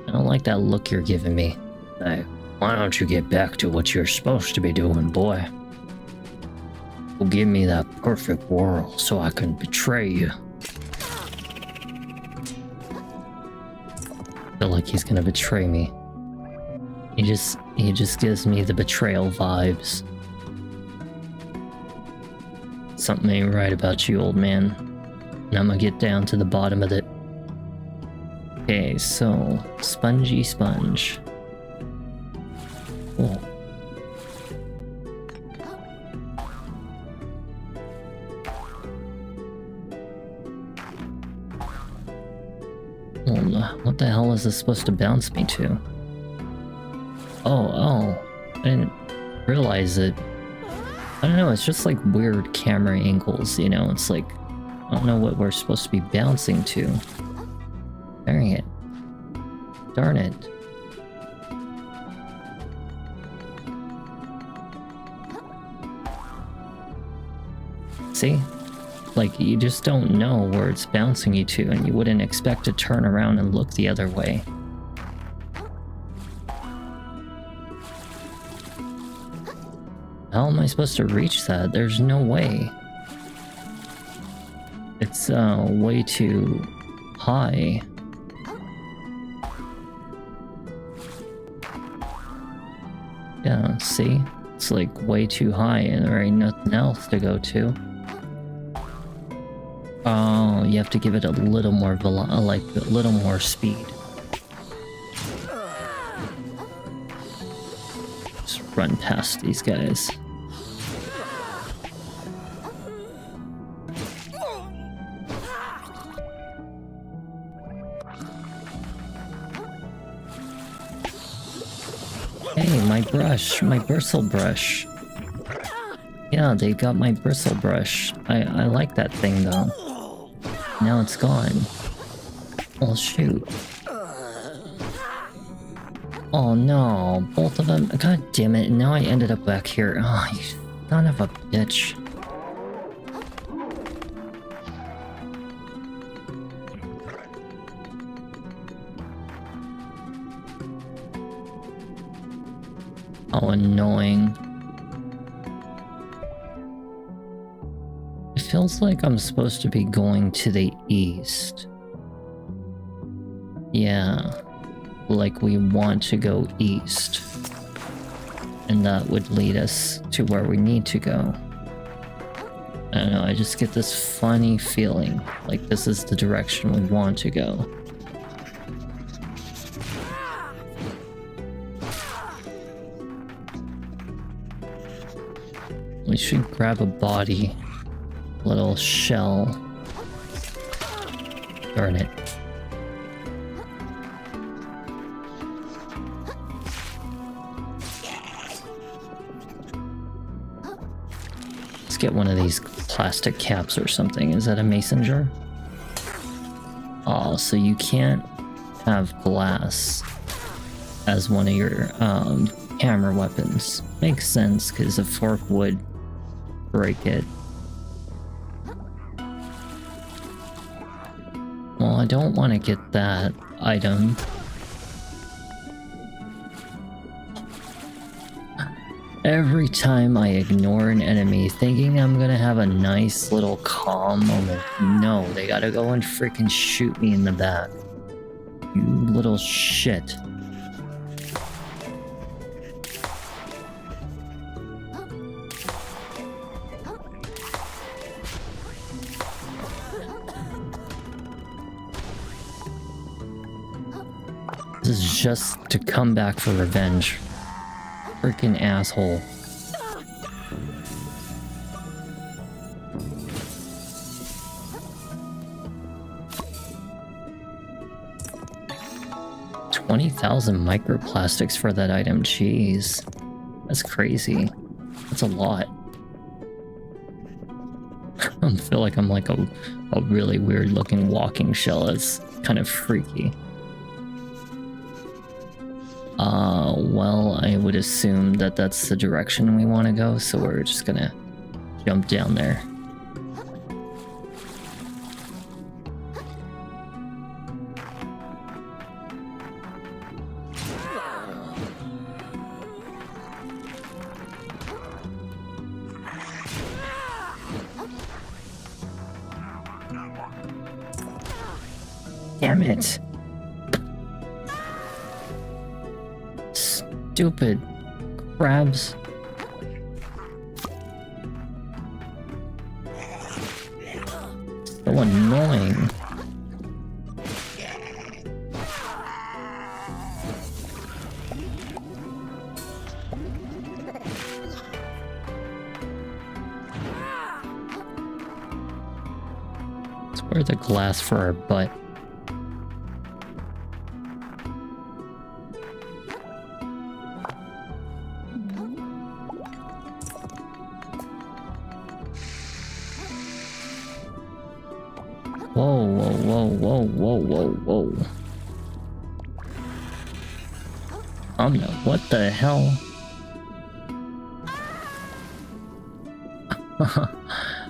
don't like that look you're giving me. Hey, why don't you get back to what you're supposed to be doing, boy? Well, give me that perfect whirl so I can betray you. I feel like he's gonna betray me. He just gives me the betrayal vibes. Something ain't right about you, old man. And I'm gonna get down to the bottom of it. Okay, so spongy sponge. Cool. What the hell is this supposed to bounce me to? Oh, I didn't realize it. I don't know, it's just like weird camera angles, you know? It's like, I don't know what we're supposed to be bouncing to. Dang it. Darn it. See? Like, you just don't know where it's bouncing you to, and you wouldn't expect to turn around and look the other way. How am I supposed to reach that? There's no way. It's, way too high. Yeah, see? It's like way too high and there ain't nothing else to go to. Oh, you have to give it a little more a little more speed. Just run past these guys. Hey, my brush, my bristle brush. Yeah, they got my bristle brush. I like that thing though. Now it's gone. Oh shoot. Oh no, both of them. God damn it, now I ended up back here. Oh, you son of a bitch. How annoying. I feels like I'm supposed to be going to the east. Yeah, like we want to go east. And that would lead us to where we need to go. I don't know, I just get this funny feeling like this is the direction we want to go. We should grab a body. Little shell. Darn it. Let's get one of these plastic caps or something. Is that a mason jar? Oh, so you can't have glass as one of your hammer weapons. Makes sense, because a fork would break it. Well, I don't want to get that item. Every time I ignore an enemy thinking I'm gonna have a nice little calm moment, no, they gotta go and freaking shoot me in the back. You little shit. This is just to come back for revenge. Freaking asshole. $20,000 microplastics for that item. Jeez. That's crazy. That's a lot. I feel like I'm like a really weird looking walking shell. It's kind of freaky. Well, I would assume that that's the direction we want to go, so we're just gonna jump down there. Damn it. Stupid crabs. So annoying. Let's wear the glass for our butt. Whoa, whoa, whoa, whoa, whoa, whoa, whoa. No, what the hell?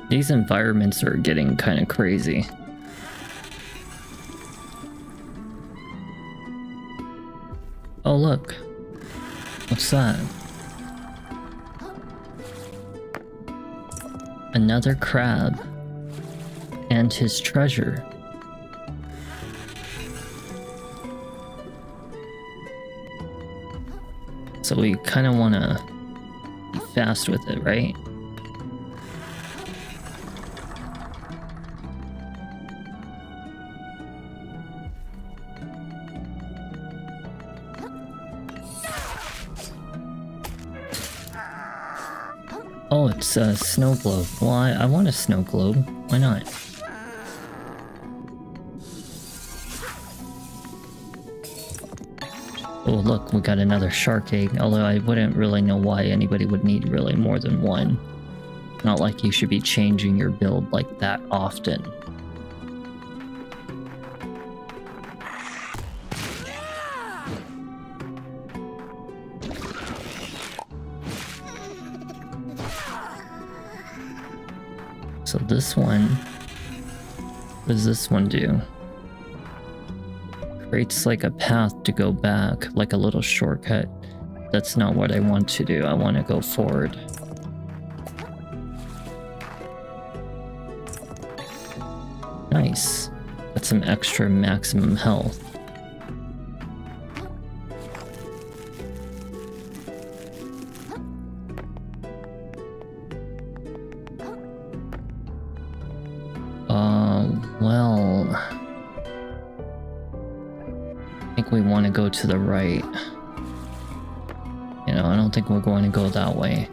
These environments are getting kind of crazy. Oh, look. What's that? Another crab. And his treasure. So we kind of want to be fast with it, right? Oh, it's a snow globe. Well, I want a snow globe. Why not? Oh, look, we got another shark egg, although I wouldn't really know why anybody would need really more than one. Not like you should be changing your build like that often. So this one, what does this one do? Creates like a path to go back, like a little shortcut. That's not what I want to do. I want to go forward. Nice. Got some extra maximum health. Well, I think we want to go to the right. You know, I don't think we're going to go that way.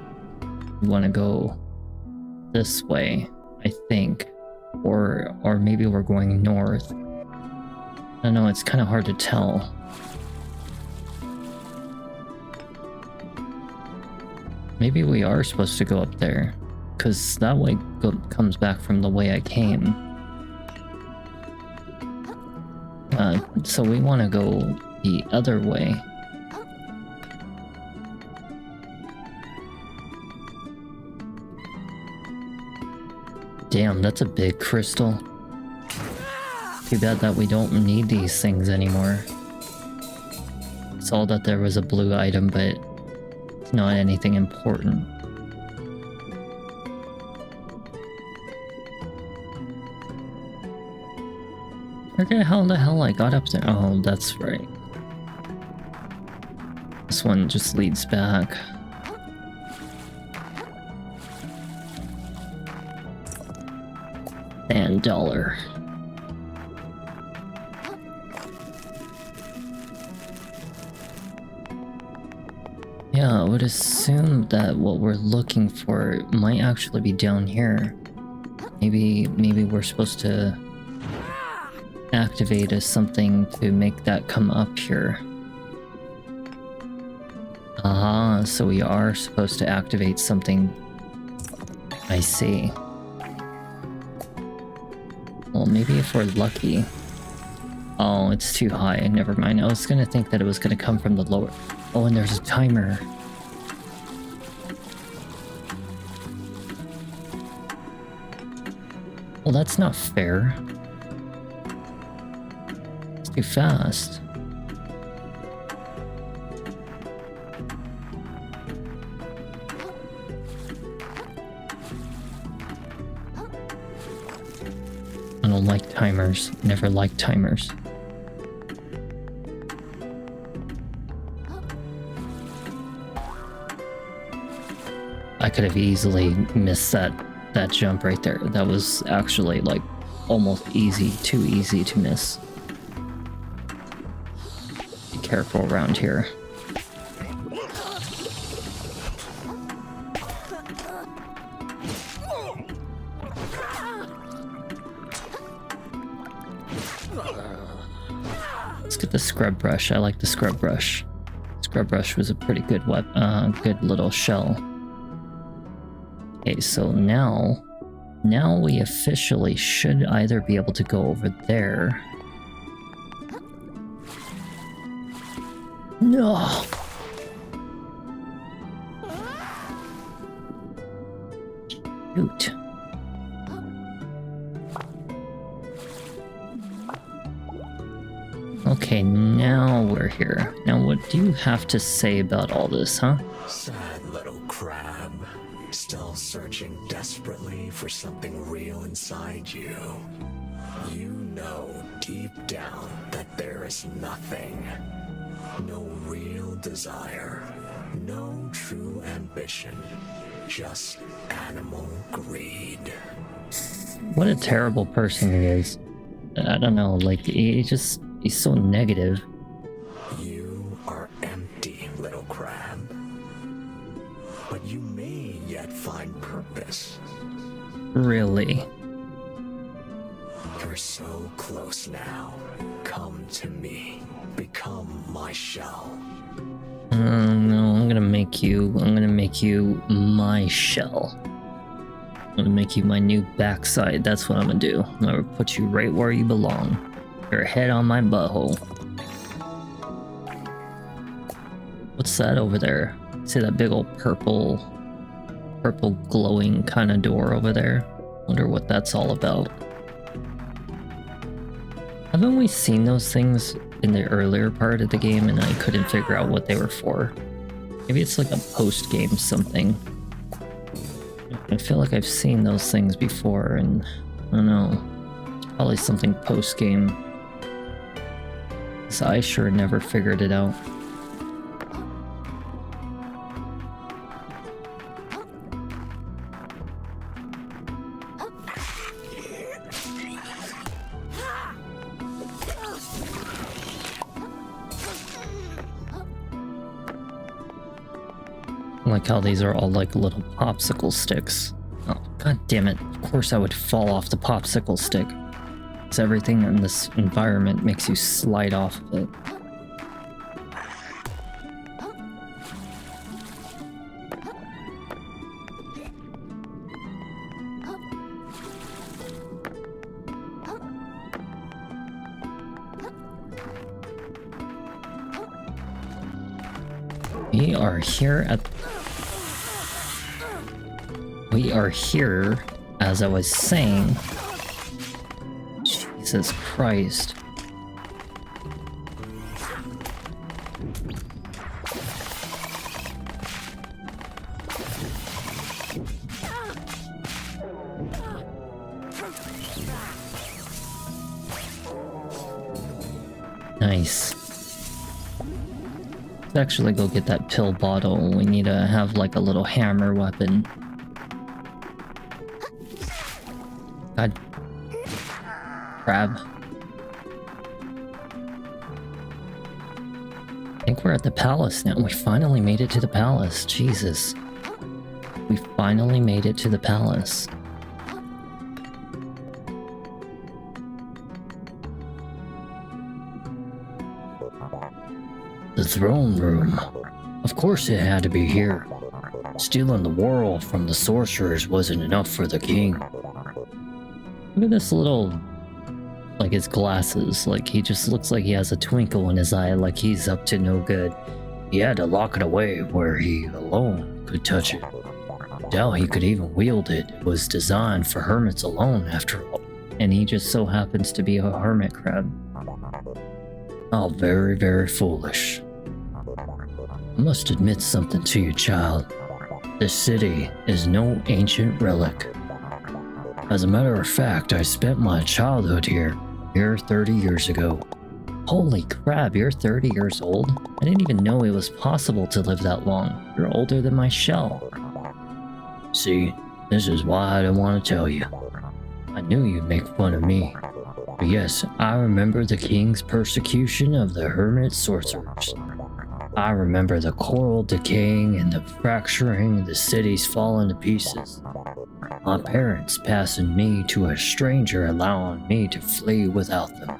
We want to go this way, I think. Or maybe we're going north. I don't know, it's kind of hard to tell. Maybe we are supposed to go up there, because that way comes back from the way I came. So we want to go the other way. Damn, that's a big crystal. Too bad that we don't need these things anymore. Saw that there was a blue item, but it's not anything important. Where the hell I got up there? Oh, that's right. This one just leads back. And dollar. Yeah, I would assume that what we're looking for might actually be down here. Maybe we're supposed to activate as something to make that come up here. Aha, so we are supposed to activate something. I see. Well, maybe if we're lucky. Oh, it's too high. Never mind. I was gonna think that it was gonna come from the lower. Oh, and there's a timer. Well, that's not fair. It's too fast. I don't like timers. Never liked timers. I could have easily missed that jump right there. That was actually like almost easy, too easy to miss. Be careful around here. Let's get the scrub brush. I like the scrub brush. Scrub brush was a pretty good good little shell. Okay, so now we officially should either be able to go over there. No. Shoot. Okay, now we're here. Now what do you have to say about all this, huh? Sad little crab. Still searching desperately for something real inside you. You know deep down that there is nothing. No real desire. No true ambition. Just animal greed. What a terrible person he is. I don't know, like, he's so negative. You are empty, little crab. But you may yet find purpose. Really? You're so close now. Come to me. Become my shell. No, I'm gonna make you my shell. I'm gonna make you my new backside. That's what I'm gonna do. I'm gonna put you right where you belong. Your head on my butthole. What's that over there? See that big old purple glowing kind of door over there? Wonder what that's all about. Haven't we seen those things in the earlier part of the game and I couldn't figure out what they were for? Maybe it's like a post-game something. I feel like I've seen those things before and I don't know. Probably something post-game. 'Cause I sure never figured it out. I like how these are all like little popsicle sticks. Oh, god damn it. Of course I would fall off the popsicle stick. Because everything in this environment makes you slide off of it. We are here, as I was saying. Jesus Christ. Nice. Let's actually go get that pill bottle. We need to have like a little hammer weapon. God. Crab. I think we're at the palace now. We finally made it to the palace. Jesus. We finally made it to the palace. The throne room. Of course it had to be here. Stealing the world from the sorcerers wasn't enough for the king. Look at this little... like his glasses. Like he just looks like he has a twinkle in his eye, like he's up to no good. He had to lock it away where he alone could touch it. Doubt he could even wield it. It was designed for hermits alone, after all. And he just so happens to be a hermit crab. How very, very foolish. I must admit something to you, child. This city is no ancient relic. As a matter of fact, I spent my childhood here 30 years ago. Holy crap, you're 30 years old? I didn't even know it was possible to live that long. You're older than my shell. See, this is why I don't want to tell you. I knew you'd make fun of me. But yes, I remember the king's persecution of the hermit sorcerers. I remember the coral decaying and the fracturing, the cities falling to pieces. My parents passing me to a stranger, allowing me to flee without them.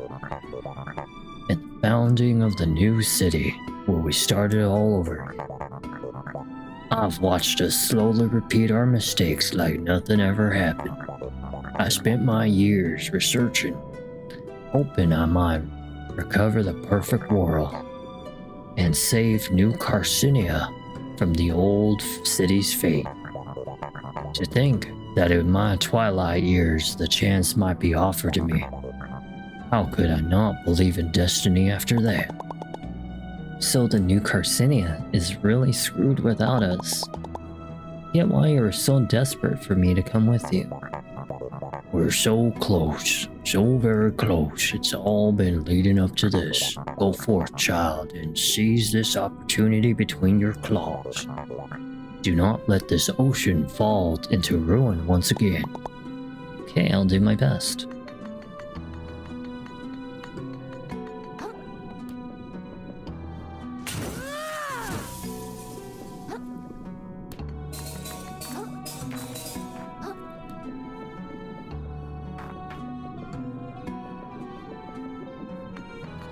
And the founding of the new city, where we started all over. I've watched us slowly repeat our mistakes like nothing ever happened. I spent my years researching, hoping I might recover the perfect world and save New Carcinia from the old city's fate. To think that in my twilight years the chance might be offered to me. How could I not believe in destiny after that? So the New Carcinia is really screwed without us. Yet why you were so desperate for me to come with you? We're so close, so very close. It's all been leading up to this. Go forth, child, and seize this opportunity between your claws. Do not let this ocean fall into ruin once again. Okay, I'll do my best.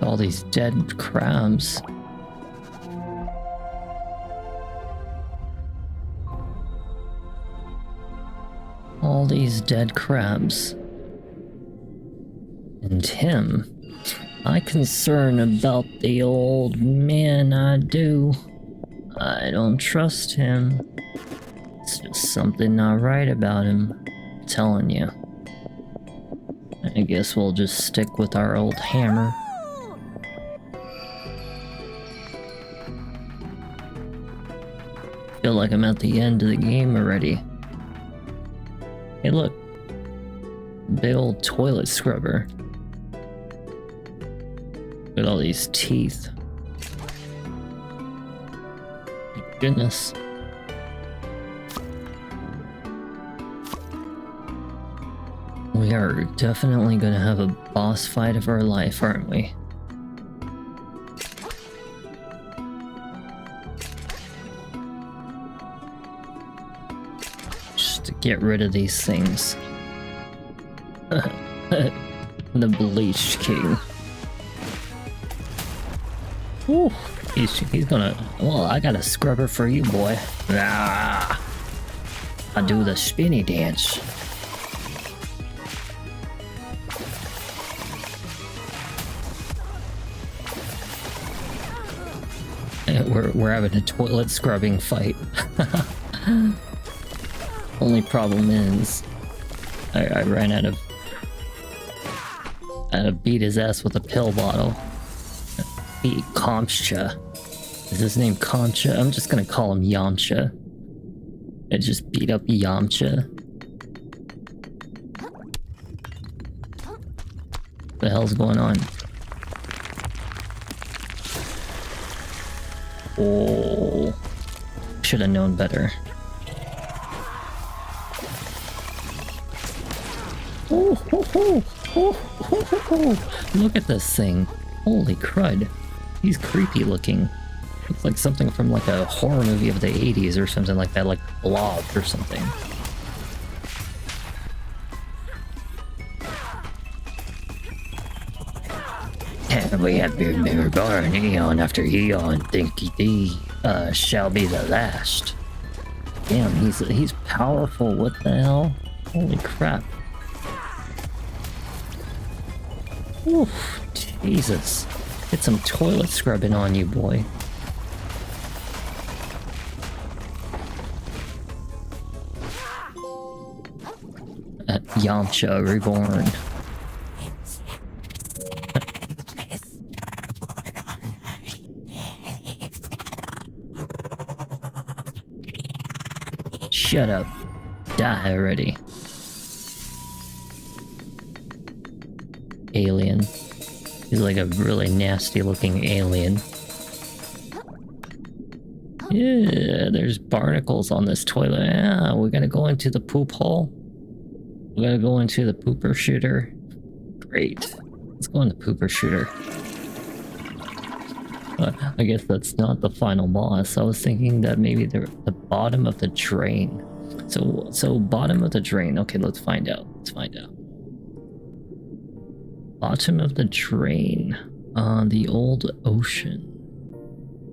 All these dead crabs. All these dead crabs. And him. I concern about the old man, I do. I don't trust him. It's just something not right about him. I'm telling you. I guess we'll just stick with our old hammer. Feel like I'm at the end of the game already. Hey look, big old toilet scrubber. Look at all these teeth. Goodness. We are definitely gonna have a boss fight of our life, aren't we? Just to get rid of these things. The Bleached King. Ooh, he's gonna... Well, I got a scrubber for you, boy. Ah, I do the spinny dance. We're having a toilet scrubbing fight. Only problem is, I ran out of... I had to beat his ass with a pill bottle. Beat Kamcha. Is his name Kamcha? I'm just gonna call him Yamcha. I just beat up Yamcha. What the hell's going on? Oh, should have known better. Oh, oh, oh, oh, oh, oh, oh. Look at this thing. Holy crud. He's creepy looking. Looks like something from like a horror movie of the 80s or something like that, like Blob or something. We have been born eon after eon, think thee shall be the last. Damn, he's powerful. What the hell? Holy crap! Oof, Jesus! Get some toilet scrubbing on you, boy. Yamcha reborn. Shut up. Die already. Alien. He's like a really nasty looking alien. Yeah, there's barnacles on this toilet. Yeah, we're gonna go into the poop hole. We're gonna go into the pooper shooter. Great. Let's go in the pooper shooter. I guess that's not the final boss. I was thinking that maybe the bottom of the drain. So bottom of the drain. Okay, let's find out. Let's find out. Bottom of the drain on the old ocean.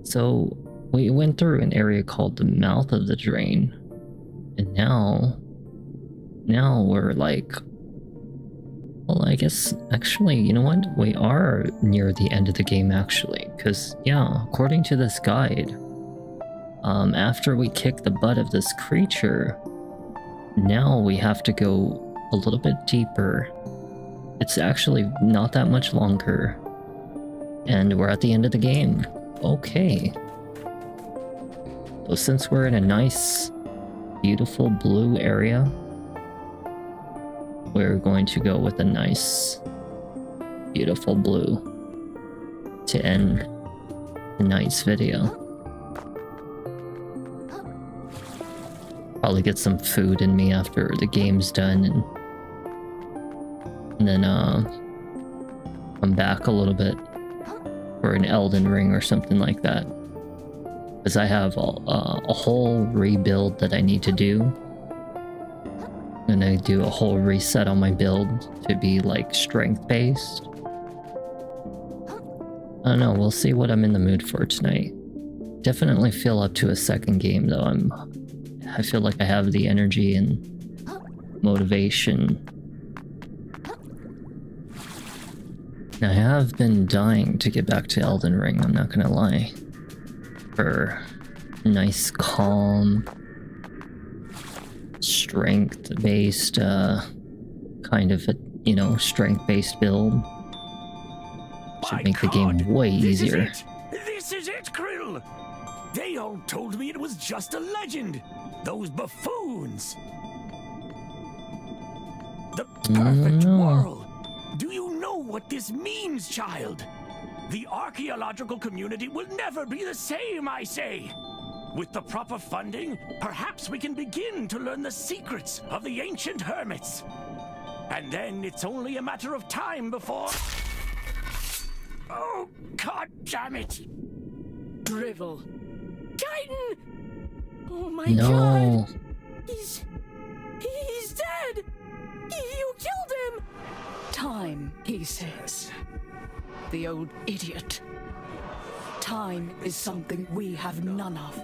So we went through an area called the mouth of the drain, and now we're like, well, I guess actually, you know what? We are near the end of the game actually, because yeah, according to this guide, after we kick the butt of this creature, now we have to go a little bit deeper. It's actually not that much longer, and we're at the end of the game. Okay. So since we're in a nice, beautiful blue area, we're going to go with a nice, beautiful blue to end tonight's video. Probably get some food in me after the game's done, and then come back a little bit for an Elden Ring or something like that. Because I have a whole rebuild that I need to do. I'm gonna do a whole reset on my build to be like strength based. I don't know, we'll see what I'm in the mood for tonight. Definitely feel up to a second game though. I feel like I have the energy and motivation. And I have been dying to get back to Elden Ring, I'm not gonna lie. For nice, calm, strength-based, kind of, you know, strength-based build. Should make the game way easier. This is it, Krill! They all told me it was just a legend! Those buffoons! The No, perfect no. world. Do you know what this means, child? The archaeological community will never be the same, I say. With the proper funding, perhaps we can begin to learn the secrets of the ancient hermits. And then it's only a matter of time before... Oh, god damn it! Drivel. Titan! Oh my No. god! He's dead! You killed him! Time, he says. The old idiot. Time is something we have none of.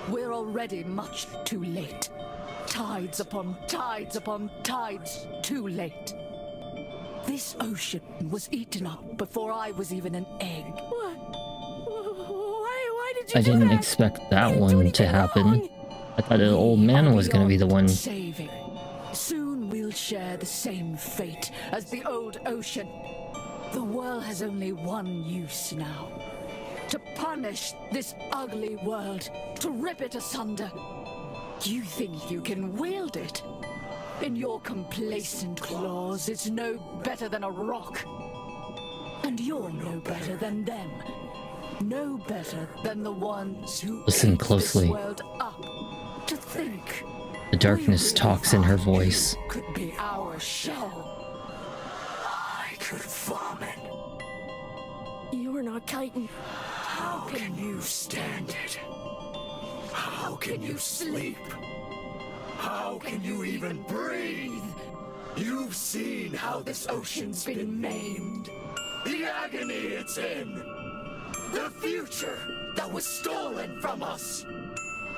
We're already much too late. Tides upon tides upon tides too late. This ocean was eaten up before I was even an egg. What? Why did you I do didn't that? expect that I didn't do one to anything happen. wrong. I thought the old man was gonna be the one. Saving. Soon we'll share the same fate as the old ocean. The world has only one use now. To punish this ugly world, to rip it asunder. You think you can wield it? In your complacent claws, it's no better than a rock. And you're no better than them. No better than the ones who Listen ate closely. this world up. To think The darkness talks in her voice. could be our shell. I could vomit. You're not Titan. How can you stand it? How can you sleep? How can you even breathe? You've seen how this ocean's been maimed. The agony it's in. The future that was stolen from us.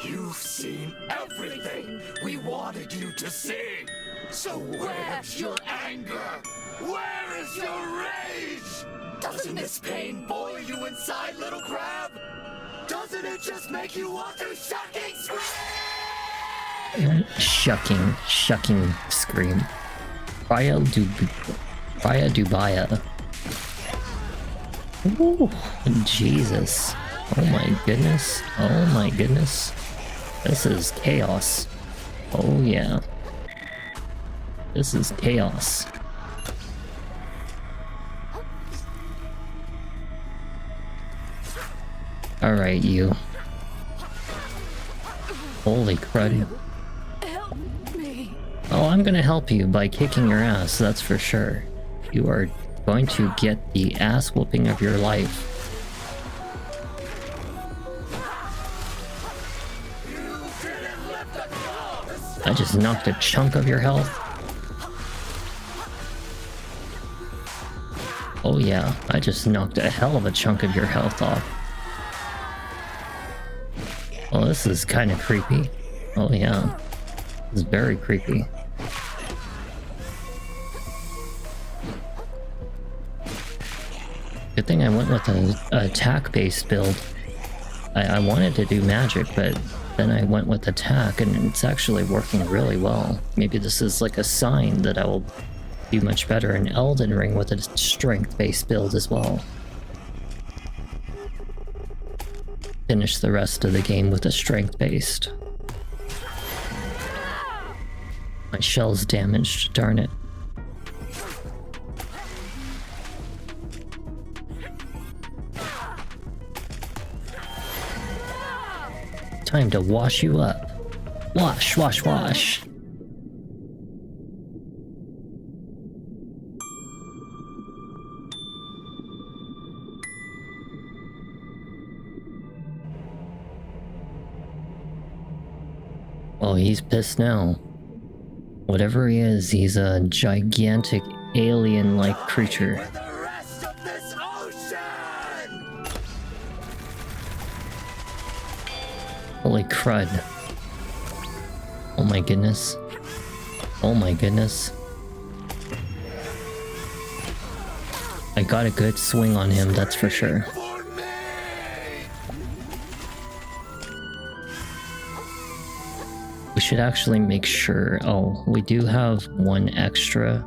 You've seen everything we wanted you to see. So where's your anger? Where is your rage? Doesn't this pain boil you inside, little crab? Doesn't it just make you want to shucking scream? Shucking scream. Raya Dubaya. Ooh, Jesus. Oh my goodness. Oh my goodness. This is chaos. Oh yeah. This is chaos. Alright, you. Holy crud. Help me. Oh, I'm gonna help you by kicking your ass, that's for sure. You are going to get the ass whooping of your life. I just knocked a chunk of your health. Oh yeah, I just knocked a hell of a chunk of your health off. Well, this is kind of creepy. Oh yeah, this is very creepy. Good thing I went with an attack-based build. I wanted to do magic, but then I went with attack, and it's actually working really well. Maybe this is like a sign that I will do much better in Elden Ring with a strength-based build as well. Finish the rest of the game with a strength-based. My shell's damaged, darn it. Time to wash you up. Wash, wash, wash. Oh, he's pissed now. Whatever he is, he's a gigantic alien-like creature. With the rest of this ocean! Holy crud. Oh my goodness. Oh my goodness. I got a good swing on him, that's for sure. For me! We should actually make sure... Oh, we do have one extra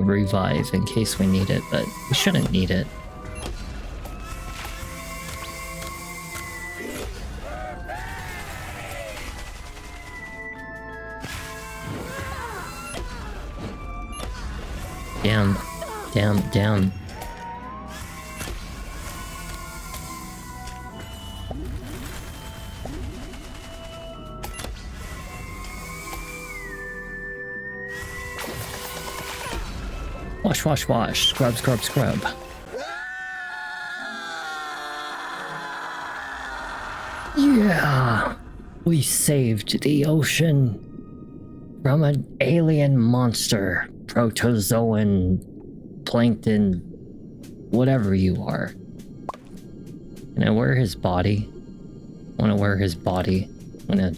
revive in case we need it, but we shouldn't need it. Damn. Damn, damn. Wash, wash, wash. Scrub, scrub, scrub. Yeah! We saved the ocean from an alien monster. Protozoan, plankton, whatever you are. Can I wear his body? I want to wear his body. I'm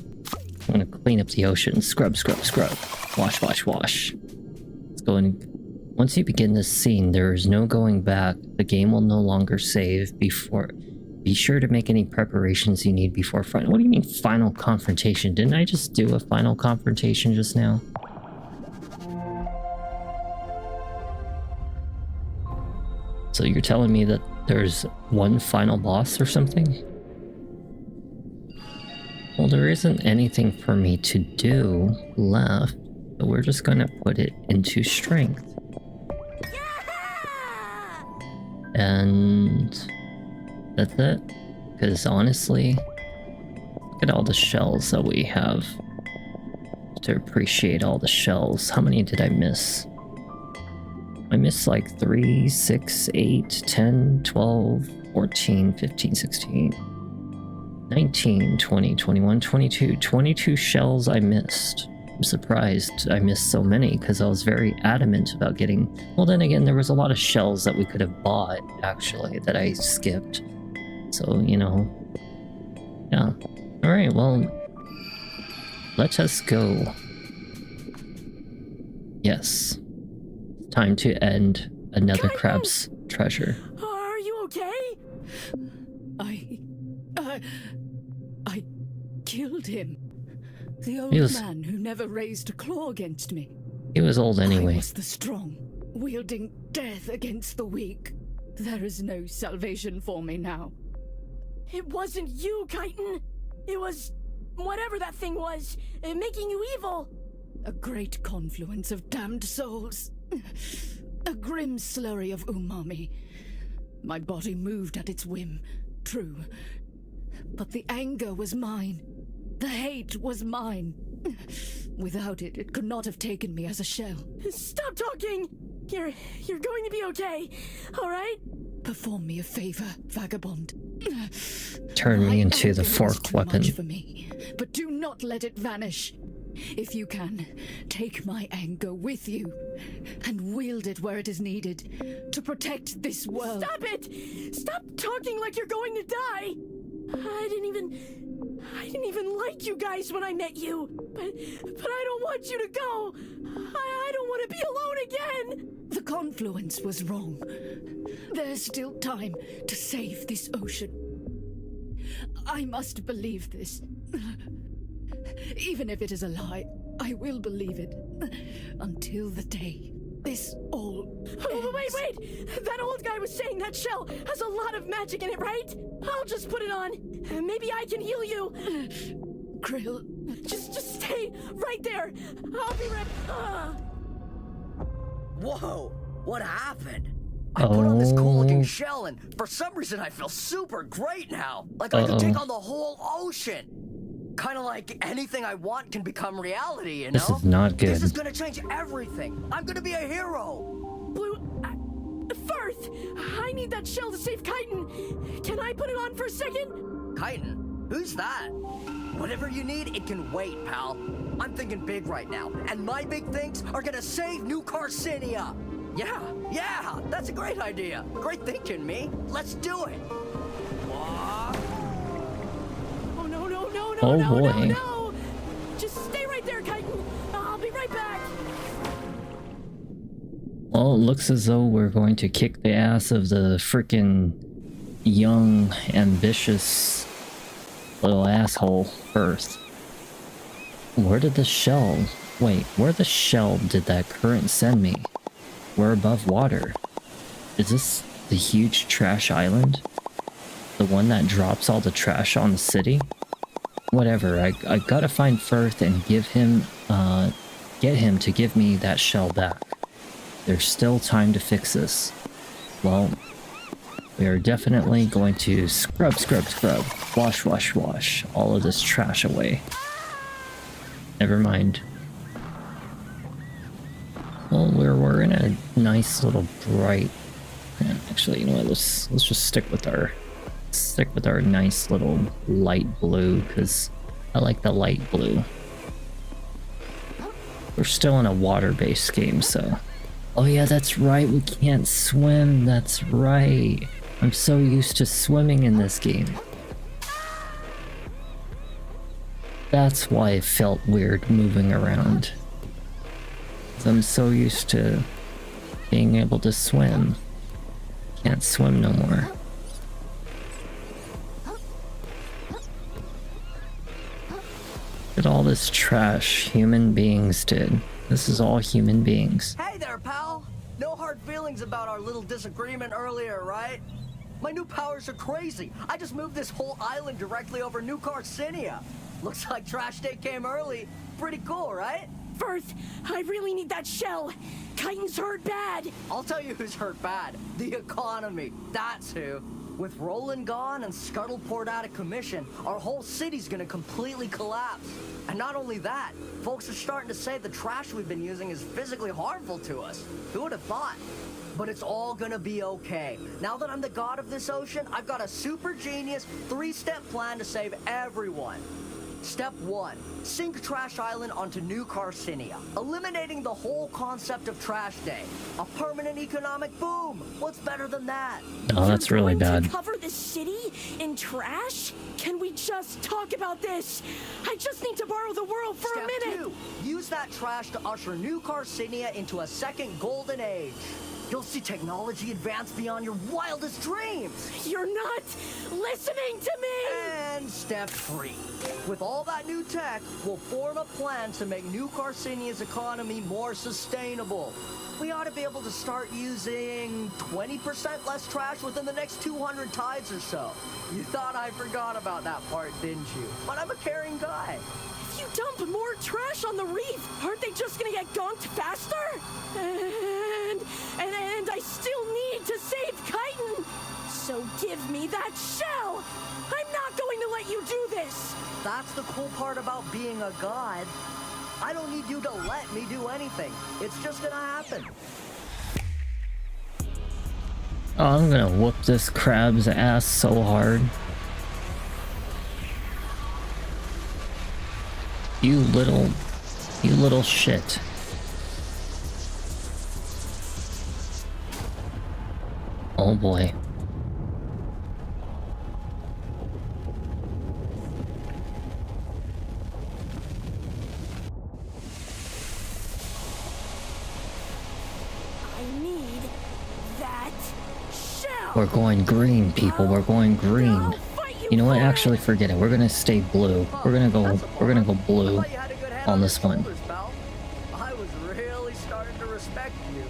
gonna clean up the ocean. Scrub, scrub, scrub. Wash, wash, wash. Let's go and... Once you begin this scene, there is no going back. The game will no longer save before... Be sure to make any preparations you need before front. What do you mean final confrontation? Didn't I just do a final confrontation just now? So you're telling me that there's one final boss or something? Well, there isn't anything for me to do left, so we're just gonna put it into strength. And that's it. Because honestly, look at all the shells that we have. To appreciate all the shells. How many did I miss? I missed like 3, 6, 8, 10, 12, 14, 15, 16, 19, 20, 21, 22. 22 shells I missed. I'm surprised I missed so many because I was very adamant about getting... Well, then again, there was a lot of shells that we could have bought, actually, that I skipped. So, you know... Yeah. Alright, well... Let us go. Yes. Time to end another crab's treasure. Are you okay? I killed him. The old man who never raised a claw against me. He was old anyway. I was the strong, wielding death against the weak. There is no salvation for me now. It wasn't you, Chitin. It was... whatever that thing was, making you evil. A great confluence of damned souls. A grim slurry of umami. My body moved at its whim, true. But the anger was mine. The hate was mine. Without it, it could not have taken me as a shell. Stop talking! You're going to be okay, alright? Perform me a favor, vagabond. Turn me into the fork weapon. Much for me, but do not let it vanish. If you can, take my anger with you and wield it where it is needed to protect this world. Stop it! Stop talking like you're going to die! I didn't even like you guys when I met you. But I don't want you to go. I don't want to be alone again. The confluence was wrong. There's still time to save this ocean. I must believe this. Even if it is a lie, I will believe it. Until the day this all ends. Wait! That old guy was saying that shell has a lot of magic in it, right? I'll just put it on. Maybe I can heal you. Krill. Just stay right there. I'll be right... Whoa! What happened? I put on this cool-looking shell, and for some reason I feel super great now. Like I can take on the whole ocean. Kind of like anything I want can become reality, you know? This is not good. This is gonna change everything. I'm gonna be a hero. Firth, I need that shell to save Chitin. Can I put it on for a second? Chitin? Who's that? Whatever you need, it can wait, pal. I'm thinking big right now, and my big things are gonna save New Carcinia. Yeah, that's a great idea. Great thinking, me. Let's do it. Oh, no, Oh boy. no. Just stay right there, Chitin. I'll be right back. Well, it looks as though we're going to kick the ass of the frickin' young, ambitious little asshole first. Where did the shell... Wait, where the shell did that current send me? We're above water. Is this the huge trash island? The one that drops all the trash on the city? Whatever, I gotta find Firth and give him, get him to give me that shell back. There's still time to fix this. Well, we are definitely going to scrub, wash, wash all of this trash away. Never mind. Well, we're in a nice little bright. Actually, you know what? Let's just stick with our nice little light blue, because I like the light blue. We're still in a water-based game, so. Oh yeah, that's right. We can't swim. That's right. I'm so used to swimming in this game. That's why it felt weird moving around. I'm so used to being able to swim. Can't swim no more. Look at all this trash human beings did. This is all human beings. Hey there, pal! No hard feelings about our little disagreement earlier, right? My new powers are crazy. I just moved this whole island directly over New Carcinia. Looks like trash day came early. Pretty cool, right? Firth, I really need that shell. Chitin's hurt bad. I'll tell you who's hurt bad. The economy. That's who. With Roland gone and Scuttleport out of commission, our whole city's gonna completely collapse. And not only that, folks are starting to say the trash we've been using is physically harmful to us. Who would have thought? But it's all gonna be okay. Now that I'm the god of this ocean, I've got a super genius 3-step plan to save everyone. Step 1. Sink Trash Island onto New Carcinia, eliminating the whole concept of Trash Day. A permanent economic boom! What's better than that? Oh, that's really bad. To cover the city in trash? Can we just talk about this? I just need to borrow the world for a minute! Step 2. Use that trash to usher New Carcinia into a second golden age. You'll see technology advance beyond your wildest dreams. You're not listening to me! And step 3. With all that new tech, we'll form a plan to make New Carcinia's economy more sustainable. We ought to be able to start using 20% less trash within the next 200 tides or so. You thought I forgot about that part, didn't you? But I'm a caring guy. If you dump more trash on the reef, aren't they just gonna get gunked faster? And I still need to save Chitin. So give me that shell. I'm not going to let you do this. That's the cool part about being a god. I don't need you to let me do anything. It's just gonna happen. Oh, I'm gonna whoop this crab's ass so hard. You little shit. Oh boy. I need that shell. We're going green, people. We're going green. You know what? Actually, forget it. We're gonna stay blue. We're gonna go blue on this one. I was really starting to respect you.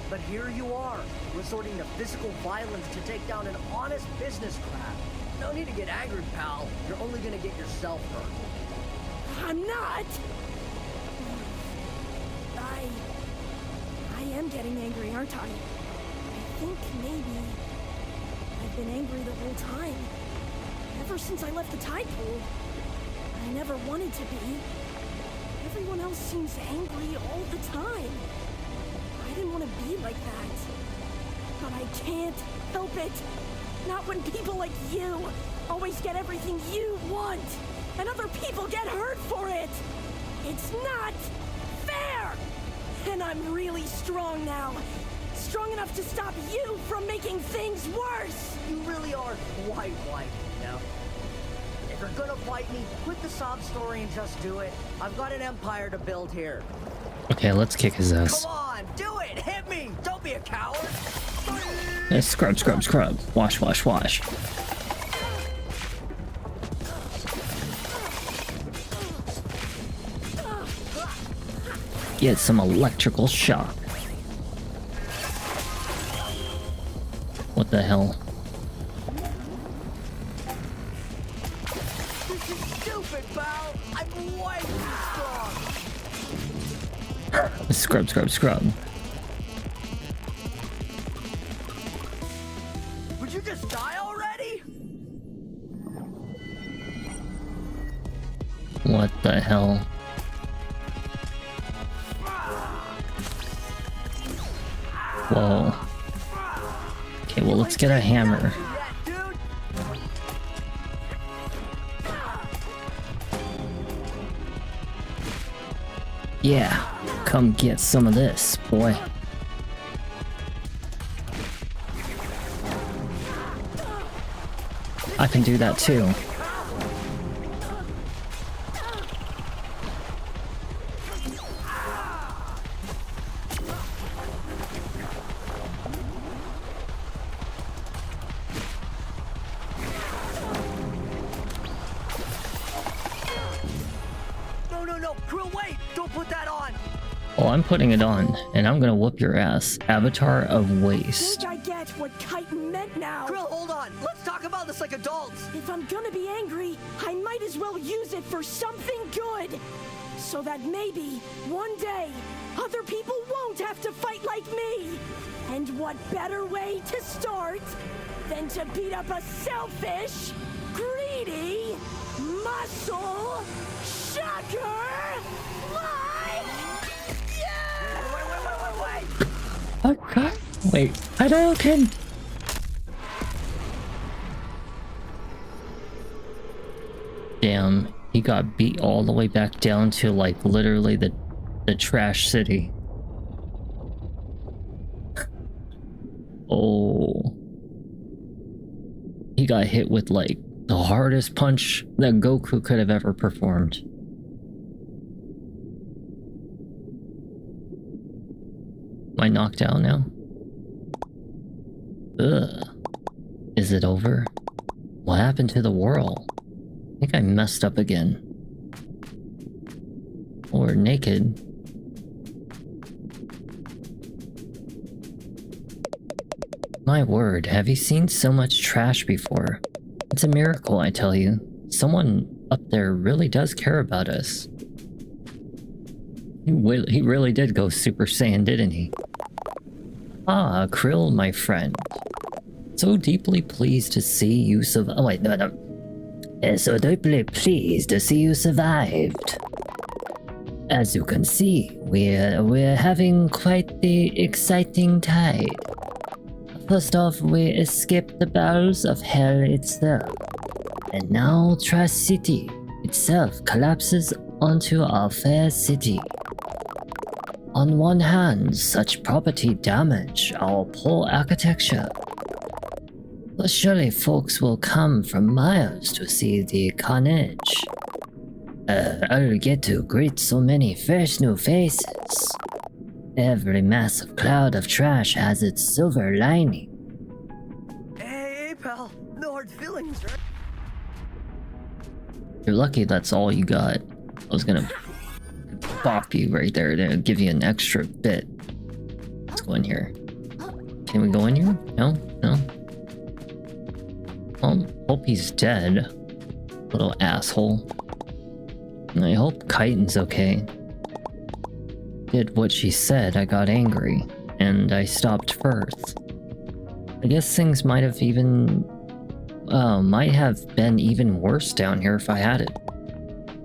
But here you are, resorting to physical violence to take down an honest business crab. No need to get angry, pal. You're only gonna get yourself hurt. I'm not. I am getting angry, aren't I? I think maybe I've been angry the whole time. Ever since I left the tide pool. I never wanted to be. Everyone else seems angry all the time. I didn't want to be like that. But I can't help it. Not when people like you always get everything you want, and other people get hurt for it. It's not fair! And I'm really strong now. Strong enough to stop you from making things worse! You really are quite white, you know? If you're gonna fight me, quit the sob story and just do it. I've got an empire to build here. Okay, let's kick his ass. Come on, do it! Hit me! Don't be a coward! Scrub, scrub, scrub. Wash, wash, wash. Get some electrical shock. What the hell? This is stupid, pal! I'm way too strong! Scrub, scrub, scrub. What the hell? Whoa. Okay, well, let's get a hammer. Yeah, come get some of this, boy. I can do that too. No, Krill, wait! Don't put that on! Oh, I'm putting it on, and I'm gonna whoop your ass. Avatar of Waste. I get what chitin meant now. Krill, hold on! Let's talk about this like adults! If I'm gonna be angry, I might as well use it for something good. So that maybe, one day, other people won't have to fight like me. And what better way to start than to beat up a selfish, greedy, muscle shocker like... Yeah! Wait! Okay. Wait, Hadouken! Damn, he got beat all the way back down to like literally the trash city. Oh. He got hit with like the hardest punch that Goku could have ever performed. Am I knocked out now? Ugh. Is it over? What happened to the whirl? I think I messed up again. Or naked. My word, have you seen so much trash before? It's a miracle, I tell you. Someone up there really does care about us. He really did go Super Saiyan, didn't he? Ah, Krill, my friend. So deeply pleased to see you survive. Oh wait, no. So deeply pleased to see you survived. As you can see, we're having quite the exciting tide. First off, we escaped the bowels of hell itself. And now Trash City itself collapses onto our fair city. On one hand, such property damage our poor architecture. But surely folks will come from miles to see the carnage. I'll get to greet so many fresh new faces. Every massive cloud of trash has its silver lining. Hey, pal. No hard feelings, right? You're lucky that's all you got. I was gonna bop you right there to give you an extra bit. Let's go in here. Can we go in here? No? No? Well, hope he's dead. Little asshole. And I hope Chitin's okay. Did what she said, I got angry, and I stopped first. I guess things might have been even worse down here if I had it.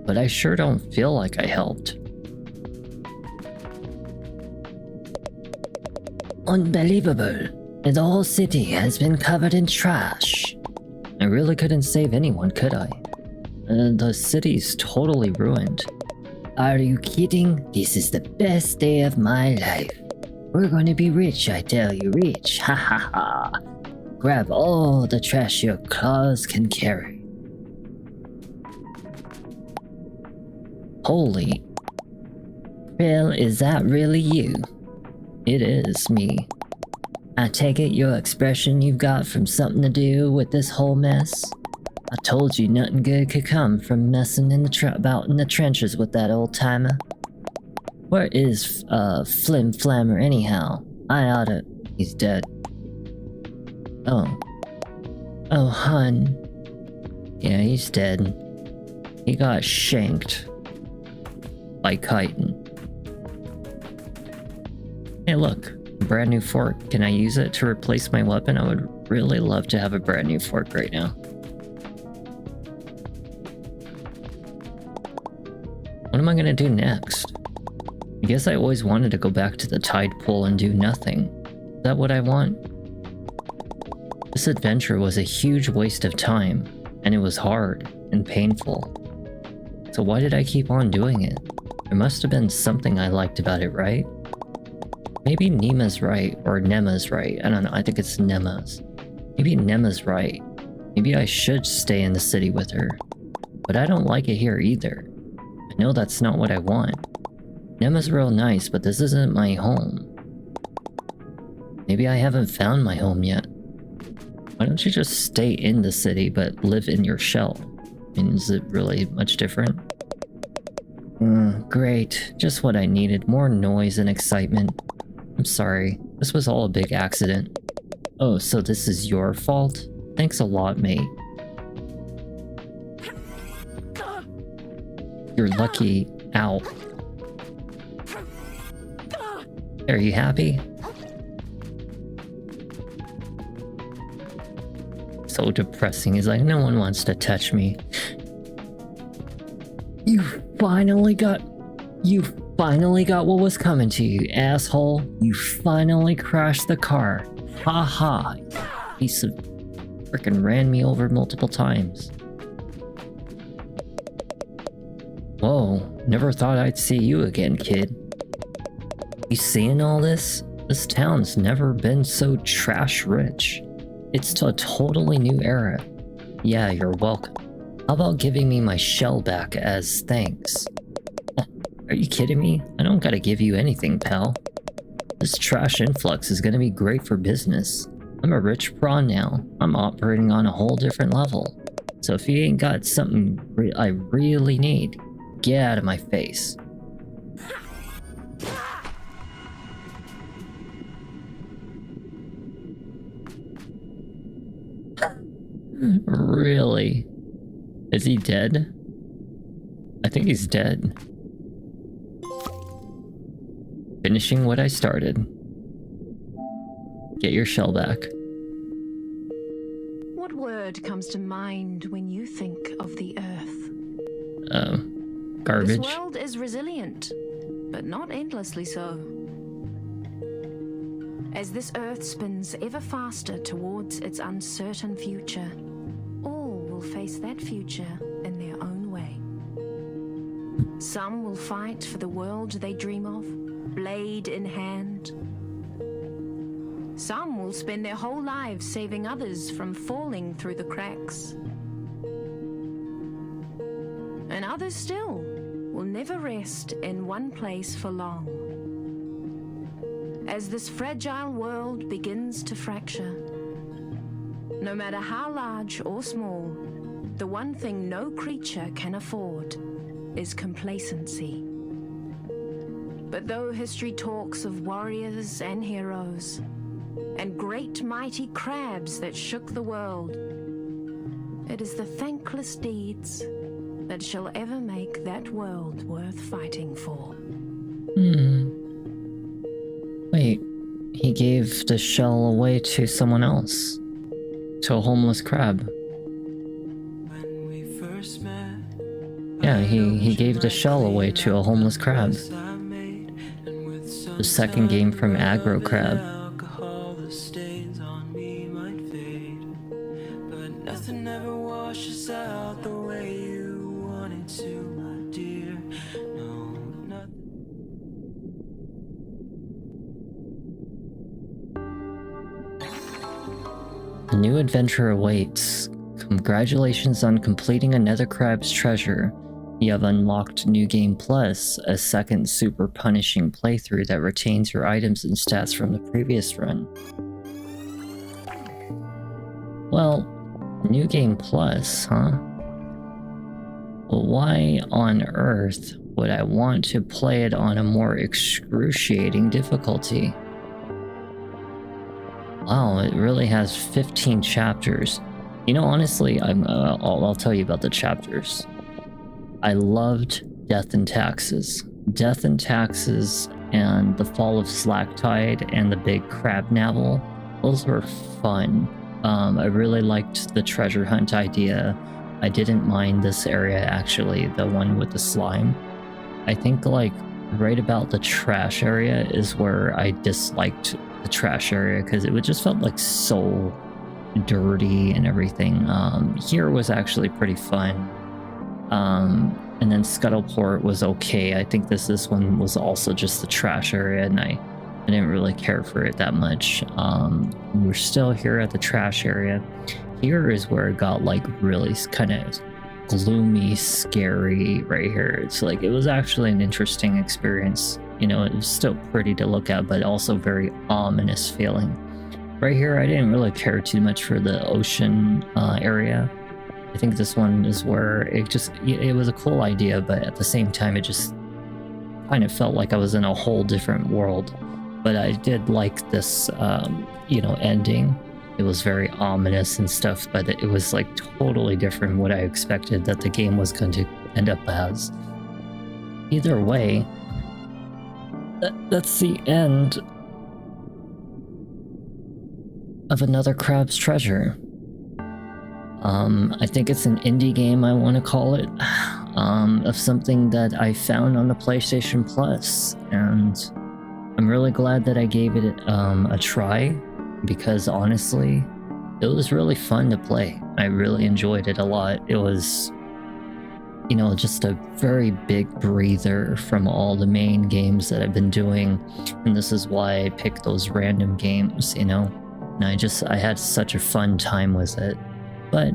But I sure don't feel like I helped. Unbelievable. The whole city has been covered in trash. I really couldn't save anyone, could I? The city's totally ruined. Are you kidding? This is the best day of my life. We're gonna be rich, I tell you, rich. Ha ha ha. Grab all the trash your claws can carry. Holy. Krill, is that really you? It is me. I take it your expression you've got from something to do with this whole mess? I told you nothing good could come from messing in about in the trenches with that old timer. Where is Flim Flammer anyhow? I oughta. He's dead. Oh. Oh, hun. Yeah, he's dead. He got shanked by Chitin. Hey, look. Brand new fork. Can I use it to replace my weapon? I would really love to have a brand new fork right now. What am I gonna do next? I guess I always wanted to go back to the tide pool and do nothing. Is that what I want? This adventure was a huge waste of time, and it was hard and painful. So why did I keep on doing it? There must have been something I liked about it, right? Maybe Nema's right, or Nema's right. I don't know, I think it's Nema's. Maybe Nema's right. Maybe I should stay in the city with her. But I don't like it here either. I know that's not what I want. Nema's real nice, but this isn't my home. Maybe I haven't found my home yet. Why don't you just stay in the city but live in your shell? I mean, is it really much different? Great. Just what I needed. More noise and excitement. I'm sorry. This was all a big accident. Oh, so this is your fault? Thanks a lot, mate. You're lucky. Ow. Are you happy? So depressing. He's like, no one wants to touch me. You finally got what was coming to you, asshole. You finally crashed the car. Ha ha. Piece of frickin' ran me over multiple times. Whoa, never thought I'd see you again, kid. You seeing all this? This town's never been so trash rich. It's a totally new era. Yeah, you're welcome. How about giving me my shell back as thanks? Are you kidding me? I don't gotta give you anything, pal. This trash influx is gonna be great for business. I'm a rich prawn now. I'm operating on a whole different level. So if you ain't got something I really need, get out of my face. Really? Is he dead? I think he's dead. Finishing what I started. Get your shell back. What word comes to mind when you think of the Earth? Garbage. This world is resilient, but not endlessly so. As this Earth spins ever faster towards its uncertain future, all will face that future in their own way. Some will fight for the world they dream of, blade in hand. Some will spend their whole lives saving others from falling through the cracks. And others still will never rest in one place for long. As this fragile world begins to fracture, no matter how large or small, the one thing no creature can afford is complacency. But though history talks of warriors and heroes, and great mighty crabs that shook the world, it is the thankless deeds that shall ever make that world worth fighting for. Wait, he gave the shell away to someone else. To a homeless crab. Yeah, he gave the shell away to a homeless crab. The second game from Aggro Crab. A new adventure awaits. Congratulations on completing another crab's treasure. You have unlocked New Game Plus, a second super punishing playthrough that retains your items and stats from the previous run. Well, New Game Plus, huh? Well, why on earth would I want to play it on a more excruciating difficulty? Wow, it really has 15 chapters. You know, honestly, I'll tell you about the chapters. I loved Death and Taxes. Death and Taxes and The Fall of Slacktide and the Big Crab Navel. Those were fun. I really liked the treasure hunt idea. I didn't mind this area, actually, the one with the slime. I think like right about the trash area is where I disliked the trash area, because it would just felt like so dirty and everything. Here was actually pretty fun. And then Scuttleport was okay. I think this one was also just the trash area, and I didn't really care for it that much. We're still here at the trash area. Here is where it got like really kind of gloomy, scary right here. It's like, it was actually an interesting experience. You know, it was still pretty to look at, but also very ominous feeling. Right here, I didn't really care too much for the ocean area. I think this one is where it was a cool idea, but at the same time, it just kind of felt like I was in a whole different world. But I did like this, you know, ending. It was very ominous and stuff, but it was like totally different what I expected that the game was going to end up as. Either way, that's the end of Another Crab's Treasure. I think it's an indie game, I want to call it, of something that I found on the PlayStation Plus, and I'm really glad that I gave it a try, because honestly, it was really fun to play. I really enjoyed it a lot. It was, you know, just a very big breather from all the main games that I've been doing, and this is why I picked those random games, you know, and I had such a fun time with it. But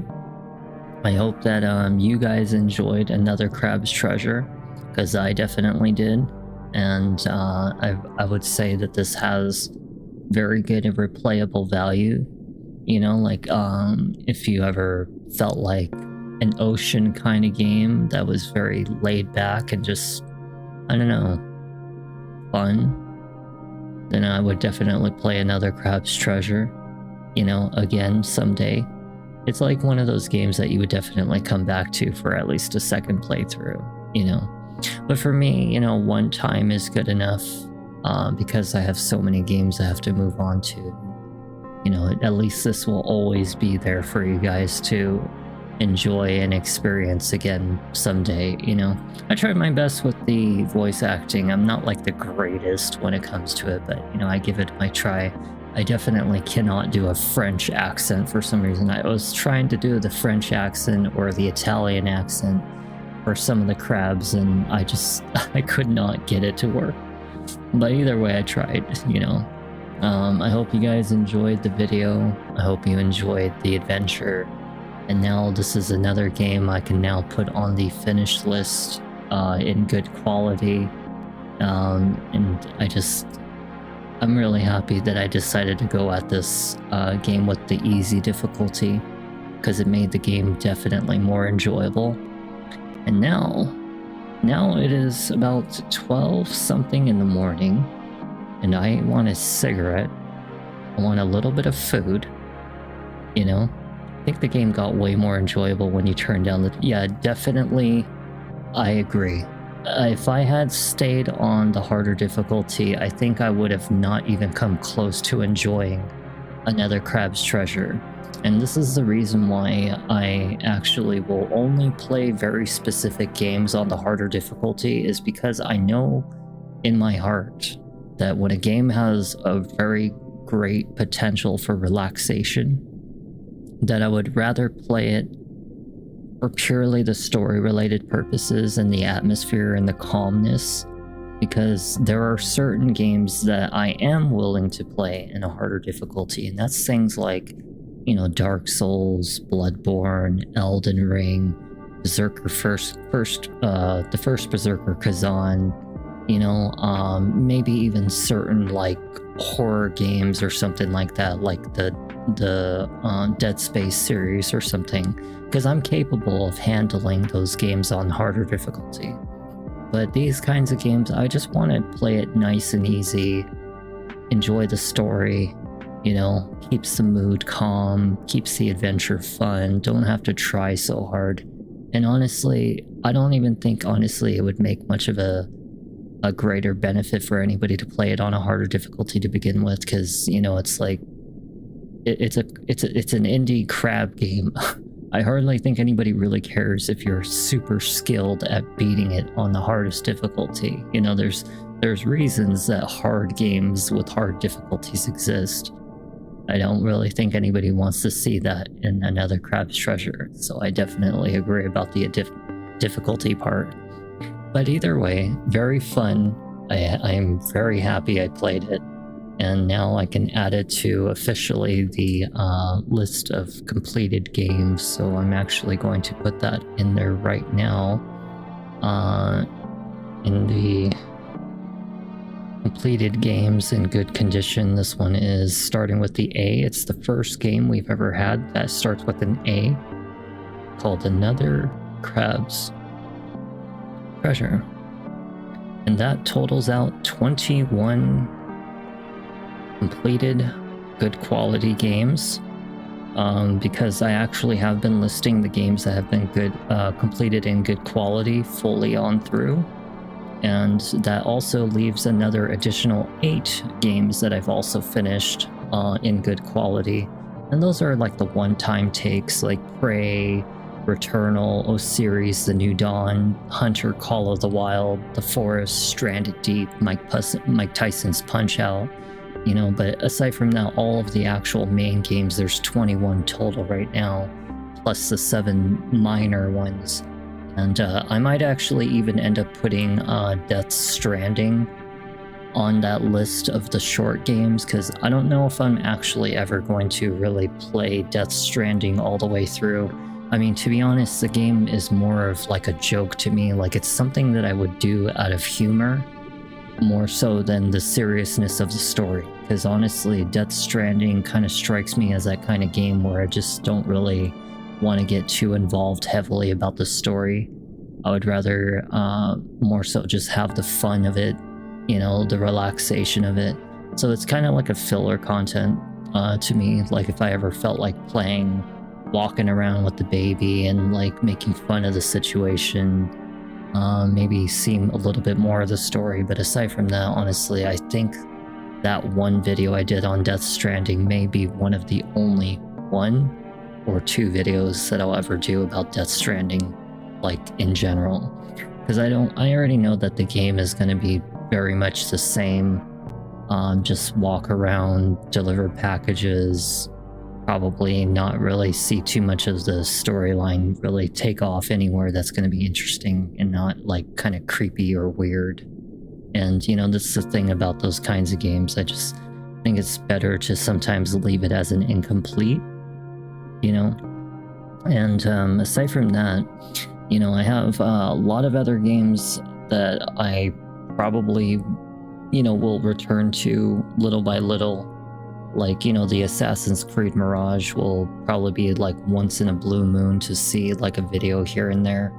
I hope that you guys enjoyed Another Crab's Treasure, because I definitely did. And I would say that this has very good and replayable value. You know, like if you ever felt like an ocean kind of game that was very laid back and just, I don't know, fun, then I would definitely play Another Crab's Treasure, you know, again someday. It's like one of those games that you would definitely come back to for at least a second playthrough, you know. But for me, you know, one time is good enough, because I have so many games I have to move on to. You know, at least this will always be there for you guys to enjoy and experience again someday, you know. I tried my best with the voice acting. I'm not like the greatest when it comes to it, but, you know, I give it my try. I definitely cannot do a French accent for some reason. I was trying to do the French accent or the Italian accent for some of the crabs, and I could not get it to work. But either way, I tried, you know. I hope you guys enjoyed the video. I hope you enjoyed the adventure. And now this is another game I can now put on the finished list in good quality. And I'm really happy that I decided to go at this game with the easy difficulty, because it made the game definitely more enjoyable. And now it is about 12 something in the morning, and I want a cigarette. I want a little bit of food, you know. I think the game got way more enjoyable when you turn down yeah, definitely, I agree. If I had stayed on the harder difficulty, I think I would have not even come close to enjoying Another Crab's Treasure. And this is the reason why I actually will only play very specific games on the harder difficulty, is because I know in my heart that when a game has a very great potential for relaxation, that I would rather play it for purely the story-related purposes and the atmosphere and the calmness, because there are certain games that I am willing to play in a harder difficulty, and that's things like, you know, Dark Souls, Bloodborne, Elden Ring, Berserker the first Berserker Kazan, you know, maybe even certain like horror games or something like that, like the Dead Space series or something, because I'm capable of handling those games on harder difficulty. But these kinds of games, I just want to play it nice and easy, enjoy the story, you know, keeps the mood calm, keeps the adventure fun, don't have to try so hard. And honestly, I don't even think it would make much of a greater benefit for anybody to play it on a harder difficulty to begin with, because, you know, it's like it's an indie crab game. I hardly think anybody really cares if you're super skilled at beating it on the hardest difficulty. You know, there's reasons that hard games with hard difficulties exist. I don't really think anybody wants to see that in another Crab's Treasure, so I definitely agree about the difficulty part. But either way, very fun. I'm very happy I played it, and now I can add it to officially the list of completed games, so I'm actually going to put that in there right now. In the completed games in good condition, this one is starting with the A. It's the first game we've ever had that starts with an A, called Another Crab's Treasure. And that totals out 21 completed good quality games, because I actually have been listing the games that have been completed in good quality fully on through. And that also leaves another additional 8 games that I've also finished in good quality. And those are like the one-time takes, like Prey, Returnal, Osiris, The New Dawn, Hunter, Call of the Wild, The Forest, Stranded Deep, Mike Tyson's Punch-Out! You know, but aside from that, all of the actual main games, there's 21 total right now, plus the 7 minor ones. And I might actually even end up putting Death Stranding on that list of the short games, because I don't know if I'm actually ever going to really play Death Stranding all the way through. I mean, to be honest, the game is more of like a joke to me. Like, it's something that I would do out of humor, more so than the seriousness of the story. Because honestly, Death Stranding kind of strikes me as that kind of game where I just don't really want to get too involved heavily about the story. I would rather more so just have the fun of it, you know, the relaxation of it. So it's kind of like a filler content to me. Like, if I ever felt like playing, walking around with the baby and like making fun of the situation, maybe seem a little bit more of the story. But aside from that, honestly, I think that one video I did on Death Stranding may be one of the only 1 or 2 videos that I'll ever do about Death Stranding, like in general, because I already know that the game is going to be very much the same. Just walk around, deliver packages, probably not really see too much of the storyline really take off anywhere that's going to be interesting and not like kind of creepy or weird. And you know, this is the thing about those kinds of games. I just think it's better to sometimes leave it as an incomplete, you know. And aside from that, you know, I have a lot of other games that I probably, you know, will return to little by little. Like, you know, the Assassin's Creed Mirage will probably be like once in a blue moon to see like a video here and there.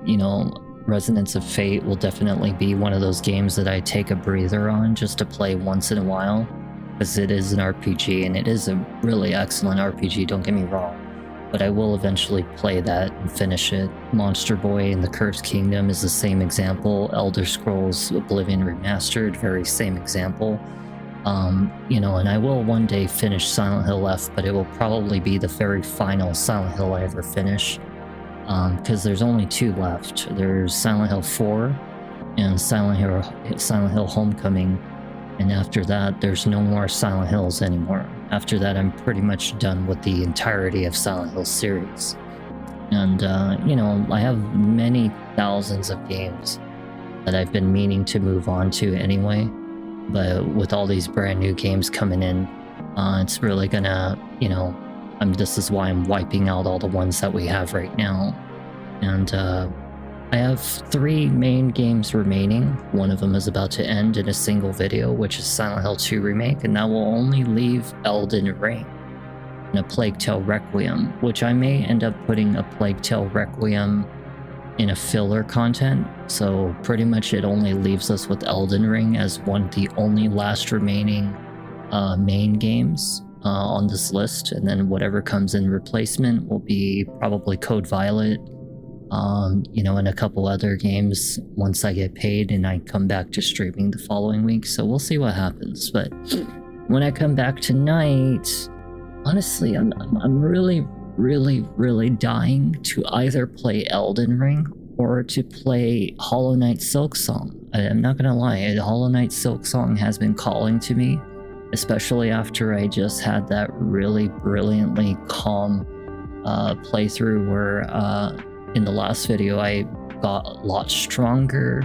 You know, Resonance of Fate will definitely be one of those games that I take a breather on just to play once in a while, because it is an RPG and it is a really excellent RPG, don't get me wrong. But I will eventually play that and finish it. Monster Boy and the Cursed Kingdom is the same example. Elder Scrolls Oblivion Remastered, very same example. You know, and I will one day finish Silent Hill F, but it will probably be the very final Silent Hill I ever finish. Because there's only 2 left. There's Silent Hill 4 and Silent Hill Homecoming. And after that, there's no more Silent Hills anymore. After that, I'm pretty much done with the entirety of Silent Hill series. And, you know, I have many thousands of games that I've been meaning to move on to anyway. But with all these brand new games coming in, it's really gonna, you know, this is why I'm wiping out all the ones that we have right now. And I have 3 main games remaining. One of them is about to end in a single video, which is Silent Hill 2 Remake, and that will only leave Elden Ring and A Plague Tale Requiem, which I may end up putting A Plague Tale Requiem in a filler content. So pretty much it only leaves us with Elden Ring as one of the only last remaining main games on this list, and then whatever comes in replacement will be probably Code Violet, you know, and a couple other games once I get paid and I come back to streaming the following week. So we'll see what happens. But when I come back tonight, honestly, I'm really really dying to either play Elden Ring or to play Hollow Knight Silksong. I'm not gonna lie, Hollow Knight Silksong has been calling to me, especially after I just had that really brilliantly calm playthrough where in the last video I got a lot stronger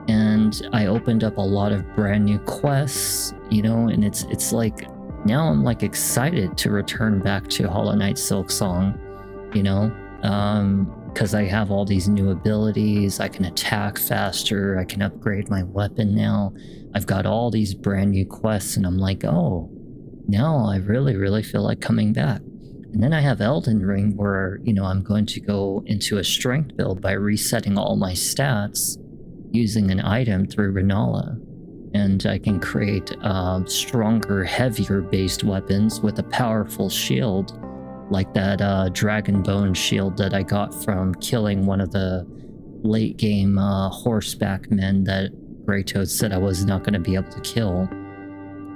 and I opened up a lot of brand new quests, you know, and it's like now I'm like excited to return back to Hollow Knight Silksong, you know, because I have all these new abilities. I can attack faster, I can upgrade my weapon now, I've got all these brand new quests, and I'm like, oh, now I really feel like coming back. And then I have Elden Ring where, you know, I'm going to go into a strength build by resetting all my stats using an item through Renala. And I can create stronger, heavier based weapons with a powerful shield, like that dragon bone shield that I got from killing one of the late game horseback men that Greytoad said I was not going to be able to kill.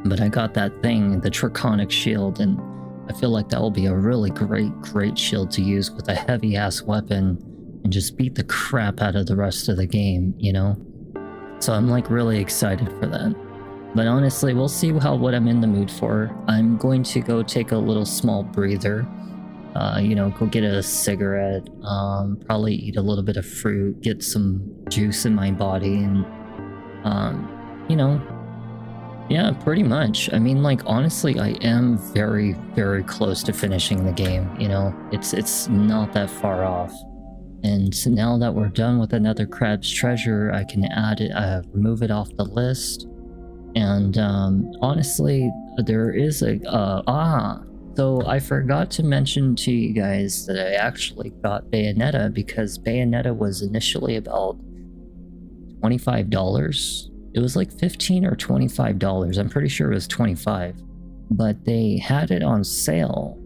But I got that thing, the Draconic shield, and I feel like that will be a really great shield to use with a heavy ass weapon and just beat the crap out of the rest of the game, you know? So I'm like really excited for that. But honestly, we'll see what I'm in the mood for. I'm going to go take a little small breather, you know, go get a cigarette, probably eat a little bit of fruit, get some juice in my body, and you know, yeah, pretty much. I mean, like, honestly, I am very close to finishing the game, you know? It's not that far off. And now that we're done with another Crab's Treasure, I can add it, remove it off the list. And honestly, there is so I forgot to mention to you guys that I actually got Bayonetta, because Bayonetta was initially about $25. It was like $15 or $25. I'm pretty sure it was 25, but they had it on sale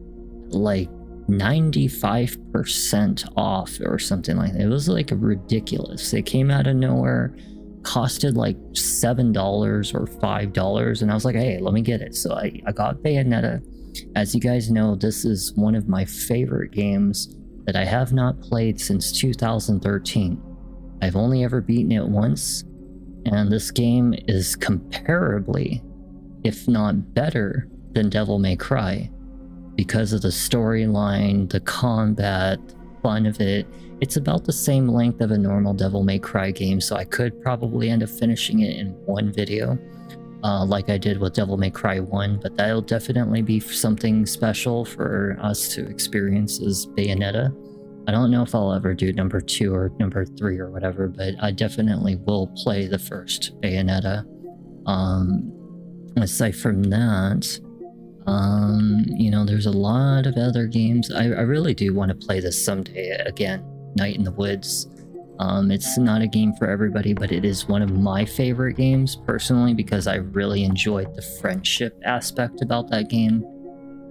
like 95% off or something like that. It was like ridiculous. It came out of nowhere, costed like $7 or $5, and I was like, hey, let me get it. So I got Bayonetta. As you guys know, this is one of my favorite games that I have not played since 2013. I've only ever beaten it once, and this game is comparably, if not better, than Devil May Cry. Because of the storyline, the combat, fun of it. It's about the same length of a normal Devil May Cry game, so I could probably end up finishing it in one video, like I did with Devil May Cry 1, but that'll definitely be something special for us to experience as Bayonetta. I don't know if I'll ever do number 2 or number 3 or whatever, but I definitely will play the first Bayonetta. Aside from that, you know, there's a lot of other games. I really do want to play this someday again, Night in the Woods. It's not a game for everybody, but it is one of my favorite games personally, because I really enjoyed the friendship aspect about that game.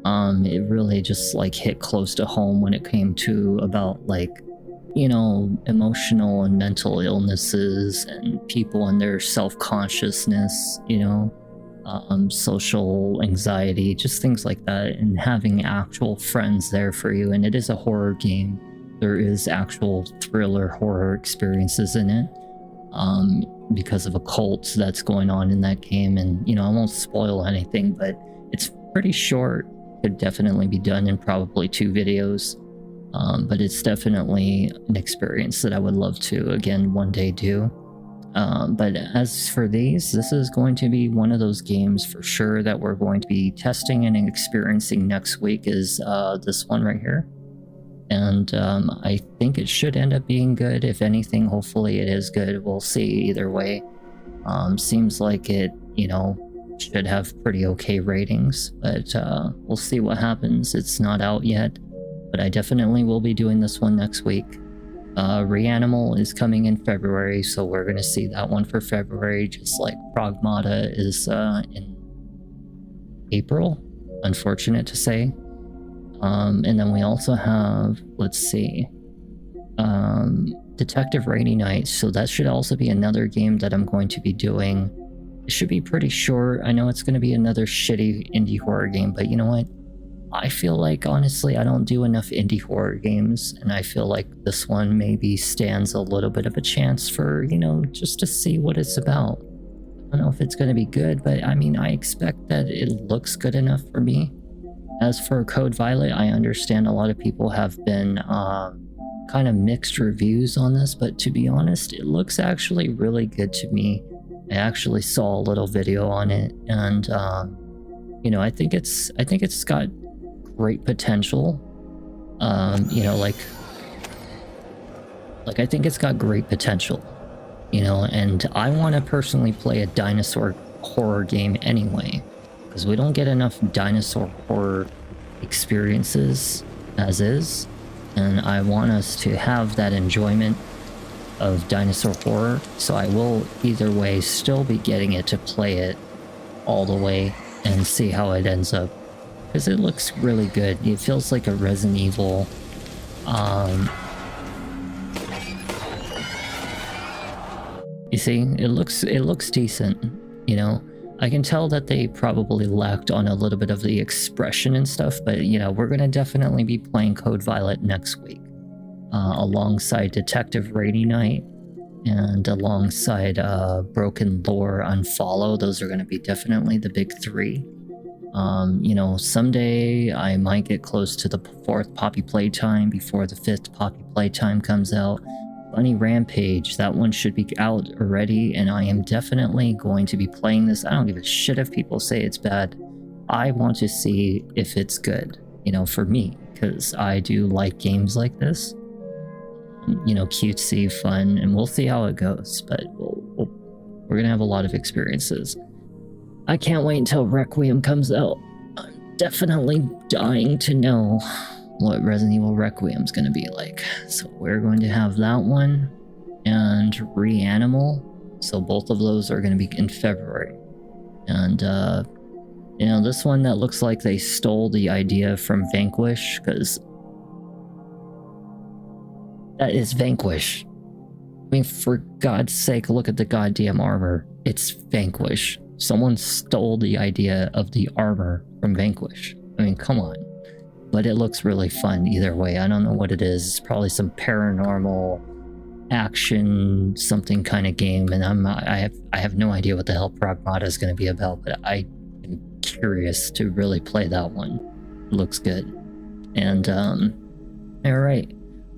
It really just like hit close to home when it came to about like, you know, emotional and mental illnesses and people and their self-consciousness, you know, social anxiety, just things like that, and having actual friends there for you. And it is a horror game. There is actual thriller horror experiences in it, because of a cult that's going on in that game. And, you know, I won't spoil anything, but it's pretty short. Could definitely be done in probably 2 videos, but it's definitely an experience that I would love to, again, one day do. But as for these, this is going to be one of those games for sure that we're going to be testing and experiencing next week, is this one right here. And I think it should end up being good. If anything, hopefully it is good. We'll see either way. Seems like it, you know, should have pretty okay ratings, but we'll see what happens. It's not out yet, but I definitely will be doing this one next week. Reanimal is coming in February, so we're going to see that one for February, just like Pragmata is in April, unfortunate to say. And then we also have, let's see, Detective Rainy Night, so that should also be another game that I'm going to be doing. It should be pretty short. I know it's going to be another shitty indie horror game, but you know what? I feel like, honestly, I don't do enough indie horror games, and I feel like this one maybe stands a little bit of a chance for, you know, just to see what it's about. I don't know if it's going to be good, but I mean, I expect that it looks good enough for me. As for Code Violet, I understand a lot of people have been kind of mixed reviews on this, but to be honest, it looks actually really good to me. I actually saw a little video on it, and you know, I think it's got great potential. You know, like I think it's got great potential. You know, and I want to personally play a dinosaur horror game anyway, because we don't get enough dinosaur horror experiences as is, and I want us to have that enjoyment of dinosaur horror. So I will either way still be getting it to play it all the way and see how it ends up, because it looks really good. It feels like a Resident Evil you see, it looks decent, you know. I can tell that they probably lacked on a little bit of the expression and stuff, but you know, we're gonna definitely be playing Code Violet next week, alongside Detective Rainy Night and alongside Broken Lore Unfollow. Those are gonna be definitely the big three. You know, someday I might get close to the 4th Poppy Playtime before the 5th Poppy Playtime comes out. Bunny Rampage, that one should be out already, and I am definitely going to be playing this. I don't give a shit if people say it's bad. I want to see if it's good, you know, for me, because I do like games like this. You know, cutesy, fun, and we'll see how it goes, but we're gonna have a lot of experiences. I can't wait until Requiem comes out. I'm definitely dying to know what Resident Evil Requiem's gonna be like. So we're going to have that one and Reanimal. So both of those are gonna be in February. And you know, this one that looks like they stole the idea from Vanquish, because that is Vanquish. I mean, for God's sake, look at the goddamn armor. It's Vanquish. Someone stole the idea of the armor from Vanquish. I mean, come on. But it looks really fun either way. I don't know what it is. It's probably some paranormal action something kind of game, and I have no idea what the hell Pragmata is going to be about, but I am curious to really play that one. It looks good. And all right,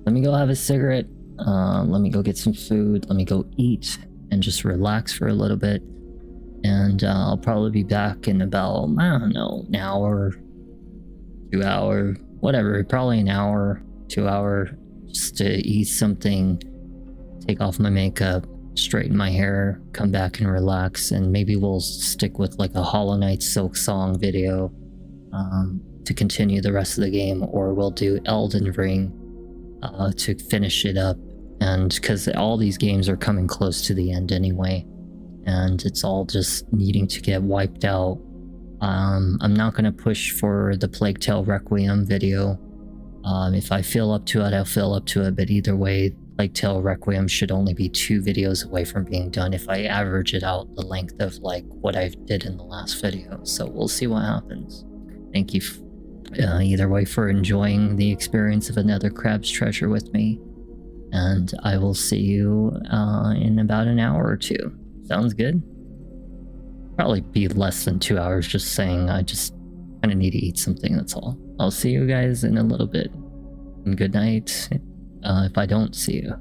let me go have a cigarette. Let me go get some food. Let me go eat and just relax for a little bit. And I'll probably be back in about, I don't know, an hour, 2 hour, whatever, probably an hour, 2 hour, just to eat something, take off my makeup, straighten my hair, come back and relax, and maybe we'll stick with like a Hollow Knight Silk Song video to continue the rest of the game, or we'll do Elden Ring to finish it up, and because all these games are coming close to the end anyway, and it's all just needing to get wiped out. I'm not going to push for the Plague Tale Requiem video. If I feel up to it, I'll feel up to it, but either way, Plague Tale Requiem should only be 2 videos away from being done if I average it out the length of like what I did in the last video. So we'll see what happens. Thank you either way for enjoying the experience of another Crab's Treasure with me, and I will see you in about an hour or 2. Sounds good? Probably be less than 2 hours, just saying. I just kind of need to eat something, that's all. I'll see you guys in a little bit. And good night if I don't see you.